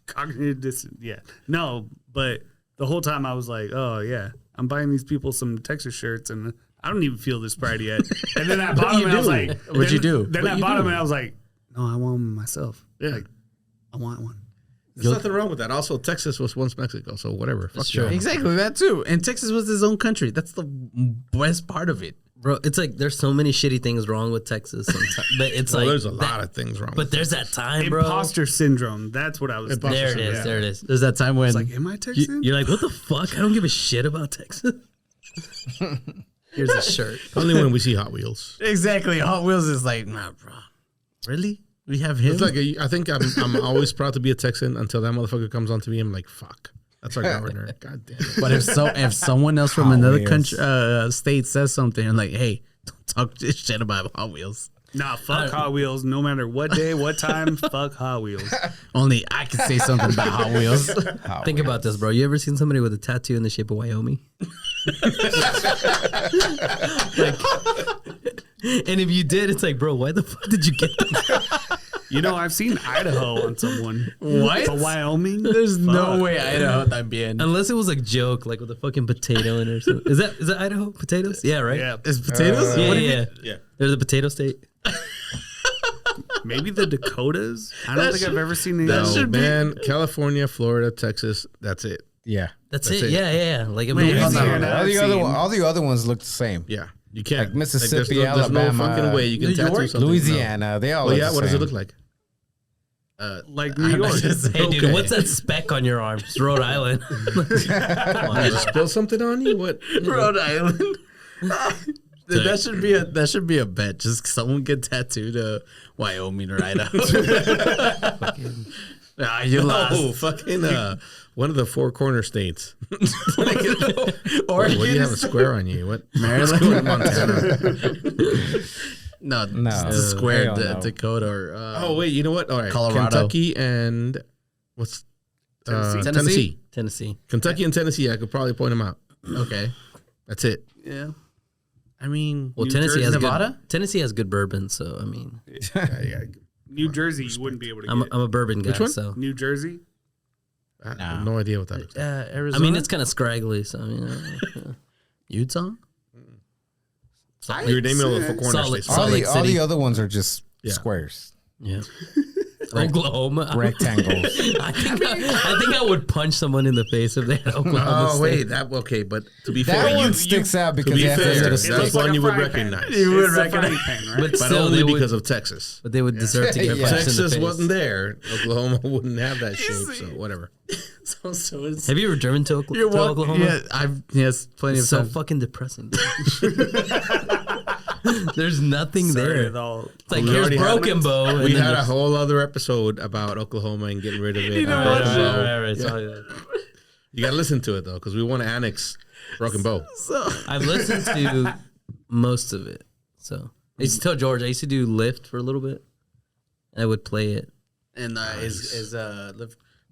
Cognitive dissonance. Yeah. No, but the whole time I was like, oh, yeah, I'm buying these people some Texas shirts and I don't even feel this pride yet. And then I bought them and I was like, What'd you do? Then I bought them and I was like, no, I want them myself. Yeah. Like, I want one. There's nothing wrong with that. Also, Texas was once Mexico, so whatever. Fuck true. you. Exactly that too. And Texas was his own country. That's the best part of it. Bro, it's like there's so many shitty things wrong with Texas sometimes. But it's Well, like there's a that- lot of things wrong. But with there's that time, bro. Imposter syndrome. That's what I was Imposter There it is. Yeah. There it is. There's that time when It's like, am I Texan? You're like, what the fuck? I don't give a shit about Texas. Here's a shirt. Only when we see Hot Wheels. exactly Hot Wheels is like, nah, bro. Really? We have him? It's like I think I'm always proud to be a Texan until that motherfucker comes on to me. I'm like, fuck. That's our governor. God damn it. But if someone else from Hot another Wheels. country state says something, I'm like, hey, don't talk this shit about Hot Wheels. Nah, fuck Hot Wheels. No matter what day, what time, fuck Hot Wheels. Only I can say something about Hot Wheels. Think about this, bro. You ever seen somebody with a tattoo in the shape of Wyoming? And if you did, it's like, bro, why the fuck did you get that? You know, I've seen Idaho on someone. What? But Wyoming? There's no Fuck. way Idaho también. Unless it was a joke, like with a fucking potato in it or something. Is that Idaho? Potatoes? Yeah, right? Yeah. Is potatoes? Yeah, What do you yeah. Yeah. They're the potato state. Maybe the Dakotas? I don't think I've ever seen any. No, should be- man. California, Florida, Texas. That's it. Yeah. That's That's it. it. Yeah, yeah. Like, Wait, hold on. Louisiana, All I've the other seen. all the other ones look the same. Yeah. You can't. Like Mississippi, there's no Alabama, fucking way you can New tattoo York, something. Louisiana, they all Well, look yeah. the What does it same. look like? Like New York. hey, dude, Okay. what's that speck on your arm? It's Rhode Island. Come on, I just spill something on you? What? Rhode Island. Dude, that should be a bet. Just someone get tattooed Wyoming or Idaho. You lost. Oh, fucking one of the four corner states. Or What do you have a square on you? What? Maryland, Montana. No, No. it's the square, Hell no. Dakota or Oh wait, you know what? All right, Colorado. Kentucky and what's Tennessee. Tennessee. Tennessee. Kentucky and Tennessee. I could probably point them out. okay. That's it. Yeah. I mean, Well, New Tennessee Jersey, has Nevada? good. Tennessee has good bourbon, so I mean, yeah, New Jersey, you wouldn't be able to I'm get. a bourbon guy. Which one? So New Jersey? I have no idea what that is. Arizona. I mean, it's kind of scraggly. So I mean, Utah. You're naming all the four corner Salt Lake- states. Salt Lake all City. the other ones are just Yeah. squares, yeah. Oklahoma. rectangles. I think I would punch someone in the face if they had Oklahoma. Oh State. wait, that okay, but to be fair, That one you, sticks out to because be they have fair, to that's state. one like a you would frying pan. recognize, You would It's a recognize. frying pan, right? But but still, only they would, because of Texas. but they would deserve to get Yeah. punched in the Texas face. wasn't there. Oklahoma wouldn't have that shape, so whatever. So it's, Have you ever driven to, you're to walk- Oklahoma? Yeah, I've plenty It's of so times. fucking depressing. There's nothing Sorry, there. with all- It's like We here's already had- Broken Bow. and We then had a there's- whole other episode about Oklahoma and getting rid of it. All right, all right, all right, all right, it's all good. You got to listen to it though, because we want to annex Broken Bow. I've listened to most of it. So I used to tell George I used to do Lyft for a little bit. I would play it. And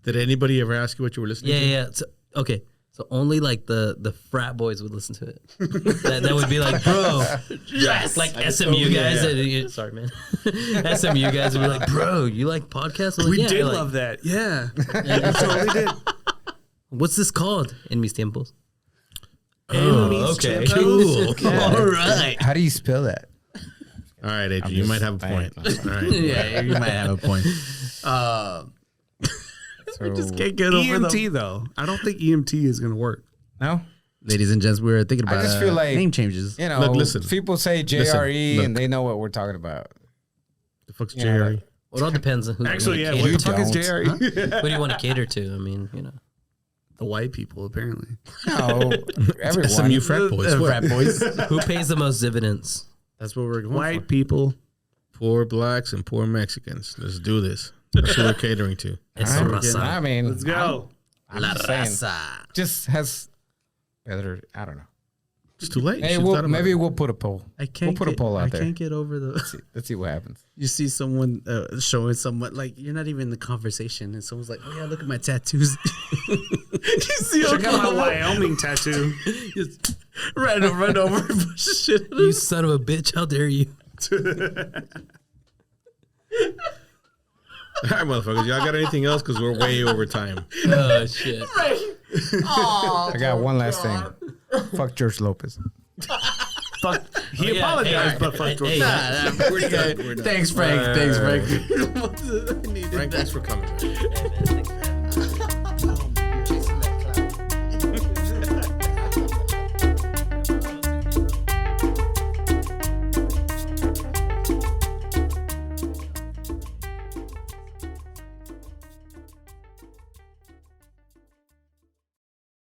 Did anybody ever ask you what you were listening Yeah, to? yeah. So, okay. So only like the frat boys would listen to it. that would be like, bro, yes, like SMU guys. Sorry, man. SMU guys would be like, bro, you like podcasts? I'm like, We yeah. did Like, love that. Yeah. yeah, totally did. What's this called? In mis tiempos. Oh, okay. Cool. all right. How do you spell that? All right, Adrian, you might have a point. All right. Yeah, you might have a point. So, Just can't get over EMT though. I don't think EMT is gonna work. no, Ladies and gents, we were thinking about just feel like- name changes. you know, Look, listen. people say Listen, JRE look. and they know what we're talking about. The fuck's Yeah. Jerry? Well, it all depends on who. Actually, yeah. you What wanna the fuck is don't. JRE? cater- Who do you want to cater to? I mean, you know. The white people, apparently. No, everyone. SMU frat boys. What? Frat boys. Who pays the most dividends? That's what we're going White people. Poor blacks and poor Mexicans. Let's do this. That's what we're catering to. Eso Alright. raza. I mean, Let's go. I'm just saying, just has better. I don't know. It's too late. Hey, She's we'll, thought about maybe it. we'll put a poll. I can't We'll put a poll out I there. can't get over the. Let's see what happens. You see someone showing someone like you're not even in the conversation, and someone's like, "Oh yeah, look at my tattoos." You see Check out my Oklahoma? Wyoming tattoo. Just run over, push shit. You son of a bitch! How dare you? All right, motherfuckers. Y'all got anything else? Because we're way over time. Oh shit! I got one last thing. Fuck George Lopez. Fuck. He Yeah, apologized, hey, but fuck George. hey, Nah, we're good. We're done. Thanks, Frank. Thanks, Frank. Frank, thanks for coming. hey, man, thanks for having me.